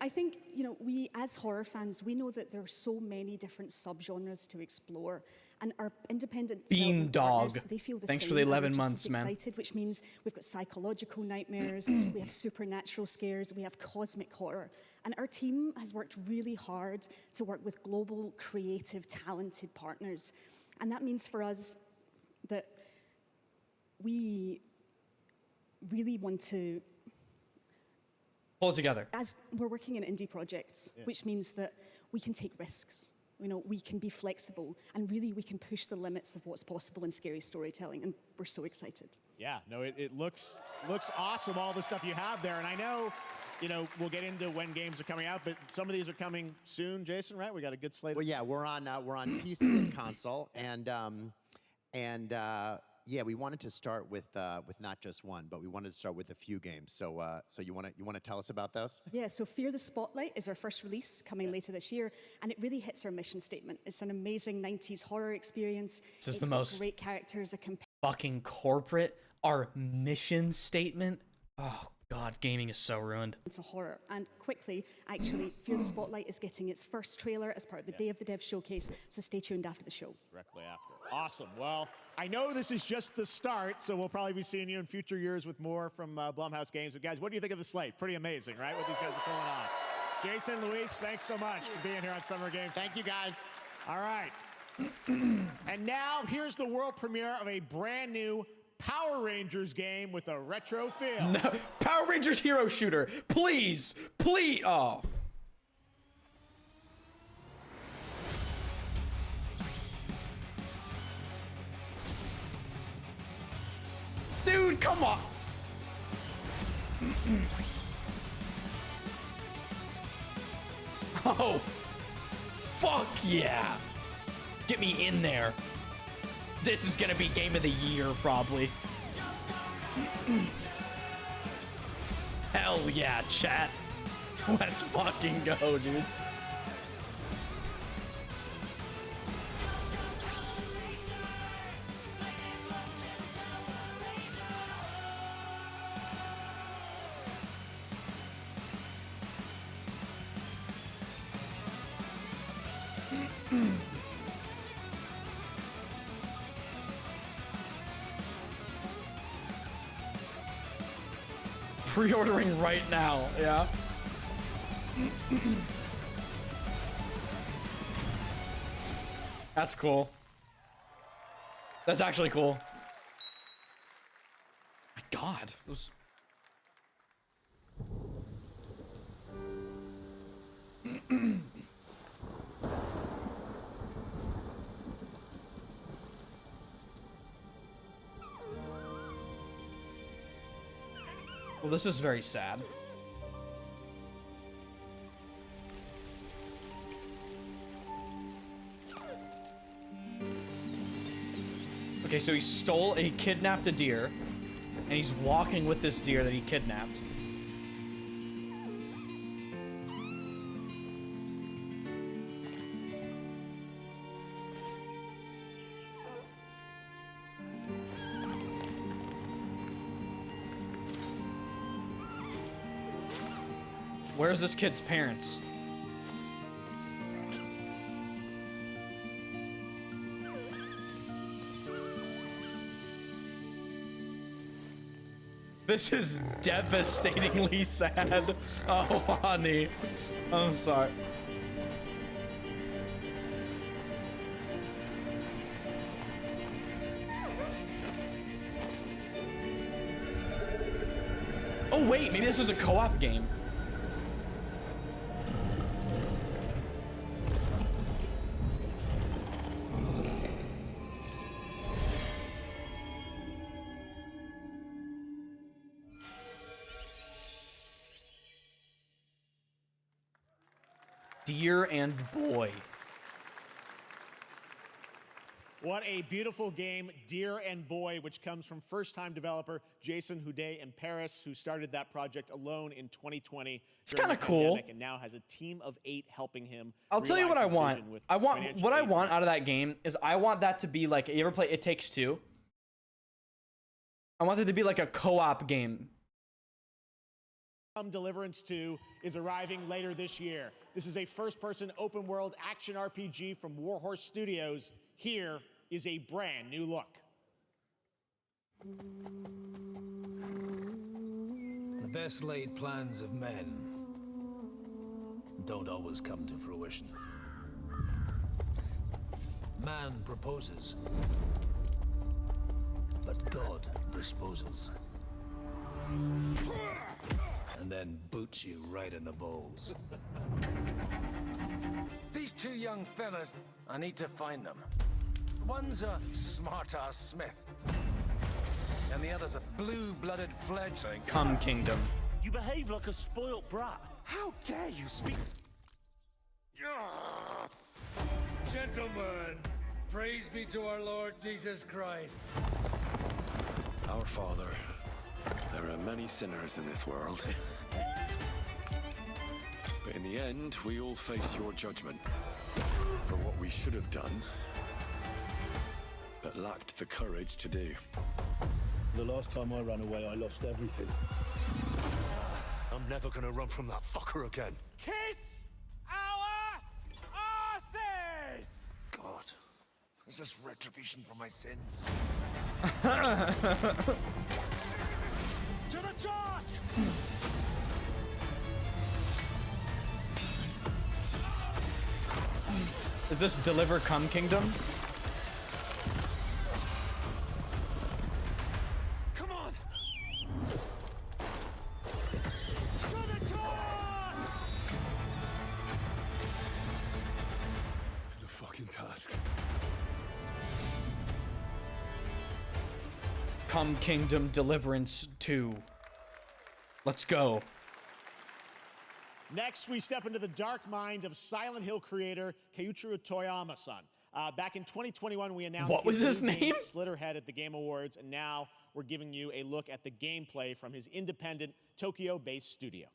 I think, you know, we as horror fans, we know that there are so many different subgenres to explore, and our independent Beandog. They feel the Thanks same. for the 11 We're just months, as man. Excited, which means we've got psychological nightmares, we have supernatural scares, we have cosmic horror, and our team has worked really hard to work with global, creative, talented partners, and that means for us that we really want to pull it together. As we're working in indie projects, which means that we can take risks. You know, we can be flexible, and really we can push the limits of what's possible in scary storytelling, and we're so excited. Yeah, no, it looks awesome, all the stuff you have there, and I know, you know, we'll get into when games are coming out, but some of these are coming soon, Jason, right? We got a good slate. Well, yeah, we're on PC and console, and yeah, we wanted to start with not just one, but we wanted to start with a few games. So so you want to tell us about those? Yeah, so Fear the Spotlight is our first release coming later this year, and it really hits our mission statement. It's an amazing 90s horror experience. This is it's the got most great characters, fucking corporate. Our mission statement. Oh God, gaming is so ruined. Into horror. And quickly, actually, Fear the Spotlight is getting its first trailer as part of the Day of the Dev showcase, so stay tuned after the show. Directly after. Awesome. Well, I know this is just the start, so we'll probably be seeing you in future years with more from Blumhouse Games. But guys, what do you think of the slate? Pretty amazing, right? What these guys are pulling on. Jason, Luis, thanks so much for being here on Summer Game. Thank you, guys. All right. And now, here's the world premiere of a brand new Power Rangers game with a retro feel. No, Power Rangers Hero Shooter. Please, please. Oh. Dude, come on. Oh, fuck yeah. Get me in there. This is gonna be game of the year, probably. Hell yeah, chat. Let's fucking go, dude. Pre-ordering right now, yeah. That's cool. That's actually cool. My God, those. Well, this is very sad. Okay, so he kidnapped a deer, and he's walking with this deer that he kidnapped. Where's this kid's parents? This is devastatingly sad. Oh, honey. I'm sorry. Oh, wait, maybe this is a co-op game. Dear and boy. What a beautiful game, Dear and Boy, which comes from first-time developer Jason Houdet in Paris, who started that project alone in 2020. It's kind of cool. And now has a team of 8 helping him. I'll tell you what I want. I want out of that game is I want that to be like, you ever play It Takes Two? I want it to be like a co-op game. Deliverance 2 is arriving later this year. This is a first-person open-world action RPG from Warhorse Studios. Here is a brand new look. The best laid plans of men don't always come to fruition. Man proposes, but God disposes. And then boots you right in the balls. These 2 young fellas, I need to find them. One's a smart-ass smith, and the other's a blue-blooded fledgling. Come Kingdom. You behave like a spoilt brat. How dare you speak? Gentlemen, praise be to our Lord Jesus Christ. Our Father, there are many sinners in this world. But in the end, we all face your judgment for what we should have done, but lacked the courage to do. The last time I ran away, I lost everything. I'm never gonna run from that fucker again. Kiss our asses! God, is this retribution for my sins? To the task! Is this Deliver Come Kingdom? Come on! To the fucking task. Come Kingdom Deliverance 2. Let's go. Next, we step into the dark mind of Silent Hill creator Keiichiro Toyama-san. Back in 2021, we announced What was his name? Slitterhead at the Game Awards, and now we're giving you a look at the gameplay from his independent Tokyo-based studio.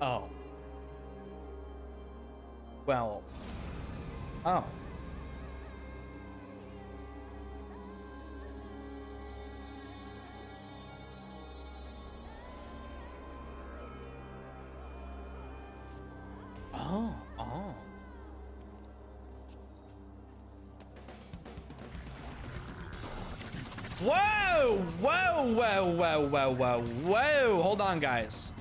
Oh. Well. Oh. Oh. Oh. Whoa! Whoa! Whoa! Whoa! Whoa! Whoa! Whoa! Hold on, guys.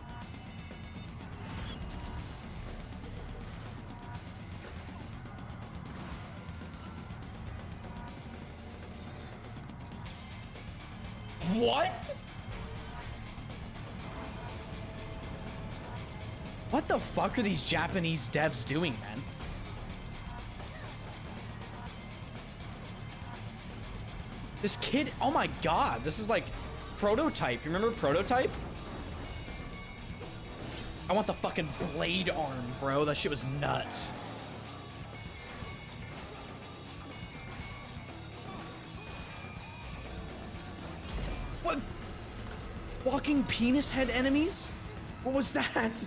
What? What the fuck are these Japanese devs doing, man? This kid, oh my god, this is like Prototype. You remember Prototype? I want the fucking blade arm, bro. That shit was nuts. What? Walking penis head enemies? What was that?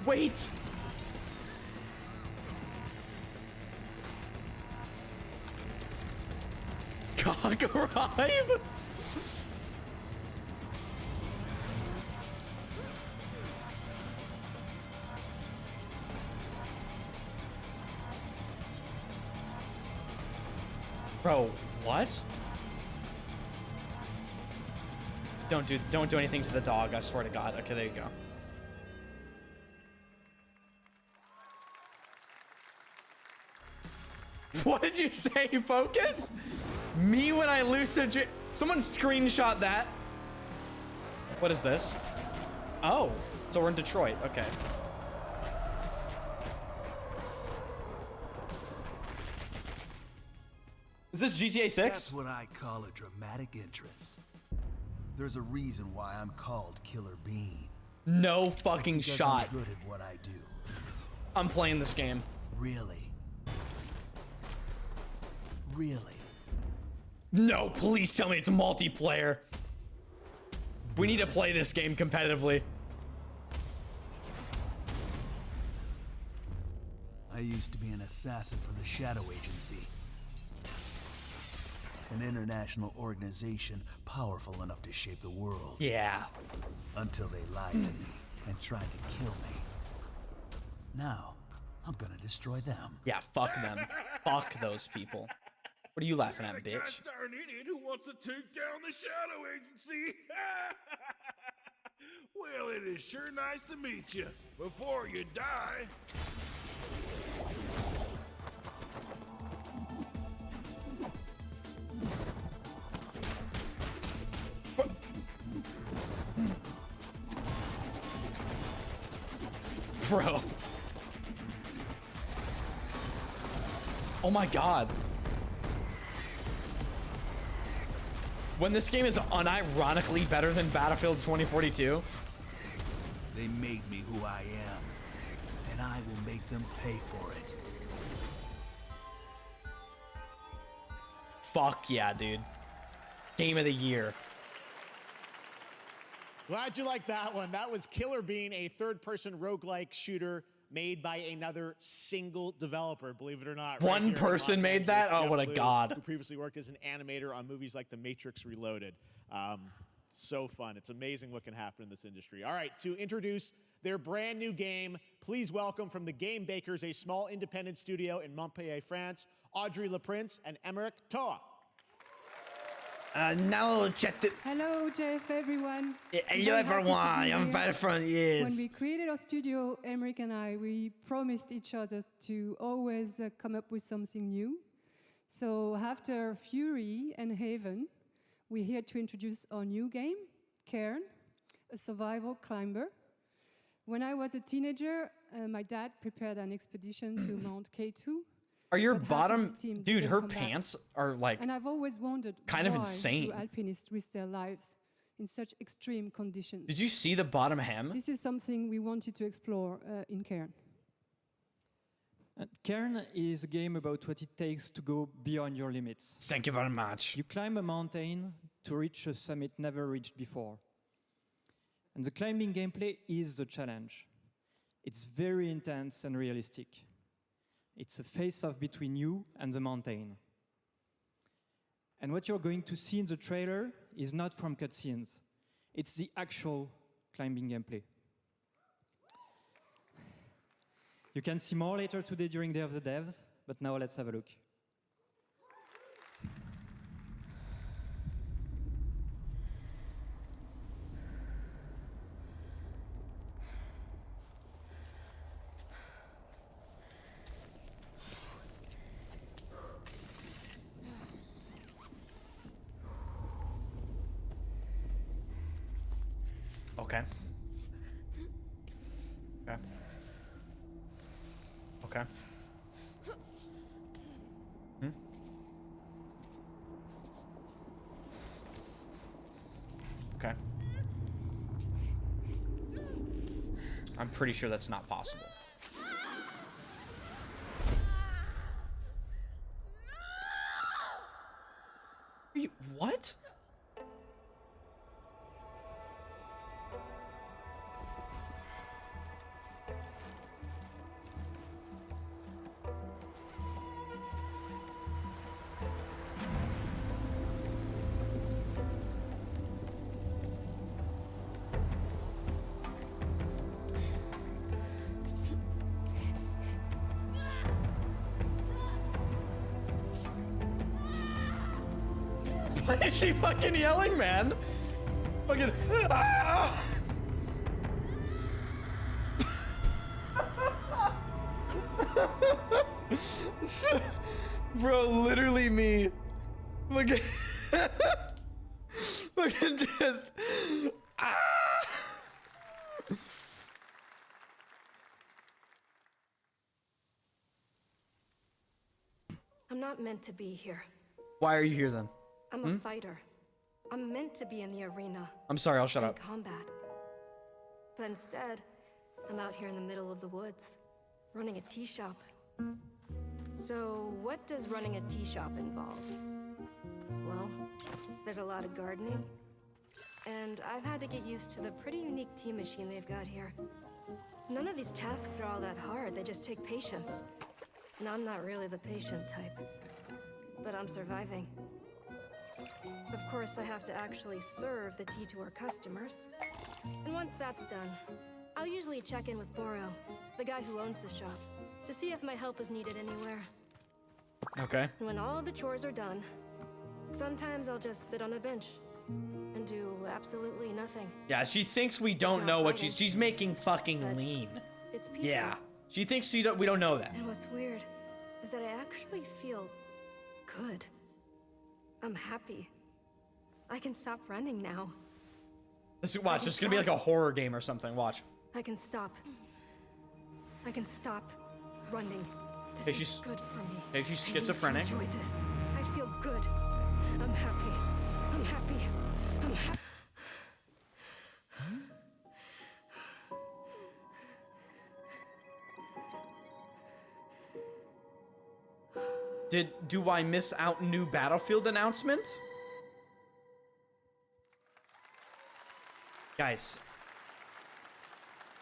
Wait. Cock arrive? Bro, what? Don't do anything to the dog, I swear to God. Okay, there you go. What did you say, Focus? Me when I lucid... Someone screenshot that. What is this? Oh, so we're in Detroit. Okay. Is this GTA 6? That's what I call a dramatic entrance. There's a reason why I'm called Killer Bean. No fucking shot. I'm good at what I do. I'm playing this game. Really? Really? No, please tell me it's multiplayer. We need to play this game competitively. I used to be an assassin for the Shadow Agency. An international organization powerful enough to shape the world. Yeah. Until they lied to me and tried to kill me. Now, I'm gonna destroy them. Yeah, fuck them. Fuck those people. What are you laughing at, bitch? Gosh darn idiot who wants to take down the Shadow Agency. Well, it is sure nice to meet you. Before you die. Bro. Oh my god. When this game is unironically better than Battlefield 2042. They made me who I am, and I will make them pay for it. Fuck yeah, dude. Game of the year. Glad you liked that one. That was Killer Bean, a third-person roguelike shooter made by another single developer, believe it or not. One here in person Los made Angeles, that? Oh, Jeff what a Liu, god. Who previously worked as an animator on movies like The Matrix Reloaded. So fun. It's amazing what can happen in this industry. All right, to introduce their brand new game, please welcome from the Game Bakers, a small independent studio in Montpellier, France, Audrey Laprince and Emmerich Toa. Now check it. Hello, Jeff, everyone. Hello, everyone. I'm very from yes. When we created our studio, Emmerich and I, we promised each other to always come up with something new. So after Fury and Haven, We're here to introduce our new game, Cairn, a survival climber. When I was a teenager, my dad prepared an expedition to Mount K2. Are your bottom... Dude, her pants are like... And I've always wondered kind of why insane. do alpinists risk their lives in such extreme conditions? Did you see the bottom hem? This is something we wanted to explore in Cairn. Cairn is a game about what it takes to go beyond your limits. Thank you very much. You climb a mountain to reach a summit never reached before. And the climbing gameplay is the challenge. It's very intense and realistic. It's a face-off between you and the mountain. And what you're going to see in the trailer is not from cutscenes. It's the actual climbing gameplay. You can see more later today during Day of the Devs, but now let's have a look. Okay. Okay. Okay. Hmm? Okay. I'm pretty sure that's not possible. What? Why is she fucking yelling, man? Fucking. Ah! Bro, literally me. Fucking. Fucking just. Ah! I'm not meant to be here. Why are you here then? I'm a fighter. I'm meant to be in the arena. I'm sorry, I'll shut up. Combat. But instead, I'm out here in the middle of the woods, running a tea shop. So, what does running a tea shop involve? Well, there's a lot of gardening, and I've had to get used to the pretty unique tea machine they've got here. None of these tasks are all that hard, they just take patience. And I'm not really the patient type, but I'm surviving. Of course, I have to actually serve the tea to our customers. And once that's done, I'll usually check in with BRIO, the guy who owns the shop, to see if my help is needed anywhere. Okay. And when all the chores are done, sometimes I'll just sit on a bench and do absolutely nothing. Yeah, she thinks we don't know what she's making fucking lean. It's peaceful. Yeah. She thinks we don't know that. And what's weird is that I actually feel good. I'm happy. I can stop running now. Watch, this is gonna be like a horror game or something. Watch. I can stop. I can stop running. Hey, This is good for me. Hey, she's I need to schizophrenic. enjoy this. I feel good. I'm happy. I'm happy. I'm happy. Do I miss out new Battlefield announcement? Guys.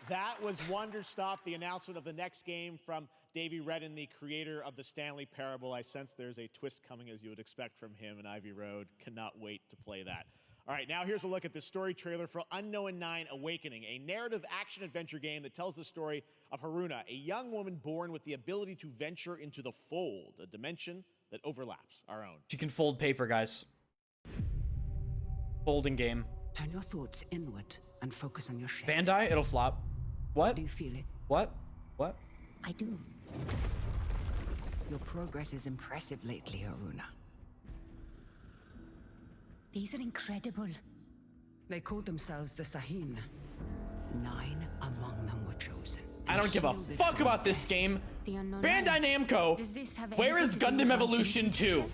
That was Wonderstop, the announcement of the next game from Davey Redden, the creator of the Stanley Parable. I sense there's a twist coming, as you would expect from him and Ivy Road. Cannot wait to play that. All right, now here's a look at the story trailer for Unknown 9 Awakening, a narrative action-adventure game that tells the story of Haruna, a young woman born with the ability to venture into the fold, a dimension that overlaps our own. She can fold paper, guys. Folding game. Turn your thoughts inward and focus on your shape. Bandai, it'll flop. What? Do you feel it? What? What? I do. Your progress is impressive lately, Haruna. These are incredible. They called themselves the Sahin. 9 among them were chosen. I don't give a fuck about this game. Bandai Namco, where is Gundam Evolution 2?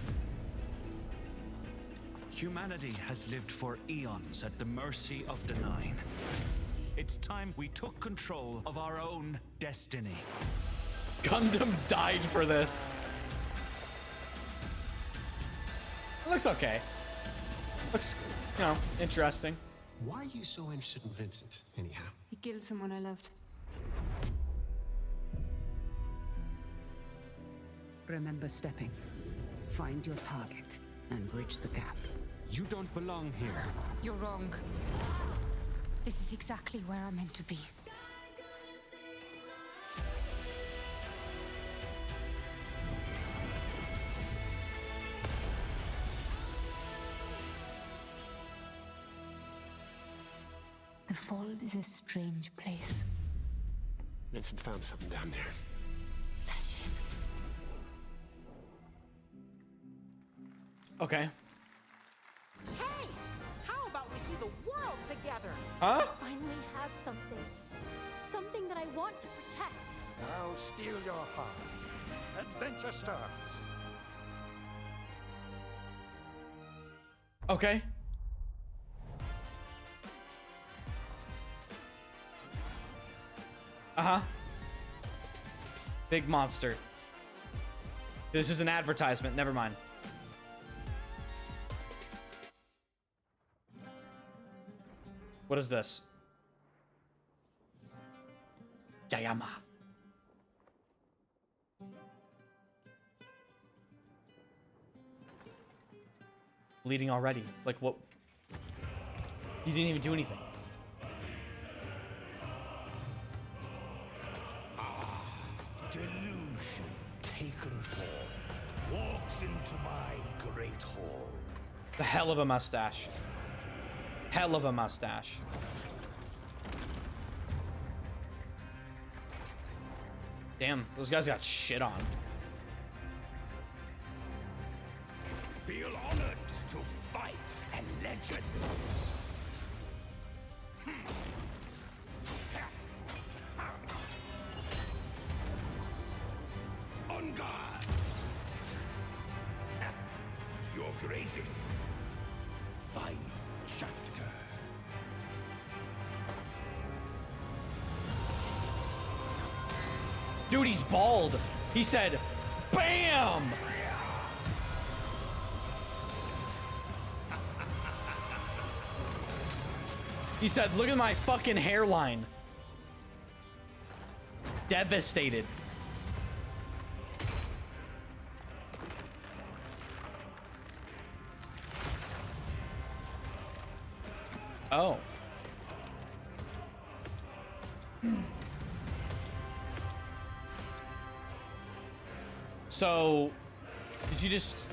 Humanity has lived for eons at the mercy of the Nine. It's time we took control of our own destiny. Gundam died for this. It looks okay. Looks, you know, interesting. Why are you so interested in Vincent, anyhow? He killed someone I loved. Remember stepping. Find your target and bridge the gap. You don't belong here. You're wrong. This is exactly where I'm meant to be. The Fold is a strange place. Vincent found something down there. Okay. Hey! How about we see the world together? Huh? I finally have something. Something that I want to protect. Now steal your heart. Adventure starts. Okay. Uh-huh. Big monster. This is an advertisement. Never mind. What is this? Jayama. Bleeding already. Like what? You didn't even do anything. Delusion taken form walks into my great hall. The hell of a mustache. Hell of a mustache. Damn, those guys got shit on. Feel honored to fight a legend. On guard. To your greatest final chapter. Dude, he's bald. He said, BAM! He said, look at my fucking hairline. Devastated. Oh. So, did you just...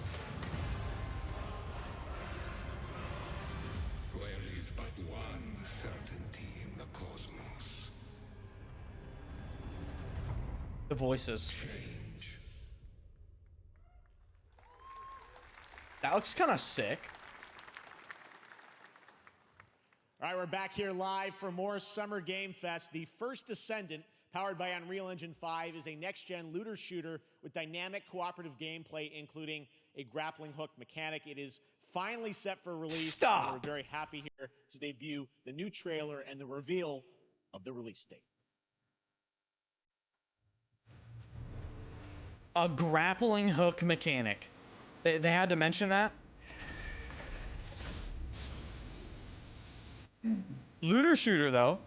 There is but one certainty in the cosmos. The voices. Change. That looks kind of sick. All right, we're back here live for more Summer Game Fest. The first Descendant, powered by Unreal Engine 5, is a next-gen looter shooter with dynamic cooperative gameplay, including a grappling hook mechanic. It is finally set for release. Stop! We're very happy here to debut the new trailer and the reveal of the release date. A grappling hook mechanic. They had to mention that? Looter shooter, though.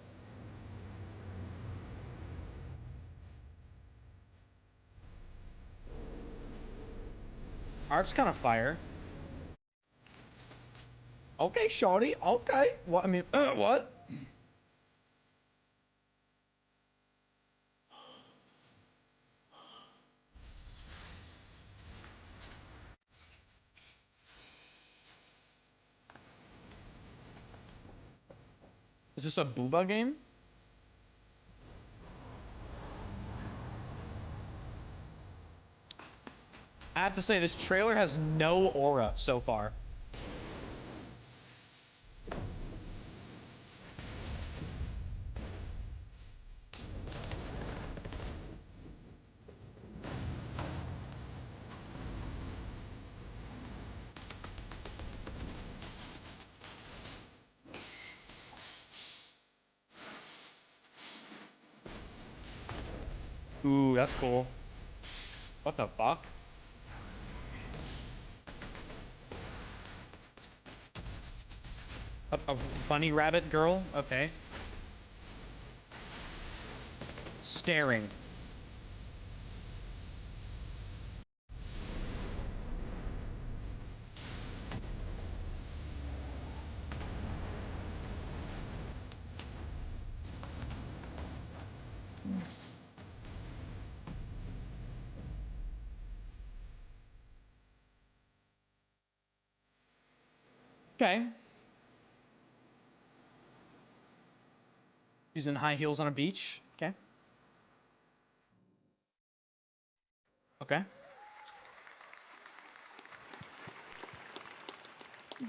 Art's kind of fire. Okay, shorty. Okay. What? I mean, what? Is this a booba game? I have to say, this trailer has no aura so far. Ooh, that's cool. What the fuck? A bunny rabbit girl? Okay. Staring. Okay. She's in high heels on a beach. Okay. Okay.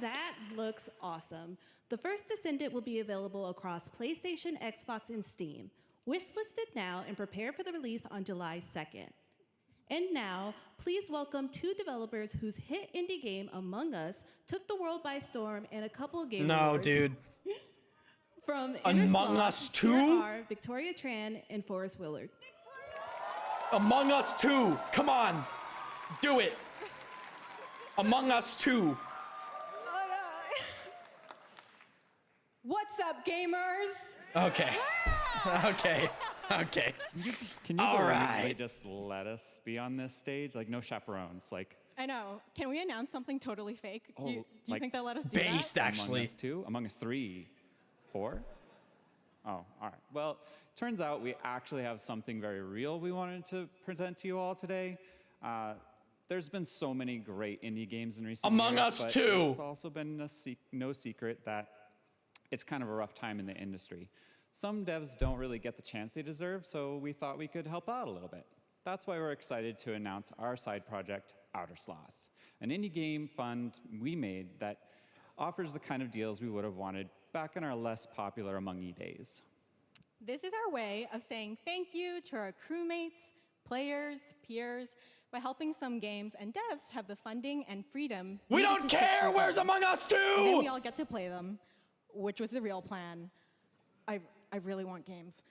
That looks awesome. The first Descendant will be available across PlayStation, Xbox, and Steam. Wishlisted now and prepare for the release on July 2nd. And now, please welcome two developers whose hit indie game, Among Us, took the world by storm and a couple of game awards. dude. From Among Us 2? Here are Victoria Tran and Forrest Willard. Among Us 2. Come on. Do it. Among Us 2. What's up, gamers? Okay. Okay. Okay. Can you All believe right. they just let us be on this stage? Like, no chaperones. Like, I know. Can we announce something totally fake? oh, Do you like think they'll let us do that? actually. Among Us 2? Among Us 3? 4? Oh, all right. Well, turns out we actually have something very real we wanted to present to you all today. There's been so many great indie games in recent Among years, Us but 2. It's also been no secret that it's kind of a rough time in the industry. Some devs don't really get the chance they deserve, so we thought we could help out a little bit. That's why we're excited to announce our side project, Outer Sloth, an indie game fund we made that offers the kind of deals we would have wanted back in our less popular Among Us days. This is our way of saying thank you to our crewmates, players, peers, by helping some games and devs have the funding and freedom. We needed don't to ship care! their Where's games. Among Us 2? And then we all get to play them, which was the real plan. I really want games.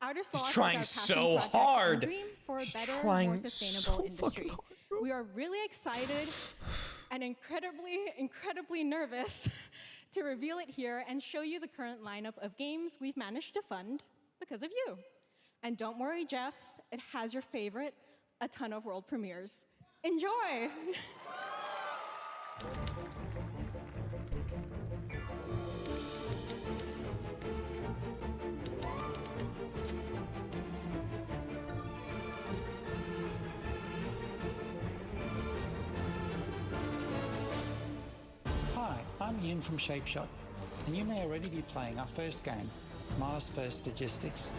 Outer Sloth is our trying passion so project hard. and dream for a She's better, trying more sustainable so industry. fucking We are really excited and incredibly nervous to reveal it here and show you the current lineup of games we've managed to fund because of you. And don't worry, Jeff, it has your favorite, a ton of world premieres. Enjoy! Hi, I'm Ian from Shapeshot, and you may already be playing our first game, Mars First Logistics.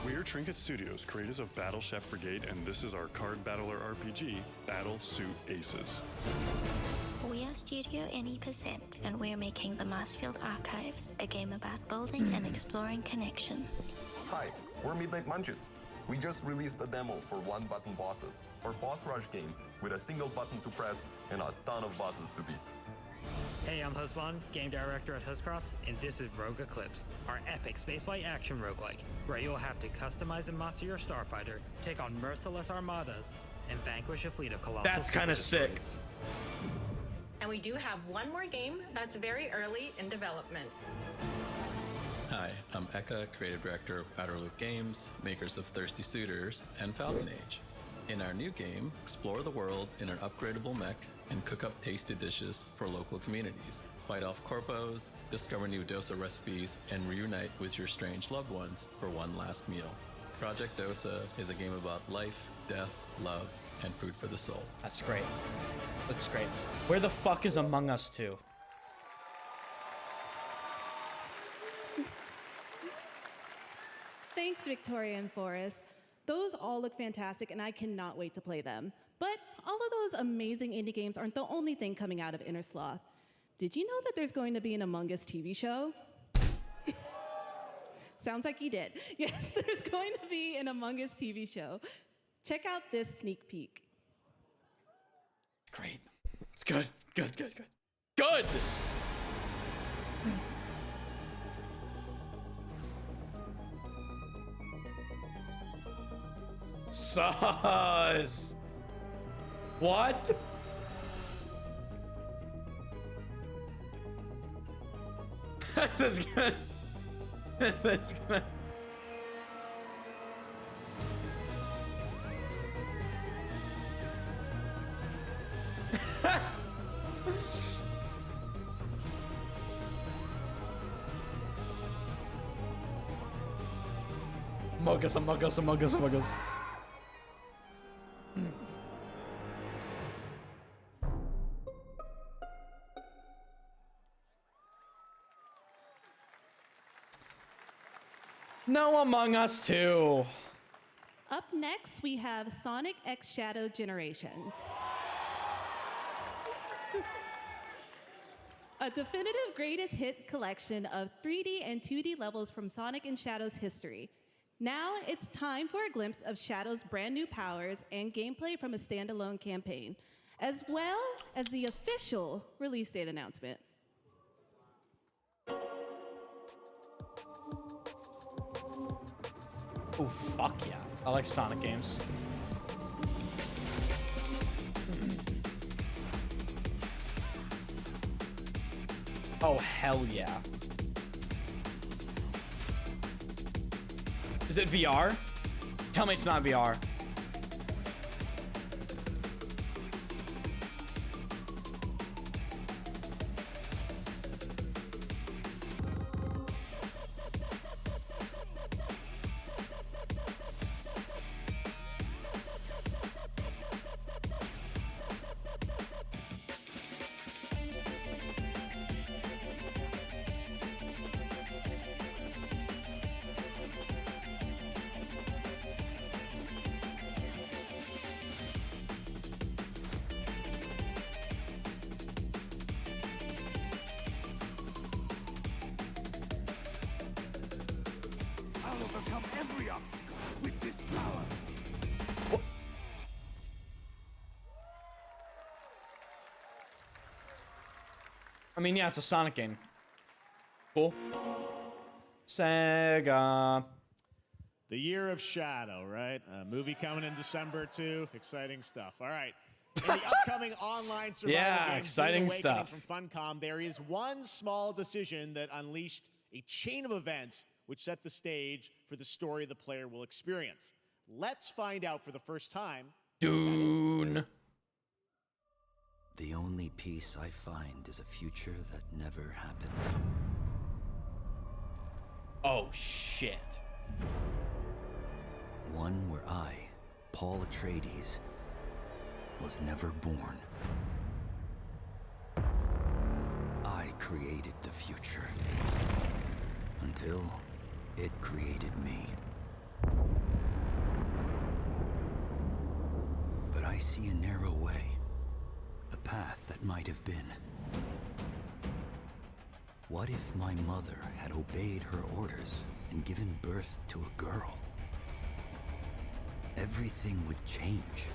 We are Trinket Studios, creators of Battle Chef Brigade, and this is our card battler RPG, Battle Suit Aces. We are Studio Any%, and we're making the Marsfield Archives, a game about building and exploring connections. Hi, we're Midnight Munches. We just released a demo for one-button bosses, our boss rush game with a single button to press and a ton of bosses to beat. Hey, I'm Husband, game director at Huscrofts, and this is Rogue Eclipse, our epic spaceflight action roguelike, where you'll have to customize and master your starfighter, take on merciless armadas, and vanquish a fleet of colossal That's kind of sick. And we do have one more game that's very early in development. Hi, I'm Eka, creative director of Outer Loop Games, makers of Thirsty Suitors and Falcon Age. In our new game, explore the world in an upgradable mech and cook up tasty dishes for local communities. Fight off corpos, discover new dosa recipes, and reunite with your strange loved ones for one last meal. Project Dosa is a game about life, death, love, and food for the soul. That's great. That's great. Where the fuck is Among Us 2? Thanks, Victoria and Forrest. Those all look fantastic, and I cannot wait to play them. But all of those amazing indie games aren't the only thing coming out of Inner Sloth. Did you know that there's going to be an Among Us TV show? Sounds like you did. Yes, there's going to be an Among Us TV show. Check out this sneak peek. Great. It's good. Good, good, good. Good! Sus. What? This is gonna. This is gonna. Among Us, Among Us, Among Us, Among Us. No Among Us 2. Up next, we have Sonic X Shadow Generations. A definitive greatest hit collection of 3D and 2D levels from Sonic and Shadow's history. Now it's time for a glimpse of Shadow's brand new powers and gameplay from a standalone campaign, as well as the official release date announcement. Oh, fuck yeah. I like Sonic games. Oh, hell yeah. Is it VR? Tell me it's not VR. Overcome every obstacle with this power. I mean, yeah, it's a Sonic game. Cool. Sega. The Year of Shadow, right? A movie coming in December too. Exciting stuff. All right. In the upcoming online survival game, exciting Doom Awakening stuff. from Funcom, there is one small decision that unleashed a chain of events which set the stage for the story the player will experience. Let's find out for the first time. Dune. The only peace I find is a future that never happened. Oh, shit. One where I, Paul Atreides, was never born. I created the future. Until it created me. But I see a narrow way. A path that might have been. What if my mother had obeyed her orders and given birth to a girl? Everything would change.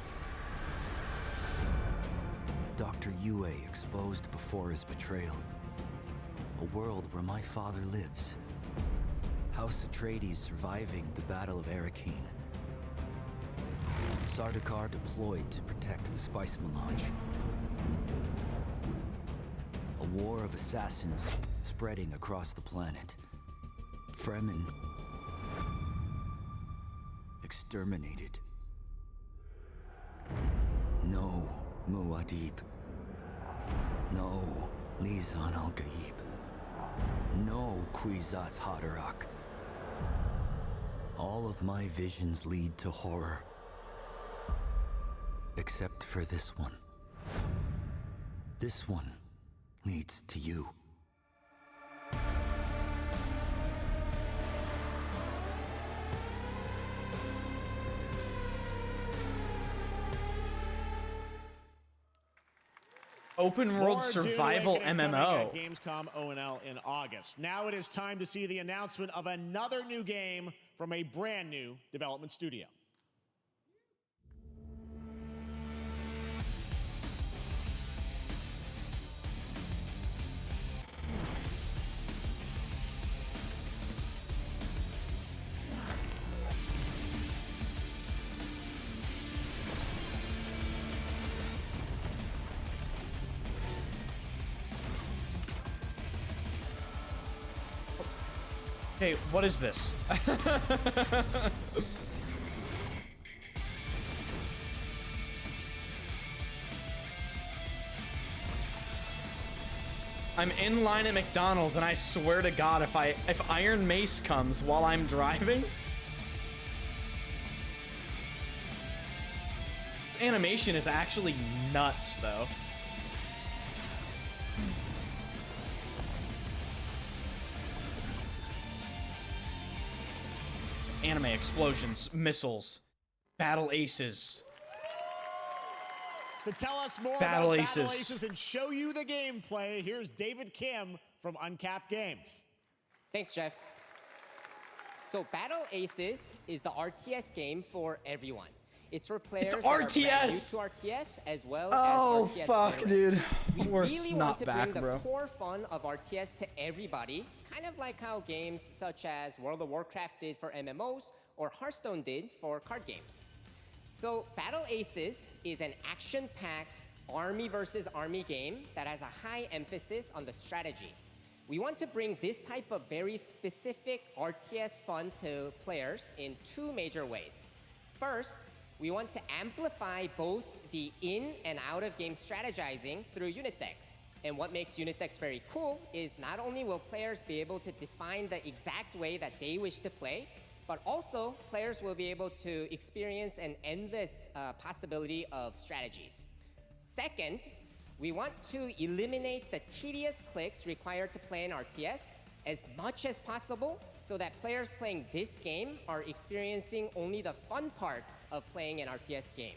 Dr. Yue exposed before his betrayal. A world where my father lives. House Atreides surviving the Battle of Arrakeen. Sardaukar deployed to protect the spice melange. A war of assassins spreading across the planet. Fremen exterminated. No Muad'Dib. No Lisan al-Gaib. No Kwisatz Haderach. All of my visions lead to horror. Except for this one. This one leads to you. Open world More Doom survival Awakening coming MMO. at Gamescom ONL in August. Now it is time to see the announcement of another new game from a brand new development studio. Okay, what is this? I'm in line at McDonald's, and I swear to God, if Iron Mace comes while I'm driving, this animation is actually nuts, though. Anime explosions, missiles, battle aces. To tell us more Battle about Aces. Battle Aces and show you the gameplay, here's David Kim from Uncapped Games. Thanks, Jeff. So Battle Aces is the RTS game for everyone. It's for players that are brand new to RTS as well as RTS fuck, veterans. dude. We We're really not want to back, bring the bro. core fun of RTS to everybody, kind of like how games such as World of Warcraft did for MMOs or Hearthstone did for card games. So Battle Aces is an action-packed army versus army game that has a high emphasis on the strategy. We want to bring this type of very specific RTS fun to players in two major ways. First, we want to amplify both the in and out of game strategizing through unit decks. And what makes unit decks very cool is not only will players be able to define the exact way that they wish to play, but also players will be able to experience an endless possibility of strategies. Second, we want to eliminate the tedious clicks required to play an RTS as much as possible so that players playing this game are experiencing only the fun parts of playing an RTS game.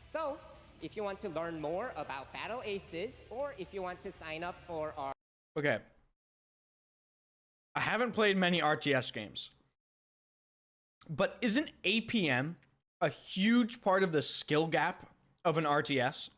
So, if you want to learn more about Battle Aces, or if you want to sign up for our... Okay. I haven't played many RTS games. But isn't APM a huge part of the skill gap of an RTS?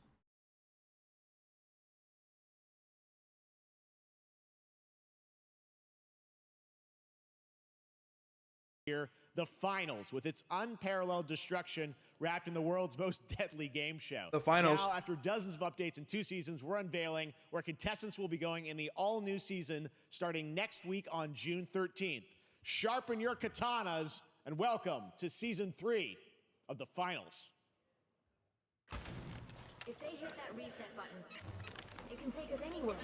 Here, the finals, with its unparalleled destruction wrapped in the world's most deadly game show. The finals. Now, after dozens of updates in 2 seasons, we're unveiling where contestants will be going in the all-new season starting next week on June 13th. Sharpen your katanas and welcome to Season 3 of the finals. If they hit that reset button, it can take us anywhere.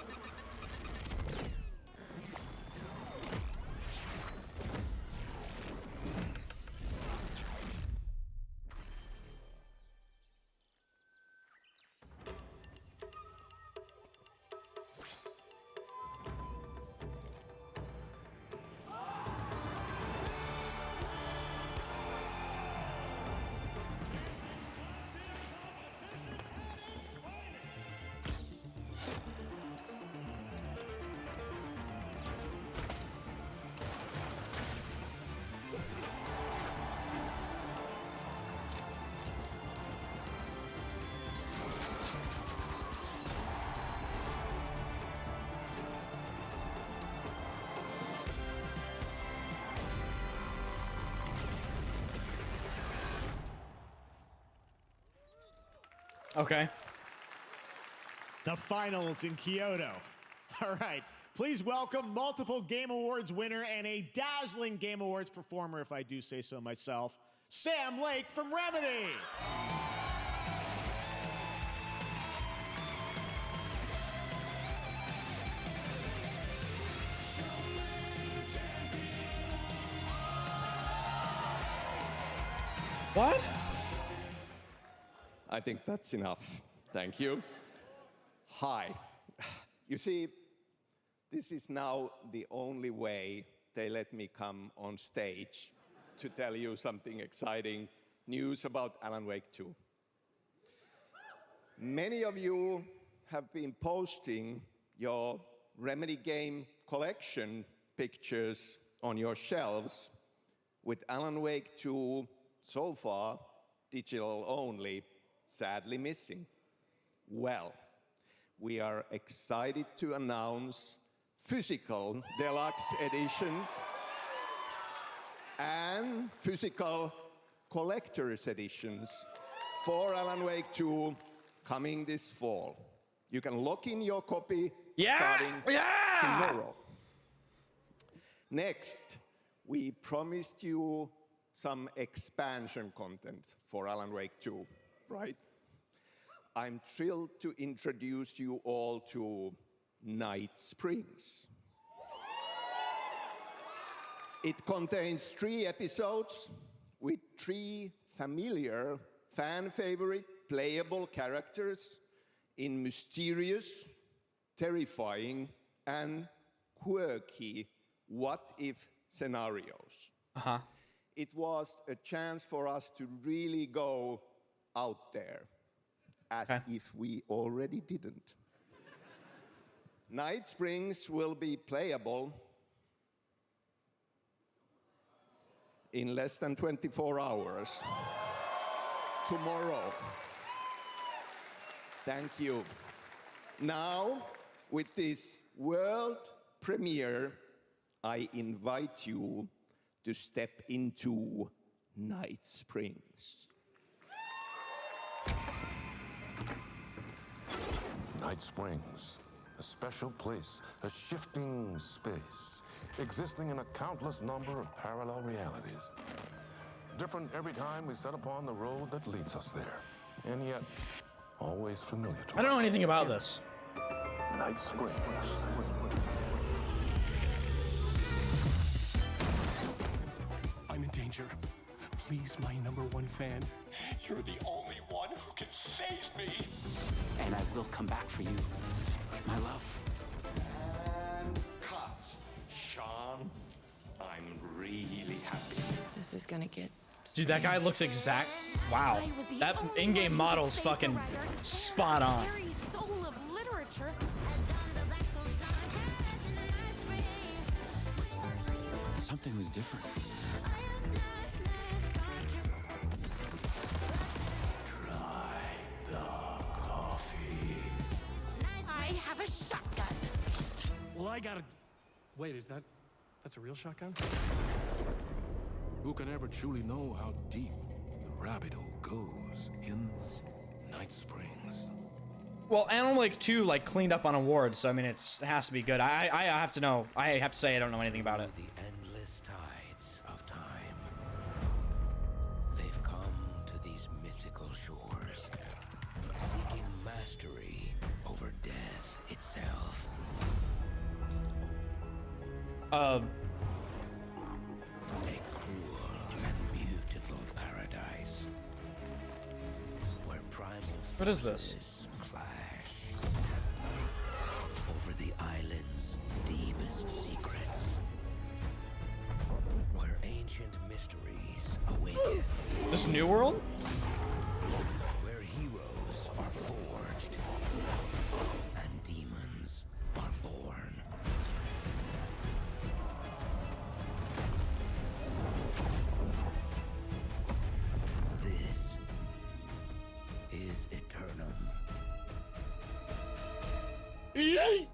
Okay. The finals in Kyoto. All right. Please welcome multiple Game Awards winner and a dazzling Game Awards performer, if I do say so myself, Sam Lake from Remedy. What? I think that's enough. Thank you. Hi. You see, this is now the only way they let me come on stage to tell you something exciting news about Alan Wake 2. Many of you have been posting your Remedy game collection pictures on your shelves with Alan Wake 2 so far digital only, sadly missing. Well, we are excited to announce physical deluxe editions and physical collector's editions for Alan Wake 2 coming this fall. You can lock in your copy starting tomorrow. Next, we promised you some expansion content for Alan Wake 2, right? I'm thrilled to introduce you all to Night Springs. It contains 3 episodes with 3 familiar, fan-favorite, playable characters in mysterious, terrifying, and quirky what-if scenarios. Uh-huh. It was a chance for us to really go out there, as if we already didn't. Night Springs will be playable in less than 24 hours. Tomorrow. Thank you. Now, with this world premiere, I invite you to step into Night Springs. Night Springs, a special place, a shifting space, existing in a countless number of parallel realities. Different every time we set upon the road that leads us there, and yet always familiar to us. I don't know anything about this. Night Springs. I'm in danger. Please, my #1 fan. You're the only one who can save me. And I will come back for you, my love. And cut. Sean, I'm really happy. This is gonna get... Dude, that guy looks exact. Wow. That in-game model's fucking spot on. Soul of literature. Something was different. I have a shotgun. Well, I gotta... Wait, that's a real shotgun? Who can ever truly know how deep the rabbit hole goes in Night Springs? Well, Alan Wake 2 like cleaned up on awards, so I mean it has to be good. I have to know. I have to say I don't know anything about it. The endless tides of time. They've come to these mythical shores, seeking mastery over death itself. A cruel and beautiful paradise where primal What is this? forces clash over the island's deepest secrets, where ancient mysteries awaken. This new world? Where heroes are forged and demons are born. This is Eternum. Yay!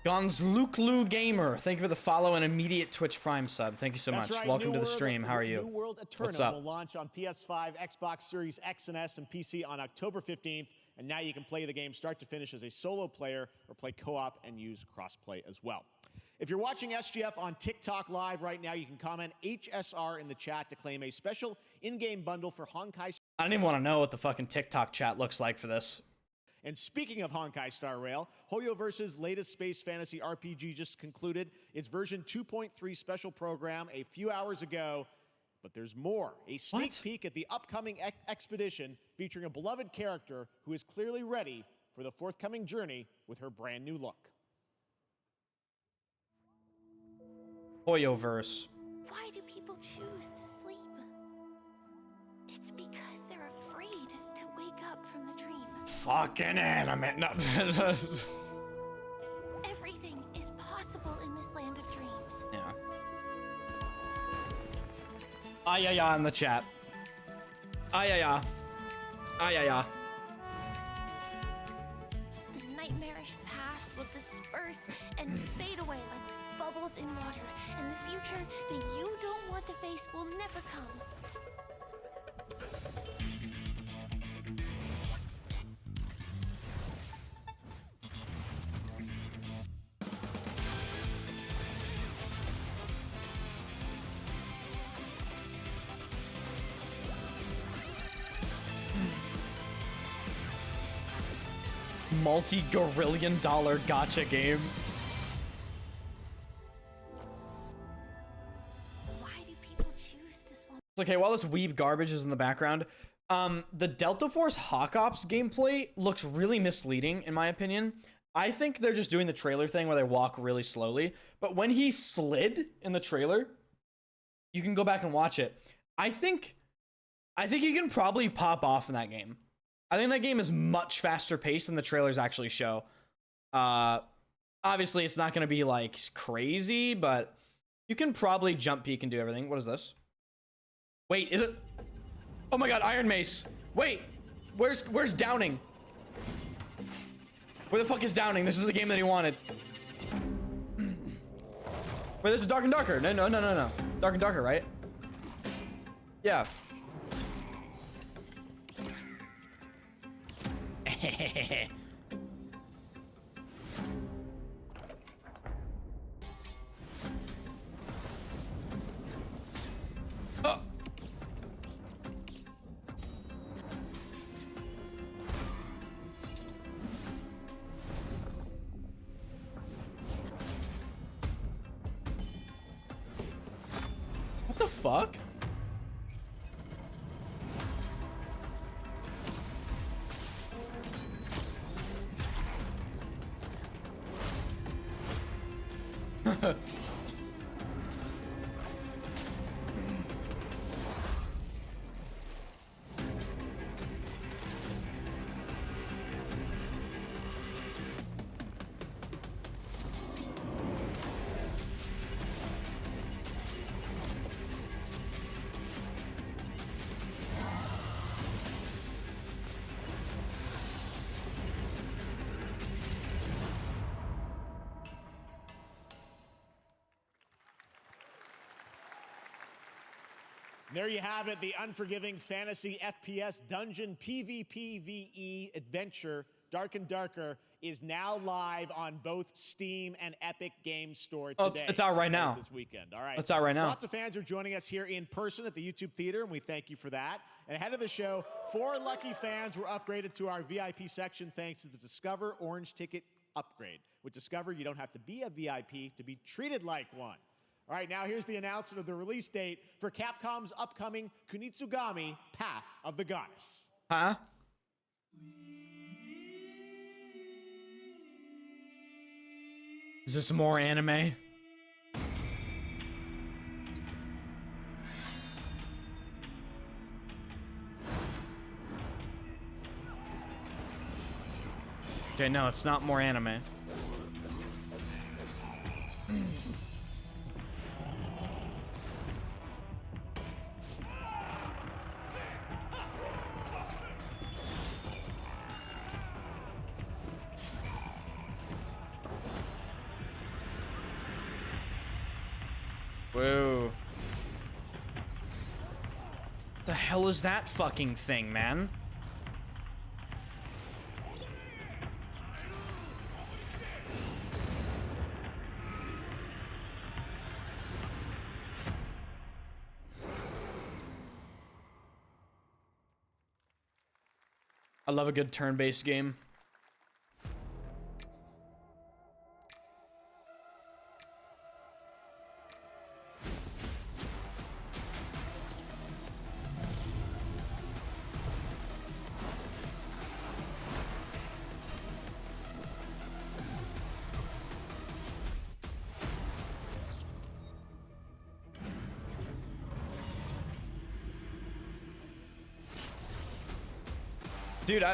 Gonzluklu Gamer, thank you for the follow and immediate Twitch Prime sub. Thank you so much. Right, Welcome to the World, stream. How are you? New World Eternum What's up? will launch on PS5, Xbox Series X and S, and PC on October 15th. And now you can play the game start to finish as a solo player or play co-op and use crossplay as well. If you're watching SGF on TikTok Live right now, you can comment HSR in the chat to claim a special in-game bundle for Honkai. I don't even want to know what the fucking TikTok chat looks like for this. And speaking of Honkai Star Rail, Hoyoverse's latest space fantasy RPG just concluded its version 2.3 special program a few hours ago. But there's more. A sneak peek at the upcoming expedition featuring a beloved character who is clearly ready for the forthcoming journey with her brand new look. Hoyoverse. Why do people choose to sleep? It's because they're afraid to wake up from the dream. Fucking anime. No. Everything is possible in this land of dreams. Yeah. Ayaya in the chat. Ayaya. Ayaya. The nightmarish past will disperse and fade away like bubbles in water, and the future that you don't want to face will never come. multi-gorillion-dollar gacha game. Why do people choose to slow? Okay, while this weeb garbage is in the background, the Delta Force Hawk Ops gameplay looks really misleading, in my opinion. I think they're just doing the trailer thing where they walk really slowly. But when he slid in the trailer, you can go back and watch it. I think you can probably pop off in that game. I think that game is much faster paced than the trailers actually show. Obviously, it's not going to be like crazy, but you can probably jump, peek, and do everything. What is this? Wait, is it? Oh my god, Iron Mace. Wait, where's Downing? Where the fuck is Downing? This is the game that he wanted. Wait, this is Dark and Darker. No. Dark and Darker, right? Yeah. Oh. What the fuck? There you have it, the unforgiving fantasy FPS dungeon PvPvE adventure, Dark and Darker, is now live on both Steam and Epic Games Store today. Oh, it's out right now. This weekend. All right. It's out right now. Lots of fans are joining us here in person at the YouTube Theater, and we thank you for that. And ahead of the show, 4 lucky fans were upgraded to our VIP section thanks to the Discover Orange Ticket upgrade. With Discover, you don't have to be a VIP to be treated like one. All right, now here's the announcement of the release date for Capcom's upcoming Kunitsugami Path of the Goddess. Huh? Is this more anime? Okay, no, it's not more anime. Whoa. The hell is that fucking thing, man? I love a good turn-based game. Dude,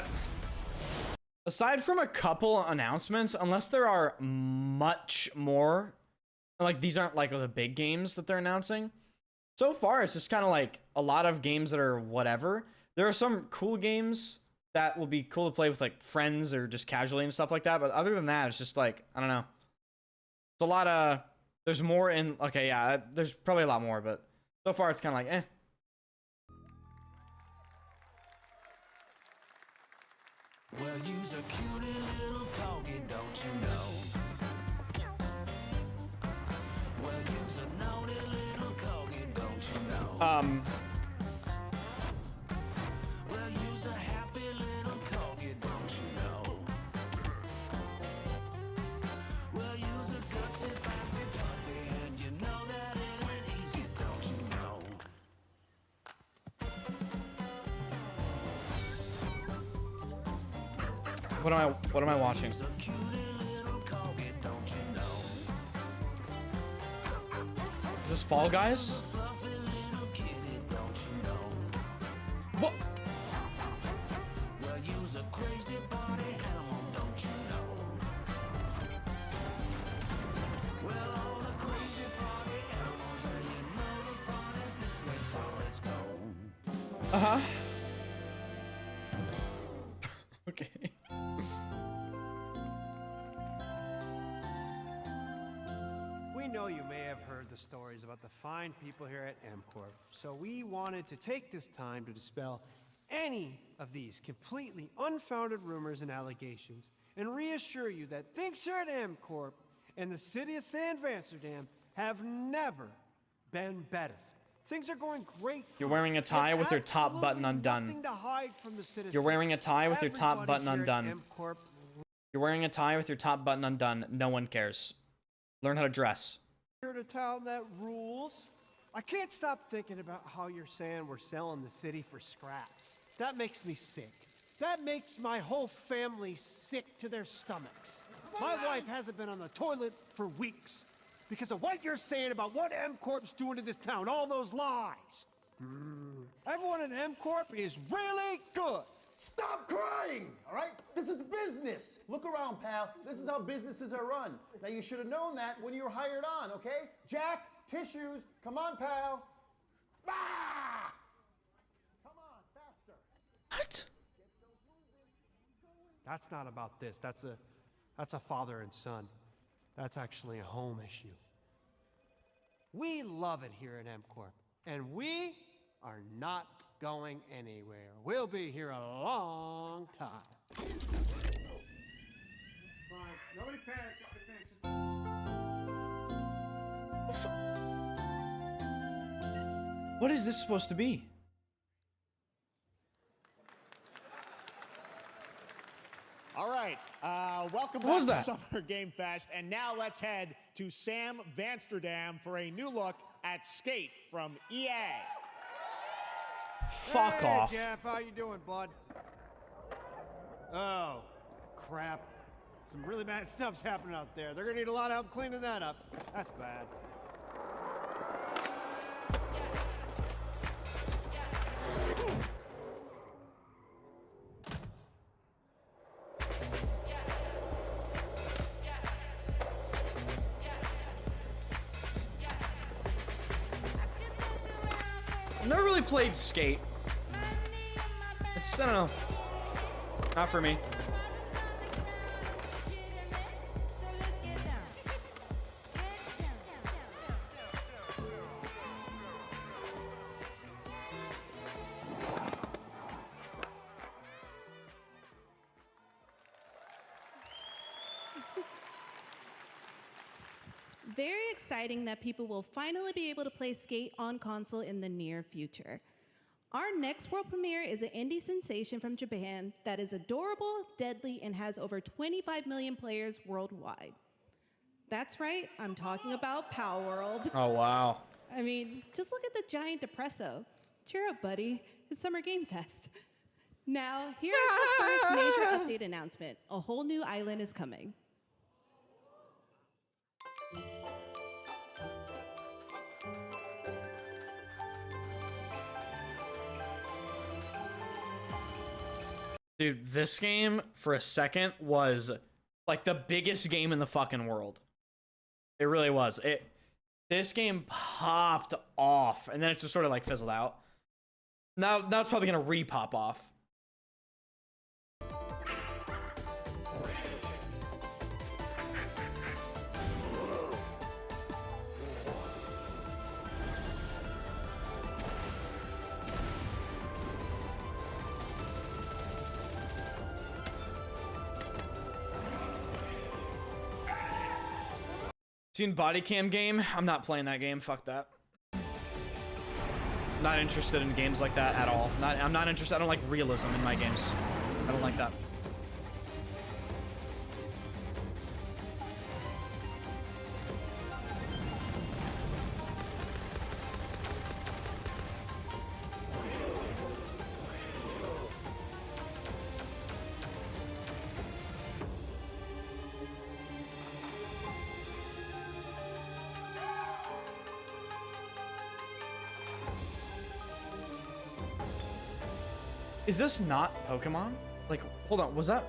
aside from a couple announcements, unless there are much more, like these aren't like the big games that they're announcing, so far it's just kind of like a lot of games that are whatever. There are some cool games that will be cool to play with like friends or just casually and stuff like that, but other than that, it's just like, I don't know. It's a lot of, there's more in, okay, yeah, there's probably a lot more, but so far it's kind of like, eh. Well, you's a cutie little corgi, don't you know? Well, you's a naughty little corgi, don't you know? Well, you's a happy little corgi, don't you know? What am I watching? Is this Fall Guys? What? Well, you's a crazy party animal, don't you know? Well, all the crazy party animals, and you know the party's this way, so let's go. Uh-huh. Okay. We know you may have heard the stories about the fine people here at MCorp, so we wanted to take this time to dispel any of these completely unfounded rumors and allegations and reassure you that things here at MCorp and the city of San Amsterdam have never been better. Things are going great. You're wearing a tie with your top button undone. Nothing to hide from the citizens. You're wearing a tie with your top button Everybody here at undone. MCorp You're wearing a tie with your top button undone. No one cares. Learn how to dress. here to town that rules. I can't stop thinking about how you're saying we're selling the city for scraps. That makes me sick. That makes my whole family sick to their stomachs. My wife hasn't been on the toilet for weeks because of what you're saying about what MCorp's doing to this town, all those lies. Everyone in MCorp is really good. Stop crying, all right? This is business. Look around, pal. This is how businesses are run. Now, you should have known that when you were hired on, okay? Jack, tissues. Come on, pal. Ah! Come on, faster. What? That's not about this. That's a father and son. That's actually a home issue. We love it here at MCorp, and we are not going anywhere. We'll be here a long time. Fine. Nobody panic. What is this supposed to be? All right, welcome What was back to that? Summer Game Fest, and now let's head to Sam Vansterdam for a new look at Skate from EA. Fuck Hey, off. Jeff, how you doing, bud? Oh, crap. Some really bad stuff's happening out there. They're gonna need a lot of help cleaning that up. That's bad. I've never really played Skate. It's, I don't know. Not for me. Very exciting that people will finally be able to play Skate on console in the near future. Our next world premiere is an indie sensation from Japan that is adorable, deadly, and has over 25 million players worldwide. That's right, I'm talking about Power World. Oh, wow. I mean, just look at the giant depresso. Cheer up, buddy. It's Summer Game Fest. Now, here's the first major update announcement. A whole new island is coming. Dude, this game for a second was like the biggest game in the fucking world. It really was. This game popped off and then it just sort of like fizzled out. Now it's probably gonna re-pop off. Seen body cam game? I'm not playing that game. Fuck that. Not interested in games like that at all. I'm not interested. I don't like realism in my games. I don't like that. Is this not Pokemon? Like, hold on, was that?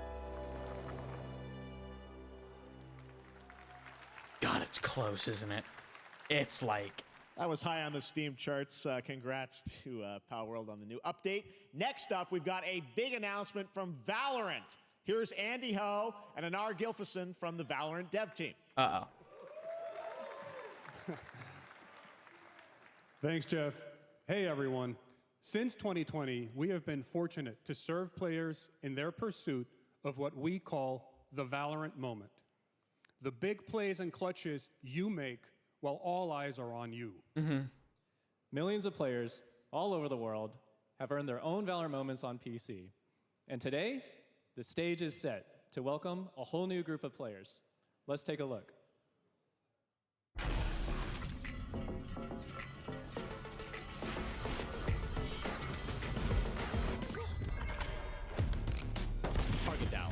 God, it's close, isn't it? It's like... That was high on the Steam charts. Congrats to Power World on the new update. Next up, we've got a big announcement from Valorant. Here's Andy Ho and Anar Gilfison from the Valorant dev team. Uh-oh. Thanks, Jeff. Hey, everyone. Since 2020, we have been fortunate to serve players in their pursuit of what we call the Valorant moment. The big plays and clutches you make while all eyes are on you. Millions of players all over the world have earned their own Valorant moments on PC. And today, the stage is set to welcome a whole new group of players. Let's take a look. Target down.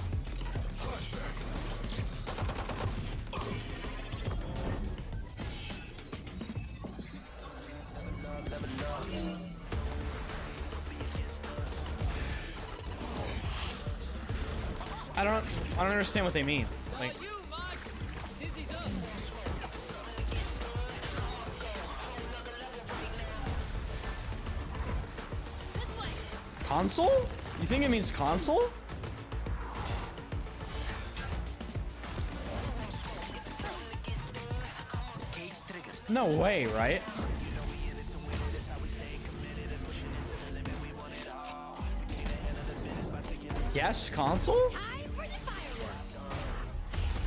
I don't understand what they mean. Like, console? You think it means console? No way, right? Yes, console?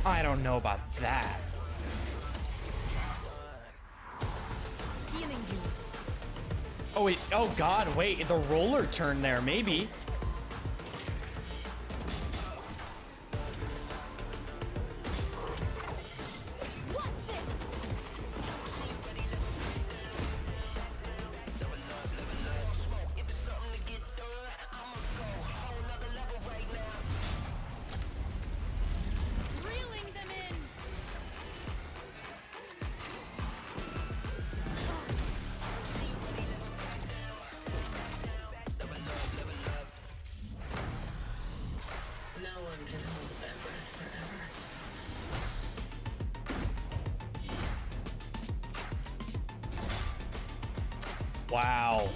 I don't know about that. Oh wait, oh god, wait, the roller turn there, maybe. Wow.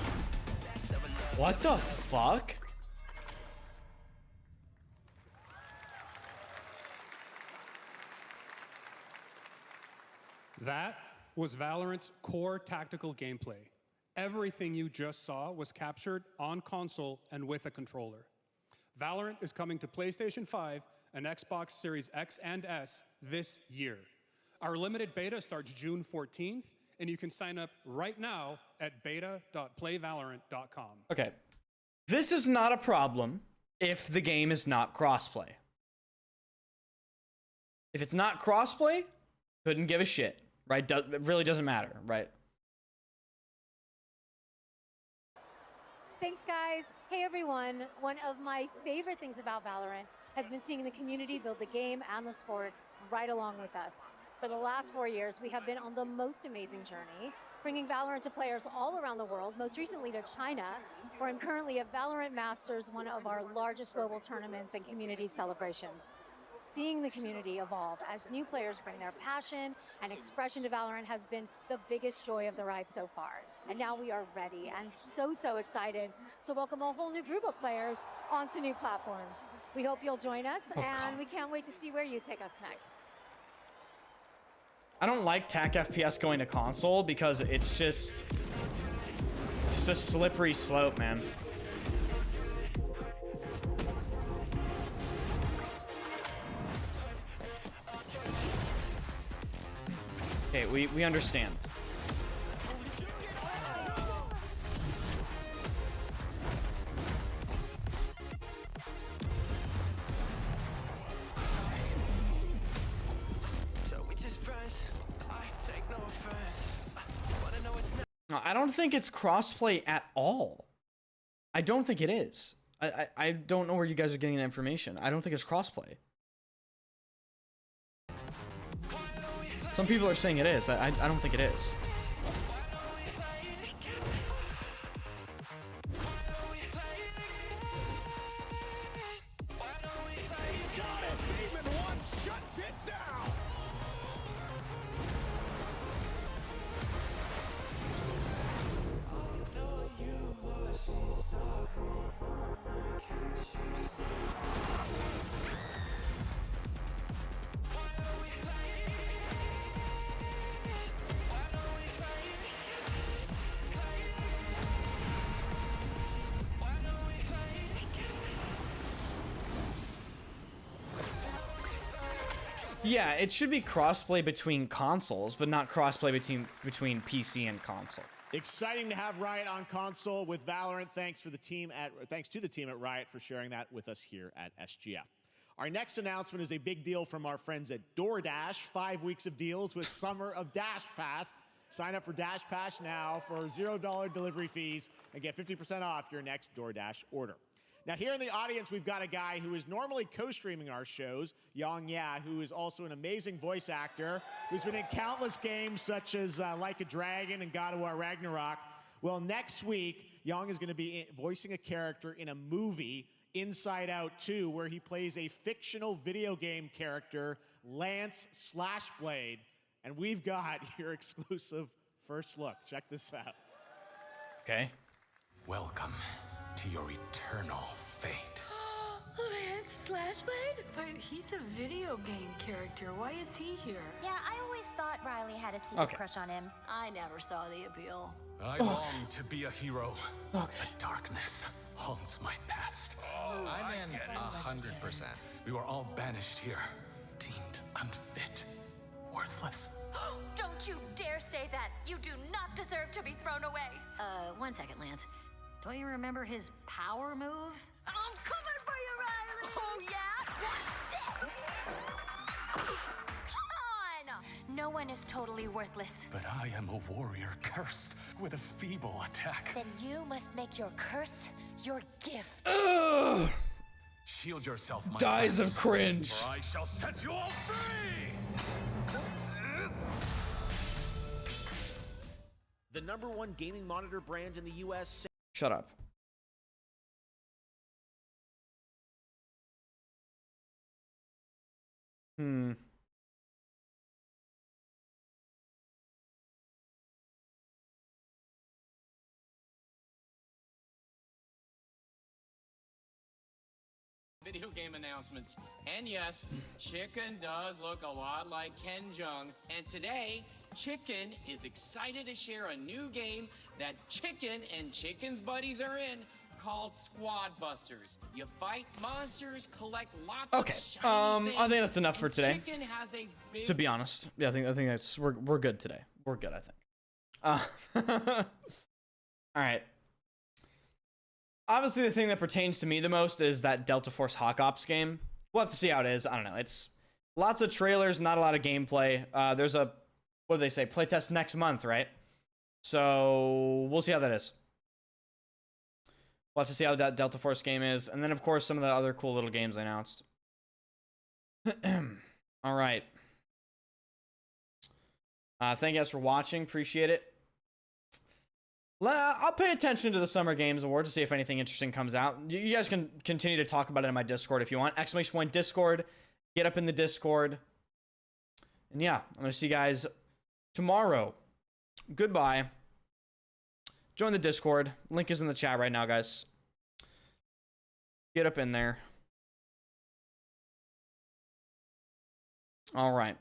What the fuck? That was Valorant's core tactical gameplay. Everything you just saw was captured on console and with a controller. Valorant is coming to PlayStation 5 and Xbox Series X and S this year. Our limited beta starts June 14th, and you can sign up right now at beta.playvalorant.com. Okay. This is not a problem if the game is not crossplay. If it's not crossplay, couldn't give a shit, right? It really doesn't matter, right? Thanks, guys. Hey, everyone. One of my favorite things about Valorant has been seeing the community build the game and the sport right along with us. For the last 4 years, we have been on the most amazing journey, bringing Valorant to players all around the world, most recently to China, where I'm currently at Valorant Masters, one of our largest global tournaments and community celebrations. Seeing the community evolve as new players bring their passion and expression to Valorant has been the biggest joy of the ride so far. And now we are ready and so excited to welcome a whole new group of players onto new platforms. We hope you'll join us, and we can't wait to see where you take us next. I don't like TAC FPS going to console because it's just a slippery slope, man. Okay, we understand. No, I don't think it's crossplay at all. I don't think it is. I don't know where you guys are getting that information. I don't think it's crossplay. Some people are saying it is. I don't think it is. Yeah, it should be crossplay between consoles, but not crossplay between PC and console. Exciting to have Riot on console with Valorant. Thanks to the team at Riot for sharing that with us here at SGF. Our next announcement is a big deal from our friends at DoorDash. 5 weeks of deals with Summer of Dash Pass. Sign up for Dash Pass now for $0 delivery fees and get 50% off your next DoorDash order. Now, here in the audience, we've got a guy who is normally co-streaming our shows, Yang Ya, who is also an amazing voice actor, who's been in countless games such as Like a Dragon and God of War Ragnarok. Well, next week, Yang is going to be voicing a character in a movie, Inside Out 2, where he plays a fictional video game character, Lance Slashblade. And we've got your exclusive first look. Check this out. Okay. Welcome to your eternal fate. Lance Slashblade? But he's a video game character. Why is he here? Yeah, I always thought Riley had a secret crush on him. I never saw the appeal. I long to be a hero, but darkness haunts my past. I'm in 100%. We were all banished here, deemed unfit, worthless. Don't you dare say that! You do not deserve to be thrown away! 1 second, Lance. Don't you remember his power move? I'm coming for you, Riley! Oh, yeah? What's this? Come on! No one is totally worthless. But I am a warrior cursed with a feeble attack. Then you must make your curse your gift. Ugh. Shield yourself, my Dies friends, of cringe. or I shall set you all free! The #1 gaming monitor brand in the U.S. Shut up. Video game announcements. And yes, Chicken does look a lot like Ken Jeong. And today, Chicken is excited to share a new game that Chicken and Chicken's buddies are in called Squad Busters. You fight monsters, collect lots of shiny things, I think that's enough for and today. Chicken has a big To be honest, yeah, I think that's we're good today. We're good, I think. All right. Obviously, the thing that pertains to me the most is that Delta Force Hawk Ops game. We'll have to see how it is. I don't know. It's lots of trailers, not a lot of gameplay. There's a, what do they say, playtest next month, right? So we'll see how that is. We'll have to see how that Delta Force game is. And then, of course, some of the other cool little games I announced. All right. Thank you guys for watching. Appreciate it. I'll pay attention to the Summer Games Awards to see if anything interesting comes out. You guys can continue to talk about it in my Discord if you want. !point Discord. Get up in the Discord. And yeah, I'm going to see you guys tomorrow. Goodbye. Join the Discord. Link is in the chat right now, guys. Get up in there. All right.